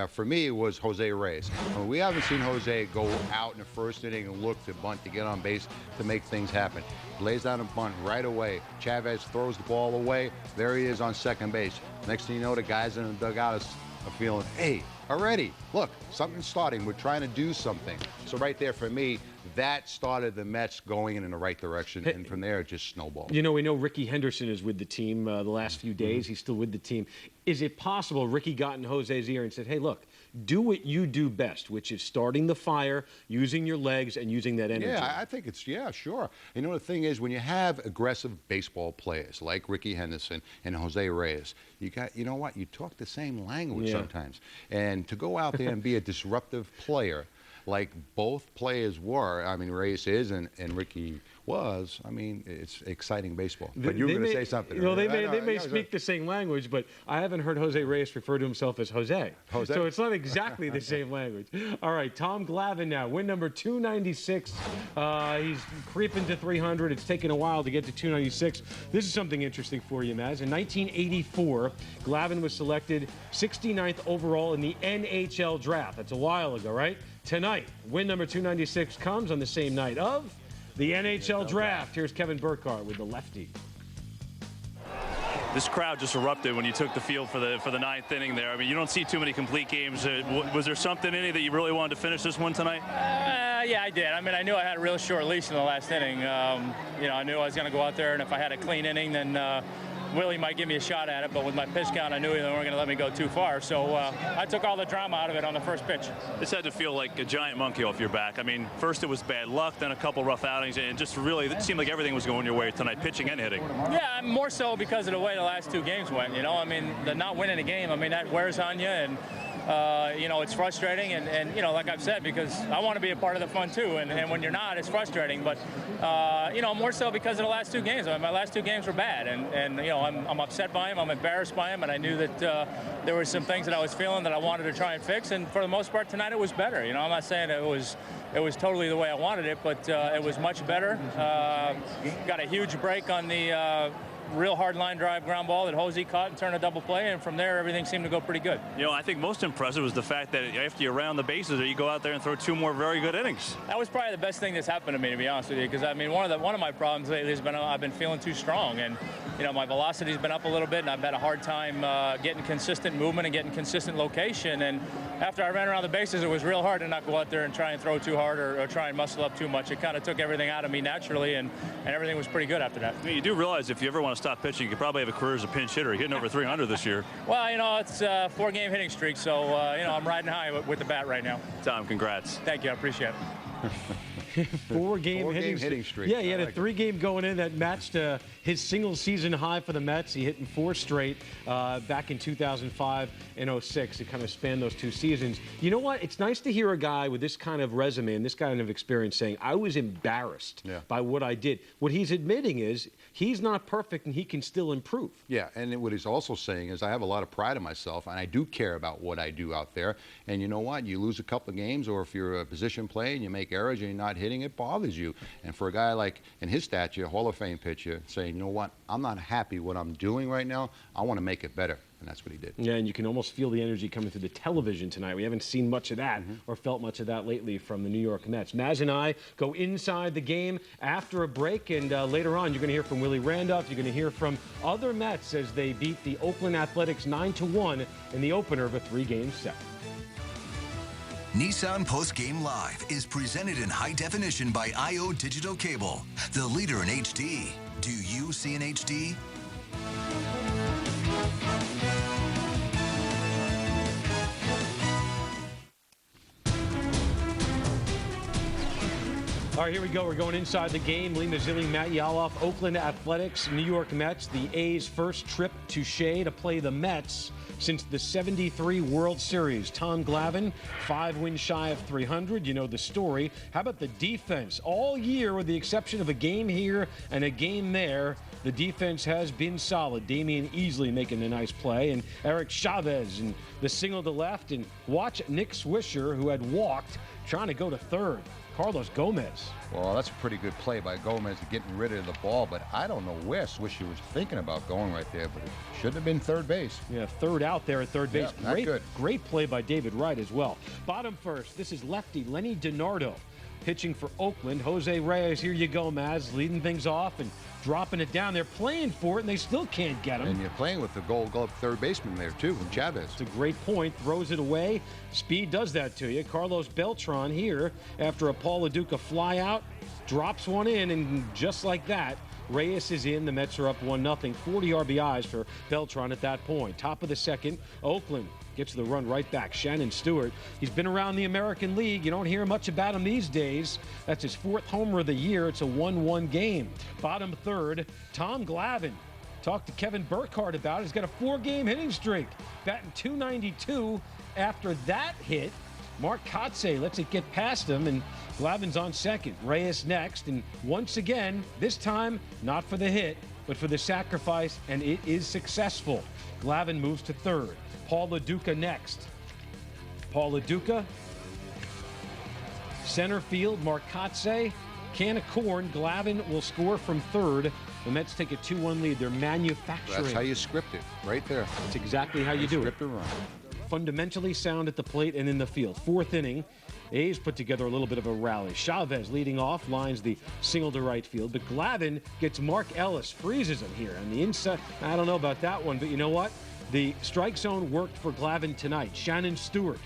For me, it was Jose Reyes. I mean, we haven't seen Jose go out in the first inning and look to bunt to get on base to make things happen. Lays down a bunt right away. Chavez throws the ball away. There he is on second base. Next thing you know, the guys in the dugout are feeling, hey, already, look, something's starting. We're trying to do something. So right there for me, that started the Mets going in the right direction, and from there it just snowballed. You know, we know Ricky Henderson is with the team the last few days. He's still with the team. Is it possible Ricky got in Jose's ear and said, hey, look, do what you do best, which is starting the fire, using your legs, and using that energy? Yeah, I think it's, yeah, sure. You know, the thing is, when you have aggressive baseball players like Ricky Henderson and Jose Reyes, you know what, you talk the same language sometimes. And to go out there and be a disruptive player, like both players were, I mean, Reyes is and Ricky was, I mean, it's exciting baseball. But you were going to say something. You know, they may speak the same language, but I haven't heard Jose Reyes refer to himself as Jose. So it's not exactly the same language. All right, Tom Glavine now, win number 296. He's creeping to 300. It's taken a while to get to 296. This is something interesting for you, Maz. In 1984, Glavine was selected 69th overall in the NHL draft. That's a while ago, right? Tonight, win number 296 comes on the same night of the NHL draft. Here's Kevin Burkhardt with the lefty. This crowd just erupted when you took the field for the ninth inning there. I mean, you don't see too many complete games. Was there something in it that you really wanted to finish this one tonight? Yeah, I did. I mean, I knew I had a real short leash in the last inning. You know, I knew I was going to go out there, and if I had a clean inning, then Willie might give me a shot at it. But with my pitch count, I knew they weren't going to let me go too far. So I took all the drama out of it on the first pitch. This had to feel like a giant monkey off your back. I mean, first it was bad luck, then a couple rough outings, and just really it seemed like everything was going your way tonight, pitching and hitting. Yeah, more so because of the way the last two games went. You know, I mean, the not winning a game, I mean, that wears on you, and you know, it's frustrating, and you know, like I've said, because I want to be a part of the fun too, and when you're not, it's frustrating. But you know, more so because of the last two games. I mean, my last two games were bad, and you know, I'm upset by him, I'm embarrassed by him, and I knew that there were some things that I was feeling that I wanted to try and fix. And for the most part tonight, it was better. You know, I'm not saying it was totally the way I wanted it, but it was much better. Got a huge break on the real hard line drive ground ball that Jose caught and turned a double play, and from there everything seemed to go pretty good. You know, I think most impressive was the fact that after you round the bases, you go out there and throw two more very good innings. That was probably the best thing that's happened to me, to be honest with you, because I mean, one of my problems lately has been I've been feeling too strong, and you know, my velocity's been up a little bit, and I've had a hard time getting consistent movement and getting consistent location. And after I ran around the bases, it was real hard to not go out there and try and throw too hard or try and muscle up too much. It kind of took everything out of me naturally, and everything was pretty good after that. I mean, you do realize if you ever want to stop pitching, you could probably have a career as a pinch hitter, hitting over 300 this year. Well, you know, it's a 4-game hitting streak, so you know, I'm riding high with the bat right now. Tom, congrats. Thank you, I appreciate it. 4-game hitting streak. Yeah, he had a 3-game going in that matched his single season high for the Mets. He hit in 4 straight back in 2005 and 06. It kind of spanned those 2 seasons. You know what? It's nice to hear a guy with this kind of resume and this kind of experience saying, I was embarrassed by what I did. What he's admitting is he's not perfect and he can still improve. Yeah, and what he's also saying is I have a lot of pride in myself, and I do care about what I do out there. And you know what? You lose a couple of games, or if you're a position play and you make errors and you're not hitting, it bothers you. And for a guy like, in his stature, Hall of Fame pitcher, saying, you know what, I'm not happy what I'm doing right now, I want to make it better. And that's what he did. Yeah, and you can almost feel the energy coming through the television tonight. We haven't seen much of that or felt much of that lately from the New York Mets. Maz and I go inside the game after a break, and later on you're going to hear from Willie Randolph. You're going to hear from other Mets as they beat the Oakland Athletics 9-1 in the opener of a 3-game set. Nissan Postgame Live is presented in high definition by IO Digital Cable, the leader in HD. Do you see an HD? All right, here we go. We're going inside the game. Lee Mazzilli, Matt Yaloff, Oakland Athletics, New York Mets. The A's first trip to Shea to play the Mets since the '73 World Series. Tom Glavine, 5 wins shy of 300. You know the story. How about the defense? All year, with the exception of a game here and a game there, the defense has been solid. Damian Easley making a nice play, and Eric Chavez and the single to left. And watch Nick Swisher, who had walked, trying to go to third. Carlos Gomez. Well, that's a pretty good play by Gomez getting rid of the ball, but I don't know where Swisher was thinking about going right there, but it should have been third base. Yeah, third out there at third base. Yeah, not good. Great play by David Wright as well. Bottom first, this is lefty Lenny DiNardo pitching for Oakland. Jose Reyes, here you go, Maz, leading things off and dropping it down. They're playing for it, and they still can't get him. And you're playing with the Gold Glove third baseman there, too, and Chavez. It's a great point. Throws it away. Speed does that to you. Carlos Beltran here, after a Paul LaDuca flyout, drops one in, and just like that, Reyes is in. The Mets are up 1-0. 40 RBIs for Beltran at that point. Top of the second, Oakland gets the run right back. Shannon Stewart, he's been around the American League. You don't hear much about him these days. That's his 4th homer of the year. It's a 1-1 game. Bottom third, Tom Glavine. Talked to Kevin Burkhardt about it. He's got a 4-game hitting streak, batting .292. After that hit, Mark Kotze lets it get past him, and Glavine's on second. Reyes next, and once again, this time, not for the hit, but for the sacrifice, and it is successful. Glavine moves to third. Paul LaDuca next. Paul LaDuca, center field, Mark Kotze, can of corn. Glavine will score from third. The Mets take a 2-1 lead. They're manufacturing. That's how you script it, right there. That's exactly how you do it. Script and run. Fundamentally sound at the plate and in the field. Fourth inning, A's put together a little bit of a rally. Chavez leading off, lines the single to right field, but Glavine gets Mark Ellis, freezes him here. And the inside, I don't know about that one, but you know what? The strike zone worked for Glavine tonight. Shannon Stewart,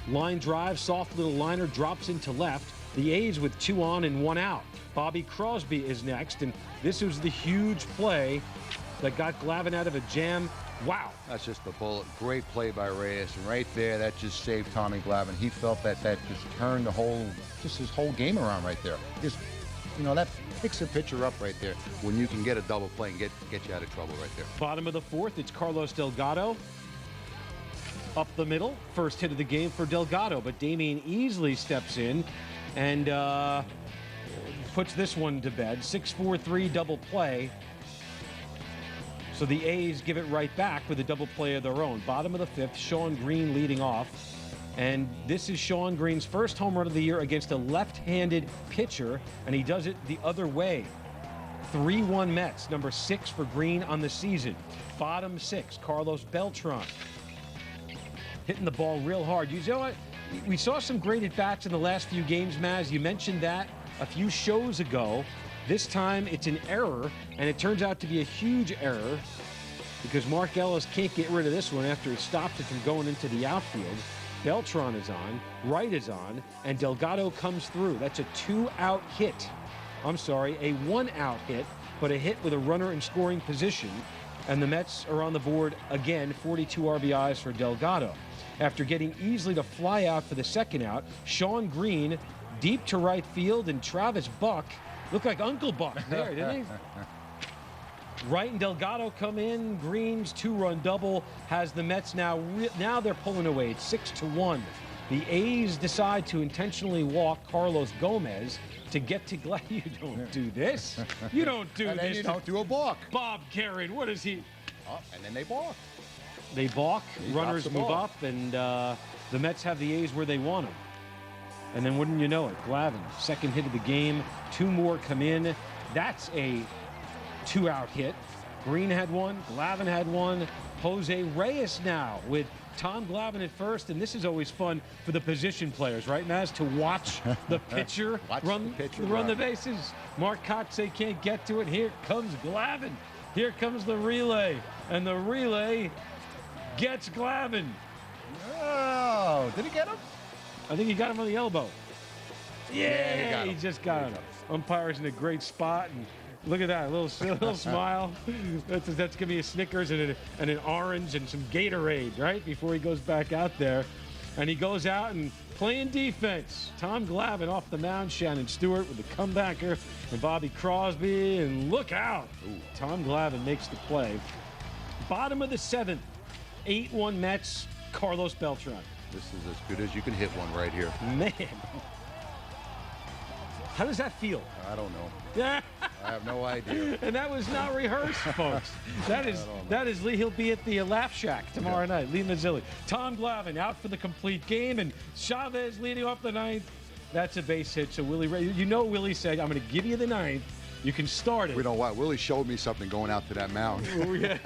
line drive, soft little liner, drops into left. The A's with 2 on and 1 out. Bobby Crosby is next, and this was the huge play that got Glavine out of a jam. Wow. That's just a bullet. Great play by Reyes. And right there, that just saved Tommy Glavine. He felt that just turned his whole game around right there. Just, that picks a pitcher up right there when you can get a double play and get you out of trouble right there. Bottom of the fourth, it's Carlos Delgado. Up the middle, first hit of the game for Delgado, but Damian Easley steps in and puts this one to bed. 6-4-3 double play. So the A's give it right back with a double play of their own. Bottom of the fifth, Shawn Green leading off. And this is Shawn Green's first home run of the year against a left-handed pitcher, and he does it the other way. 3-1 Mets, number 6 for Green on the season. Bottom 6, Carlos Beltran. Hitting the ball real hard. You know what? We saw some great at-bats in the last few games, Maz. You mentioned that a few shows ago. This time it's an error, and it turns out to be a huge error because Mark Ellis can't get rid of this one after he stopped it from going into the outfield. Beltran is on, Wright is on, and Delgado comes through. That's a 2-out hit. I'm sorry, a 1-out hit, but a hit with a runner in scoring position. And the Mets are on the board again, 42 RBIs for Delgado. After getting Easley to fly out for the second out, Shawn Green deep to right field, and Travis Buck looked like Uncle Buck there, didn't he? Wright and Delgado come in. Green's 2-run double has the Mets now they're pulling away. It's 6-1. The A's decide to intentionally walk Carlos Gomez to get to Glavine. You don't do this. You don't do and this. And you don't do a balk. Bob Karen, what is he? Oh, and then they balk. They balk. Runners move up, and the Mets have the A's where they want them. And then wouldn't you know it, Glavine, second hit of the game. 2 more come in. That's a 2-out hit. Green had one. Glavine had one. Jose Reyes now with Tom Glavine at first. And this is always fun for the position players, right, Maz? To watch the pitcher run the bases. Mark Kotze can't get to it. Here comes Glavine. Here comes the relay. And the relay gets Glavine. Oh, did he get him? I think he got him on the elbow. Yeah, he just got him. Umpire's in a great spot, and look at that, a little smile. That's gonna be a Snickers and an orange and some Gatorade, right, before he goes back out there. And he goes out and playing defense. Tom Glavine off the mound, Shannon Stewart with the comebacker, and Bobby Crosby, and look out. Tom Glavine makes the play. Bottom of the seventh, 8-1 Mets, Carlos Beltran. This is as good as you can hit one right here. Man. How does that feel? I don't know. Yeah. I have no idea. And that was not rehearsed, folks. That is Lee. He'll be at the Laugh Shack tomorrow night. Lee Mazzilli. Tom Glavine out for the complete game, and Chavez leading off the ninth. That's a base hit. So Willie, Willie said, "I'm going to give you the ninth. You can start it." We know what? Willie showed me something going out to that mound. Oh, yeah.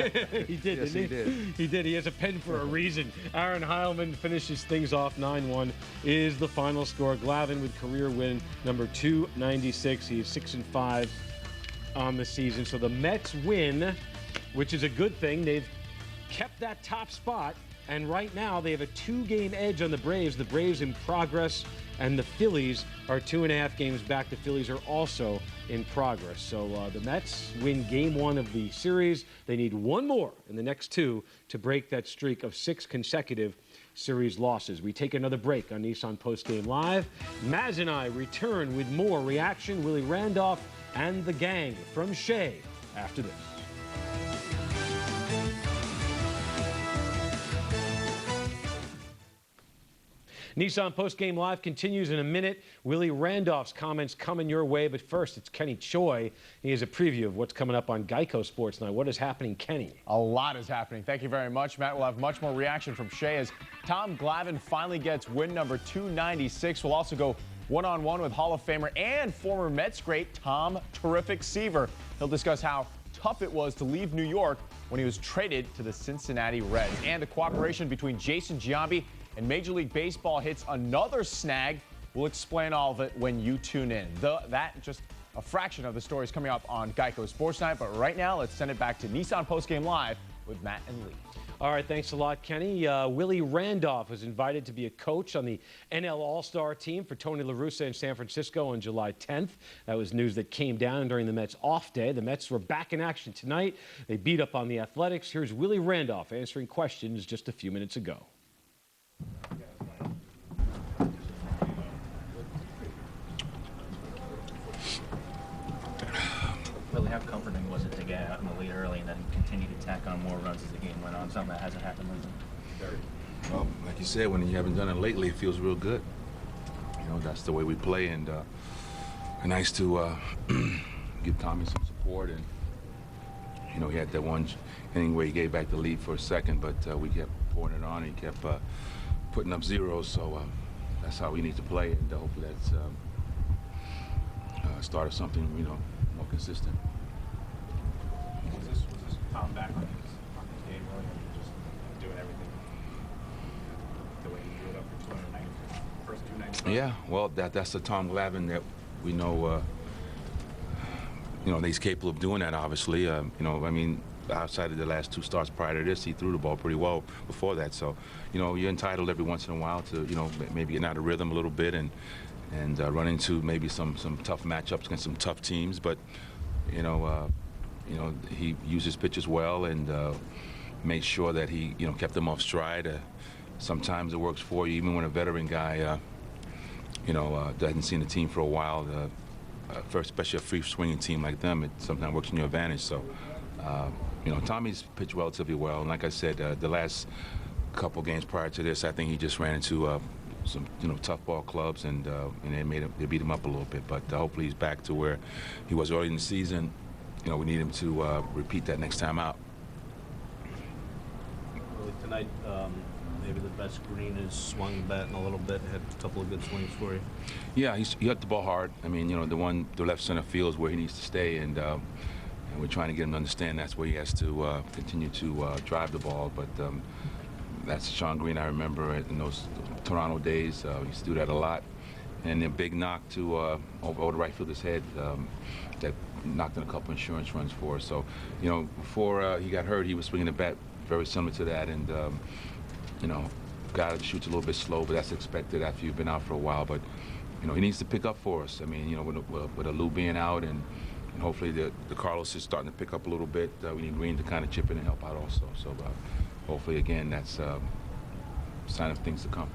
He did, yes, he did. He did. He has a pen for a reason. Aaron Heilman finishes things off. 9-1 is the final score. Glavine with career win number 296. He is 6-5 on the season. So the Mets win, which is a good thing. They've kept that top spot, and right now they have a 2-game edge on the Braves. The Braves in progress, and the Phillies are 2.5 games back. The Phillies are also in progress. So the Mets win game 1 of the series. They need 1 more in the next 2 to break that streak of 6 consecutive series losses. We take another break on Nissan Postgame Live. Maz and I return with more reaction. Willie Randolph and the gang from Shea after this. Nissan Postgame Live continues in a minute. Willie Randolph's comments coming your way, but first it's Kenny Choi. He has a preview of what's coming up on Geico Sports Night. What is happening, Kenny? A lot is happening. Thank you very much, Matt. We'll have much more reaction from Shea as Tom Glavine finally gets win number 296. We'll also go one-on-one with Hall of Famer and former Mets great Tom "Terrific" Seaver. He'll discuss how tough it was to leave New York when he was traded to the Cincinnati Reds. And the cooperation between Jason Giambi and Major League Baseball hits another snag. We'll explain all of it when you tune in. That just a fraction of the stories coming up on Geico Sports Night. But right now, let's send it back to Nissan Postgame Live with Matt and Lee. All right, thanks a lot, Kenny. Willie Randolph was invited to be a coach on the NL All-Star team for Tony La Russa in San Francisco on July 10th. That was news that came down during the Mets' off day. The Mets were back in action tonight. They beat up on the Athletics. Here's Willie Randolph answering questions just a few minutes ago. Willie, how comforting was it to get out in the lead early and then continue to tack on more runs as the game went on? Something that hasn't happened lately. Very. Well, like you said, when you haven't done it lately, it feels real good. You know, that's the way we play, and nice to give Tommy some support. And you know, he had that one inning where he gave back the lead for a second, but we kept pouring it on. And he kept putting up zeros, so that's how we need to play, and hopefully that's start of something, you know, more consistent. Was this Tom back on his game, really, and just doing everything the way he did up for 290, first 290? Yeah, well, that's the Tom Glavine that we know. You know, he's capable of doing that. Obviously, you know, I mean, outside of the last two starts prior to this, he threw the ball pretty well before that. So, you know, you're entitled every once in a while to, you know, maybe get out of rhythm a little bit and run into maybe some tough matchups against some tough teams. But, you know, he used his pitches well and made sure that he, you know, kept them off stride. Sometimes it works for you, even when a veteran guy, you know, doesn't see the team for a while. Especially a free swinging team like them, it sometimes works in your advantage. So, you know, Tommy's pitched relatively well. And like I said, the last couple games prior to this, I think he just ran into some, you know, tough ball clubs, and they beat him up a little bit. But hopefully he's back to where he was early in the season. You know, we need him to repeat that next time out. Really, tonight, maybe the best Green has swung the bat in a little bit, had a couple of good swings for you. Yeah, he hit the ball hard. I mean, you know, the left center field is where he needs to stay, and we're trying to get him to understand that's where he has to continue to drive the ball. But that's Shawn Green I remember in those Toronto days. He used to do that a lot. And a big knock to over the right fielder's head that knocked in a couple insurance runs for us. So, you know, before he got hurt, he was swinging the bat very similar to that. And, you know, guy shoots a little bit slow, but that's expected after you've been out for a while. But, you know, he needs to pick up for us. I mean, you know, with a Lou being out and hopefully the Carlos is starting to pick up a little bit. We need Green to kind of chip in and help out also. So hopefully, again, that's a sign of things to come.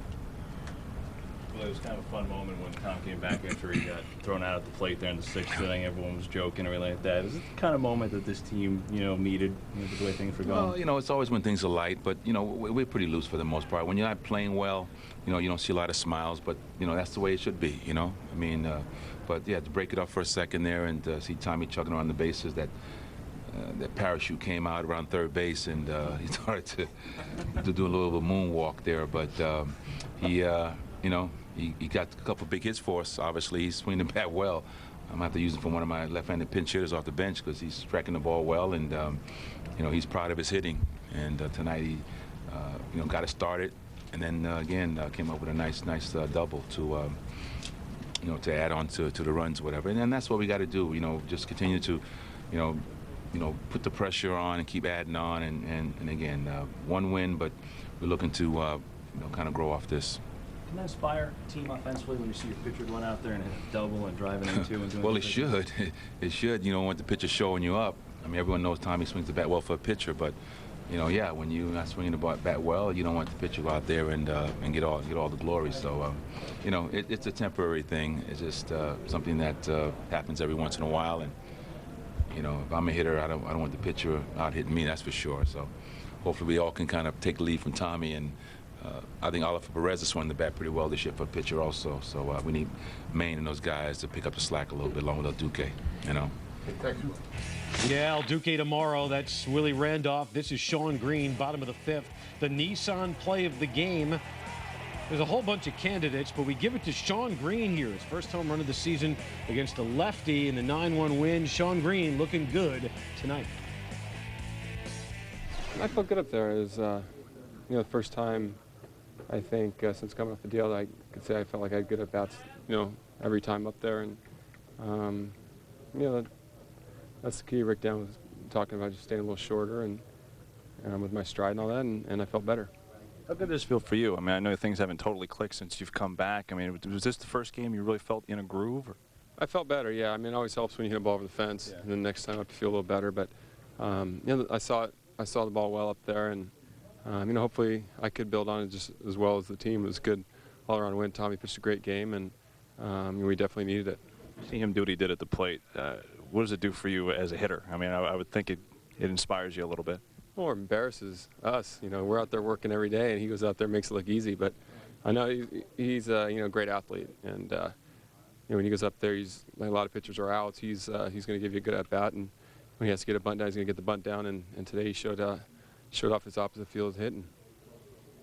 Well, it was kind of a fun moment when Tom came back after he got thrown out at the plate there in the sixth inning. Everyone was joking and everything like that. Is it the kind of moment that this team, you know, needed, you know, the way things were going? Well, you know, it's always when things are light, but, you know, we're pretty loose for the most part. When you're not playing well, you know, you don't see a lot of smiles, but, you know, that's the way it should be, you know? I mean, but, yeah, to break it up for a second there and see Tommy chugging around the bases, that parachute came out around third base, and he started to do a little bit of a moonwalk there, but he, you know, he got a couple big hits for us. Obviously, he's swinging the bat well. I'm going to have to use him for one of my left-handed pinch hitters off the bench because he's striking the ball well, and, you know, he's proud of his hitting. And tonight he, you know, got it started, and then, again, came up with a nice double to, you know, to add on to the runs or whatever. And then that's what we got to do, you know, just continue to, you know, put the pressure on and keep adding on. And again, one win, but we're looking to, you know, kind of grow off this. Can that inspire a team offensively when you see your pitcher going out there and hit a double and driving into and doing? Well, it should. It should. You know, when the pitcher's showing you up. I mean, everyone knows Tommy swings the bat well for a pitcher, but, you know, yeah, when you're not swinging the bat well, you don't want the pitcher to go out there and get all the glory. So, you know, it's a temporary thing. It's just something that happens every once in a while. And, you know, if I'm a hitter, I don't want the pitcher out hitting me. That's for sure. So, hopefully, we all can kind of take the lead from Tommy and I think Oliver Perez has swung the bat pretty well this year for a pitcher also. So we need Maine and those guys to pick up the slack a little bit along with El Duque, you know. Yeah, El Duque tomorrow. That's Willie Randolph. This is Shawn Green, bottom of the fifth. The Nissan play of the game. There's a whole bunch of candidates, but we give it to Shawn Green here. His first home run of the season against a lefty in the 9-1 win. Shawn Green looking good tonight. I felt good up there. It was, you know, the first time, I think, since coming off the deal, I could say I felt like I had good at-bats, you know, every time up there. And, you know, that's the key. Rick Down was talking about just staying a little shorter and with my stride and all that, and I felt better. How good does this feel for you? I mean, I know things haven't totally clicked since you've come back. I mean, was this the first game you really felt in a groove? Or? I felt better, yeah. I mean, it always helps when you hit a ball over the fence, and then next time I have to feel a little better. But, you know, I saw the ball well up there, and, you know, hopefully I could build on it just as well as the team. It was a good all-around win. Tommy pitched a great game, and we definitely needed it. See him do what he did at the plate. What does it do for you as a hitter? I mean, I would think it inspires you a little bit. Well, it embarrasses us. You know, we're out there working every day, and he goes out there and makes it look easy. But I know he's you know, a great athlete, and you know, when he goes up there, he's like a lot of pitchers are outs. He's going to give you a good at bat, and when he has to get a bunt down, he's going to get the bunt down. And today he showed off his opposite field hitting.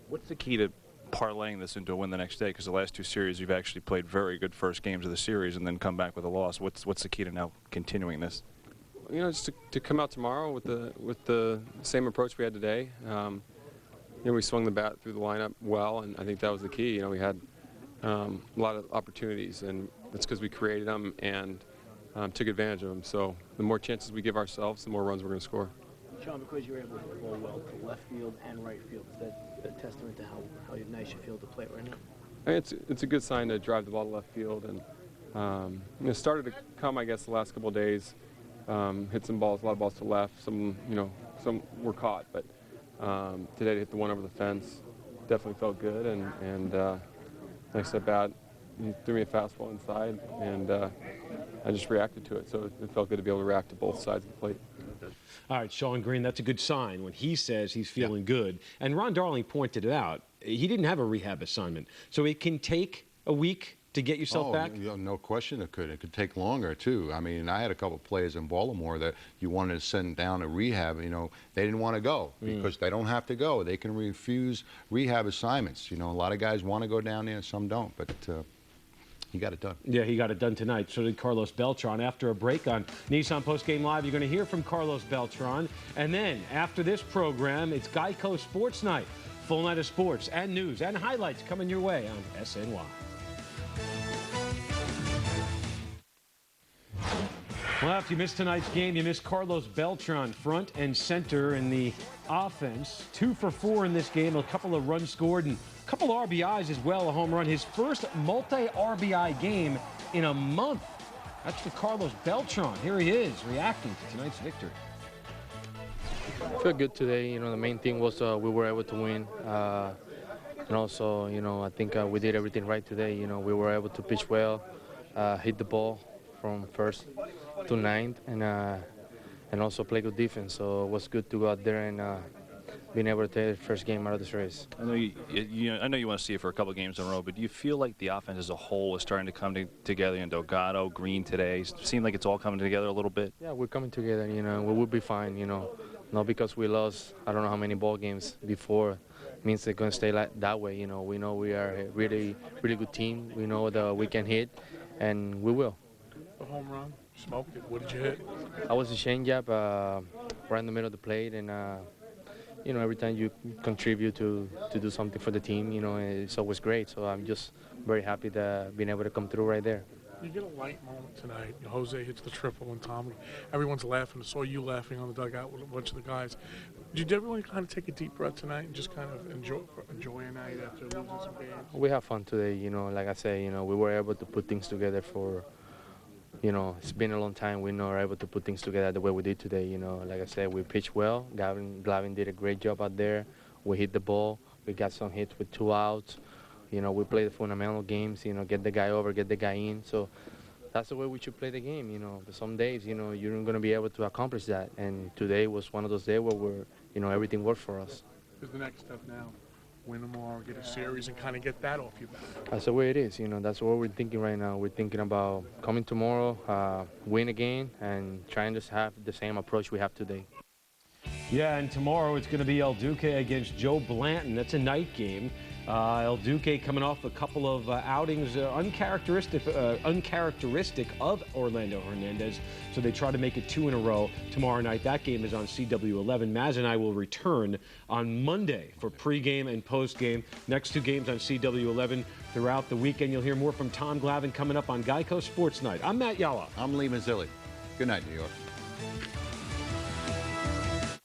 What's the key to parlaying this into a win the next day? Because the last two series, you've actually played very good first games of the series, and then come back with a loss. What's the key to now continuing this? You know, just to come out tomorrow with the same approach we had today. You know, we swung the bat through the lineup well, and I think that was the key. You know, we had a lot of opportunities, and that's because we created them and took advantage of them. So the more chances we give ourselves, the more runs we're going to score. Shawn, because you're able to bowl well to left field and right field, is that a testament to how nice you feel to play right now? I mean, it's a good sign to drive the ball to left field, and you know, started to come, I guess, the last couple of days. Hit some balls, a lot of balls to left. Some, you know, some were caught, but today to hit the one over the fence definitely felt good. And next at bat, he threw me a fastball inside, and I just reacted to it. So it felt good to be able to react to both sides of the plate. All right, Shawn Green, that's a good sign when he says he's feeling good. And Ron Darling pointed it out. He didn't have a rehab assignment, so it can take a week to get yourself back? No question it could. It could take longer, too. I mean, I had a couple of players in Baltimore that you wanted to send down to rehab. You know, they didn't want to go because they don't have to go. They can refuse rehab assignments. You know, a lot of guys want to go down there, some don't. But he got it done. Yeah, he got it done tonight. So did Carlos Beltran. After a break on Nissan Postgame Live, you're going to hear from Carlos Beltran. And then after this program, it's Geico Sports Night. Full night of sports and news and highlights coming your way on SNY. Well, if you missed tonight's game, you missed Carlos Beltran, front and center in the offense. 2 for 4 in this game, a couple of runs scored and a couple of RBIs as well, a home run. His first multi-RBI game in a month. That's for Carlos Beltran. Here he is reacting to tonight's victory. I feel good today. You know, the main thing was we were able to win. And also, you know, I think we did everything right today. You know, we were able to pitch well, hit the ball from first to ninth, and also play good defense. So it was good to go out there and being able to take the first game out of this race. I know I know you want to see it for a couple of games in a row, but do you feel like the offense as a whole is starting to come together? And Delgado, Green today, seem like it's all coming together a little bit? Yeah, we're coming together. You know, we will be fine. You know, not because we lost I don't know how many ball games before means they're going to stay like that way. You know we are a really good team. We know that we can hit, and we will. The home run, smoked it. What did you hit? I was a changeup right in the middle of the plate, and you know, every time you contribute to do something for the team, you know, it's always great. So I'm just very happy that being able to come through right there. You get a light moment tonight. Jose hits the triple, and Tom, everyone's laughing. I saw you laughing on the dugout with a bunch of the guys. Did you everyone kind of take a deep breath tonight and just kind of enjoy a night after losing some games? We have fun today. You know, like I say, you know, we were able to put things together for. You know, it's been a long time. We were able to put things together the way we did today. You know, like I said, we pitched well. Glavine did a great job out there. We hit the ball. We got some hits with 2 outs. You know, we played the fundamental games. You know, get the guy over, get the guy in. So that's the way we should play the game. You know, but some days, you know, you're not going to be able to accomplish that. And today was one of those days where you know, everything worked for us. What's the next step now? win tomorrow, get a series, and kind of get that off your back? That's the way it is. You know, that's what we're thinking right now. We're thinking about coming tomorrow, win again, and trying to have the same approach we have today. Yeah, and tomorrow it's going to be El Duque against Joe Blanton. That's a night game. El Duque coming off a couple of outings uncharacteristic of Orlando Hernandez, so they try to make it 2 in a row tomorrow night. That game is on CW11. Maz and I will return on Monday for pregame and postgame. Next 2 games on CW11 throughout the weekend. You'll hear more from Tom Glavine coming up on Geico Sports Night. I'm Matt Yalla. I'm Lee Mazzilli. Good night, New York.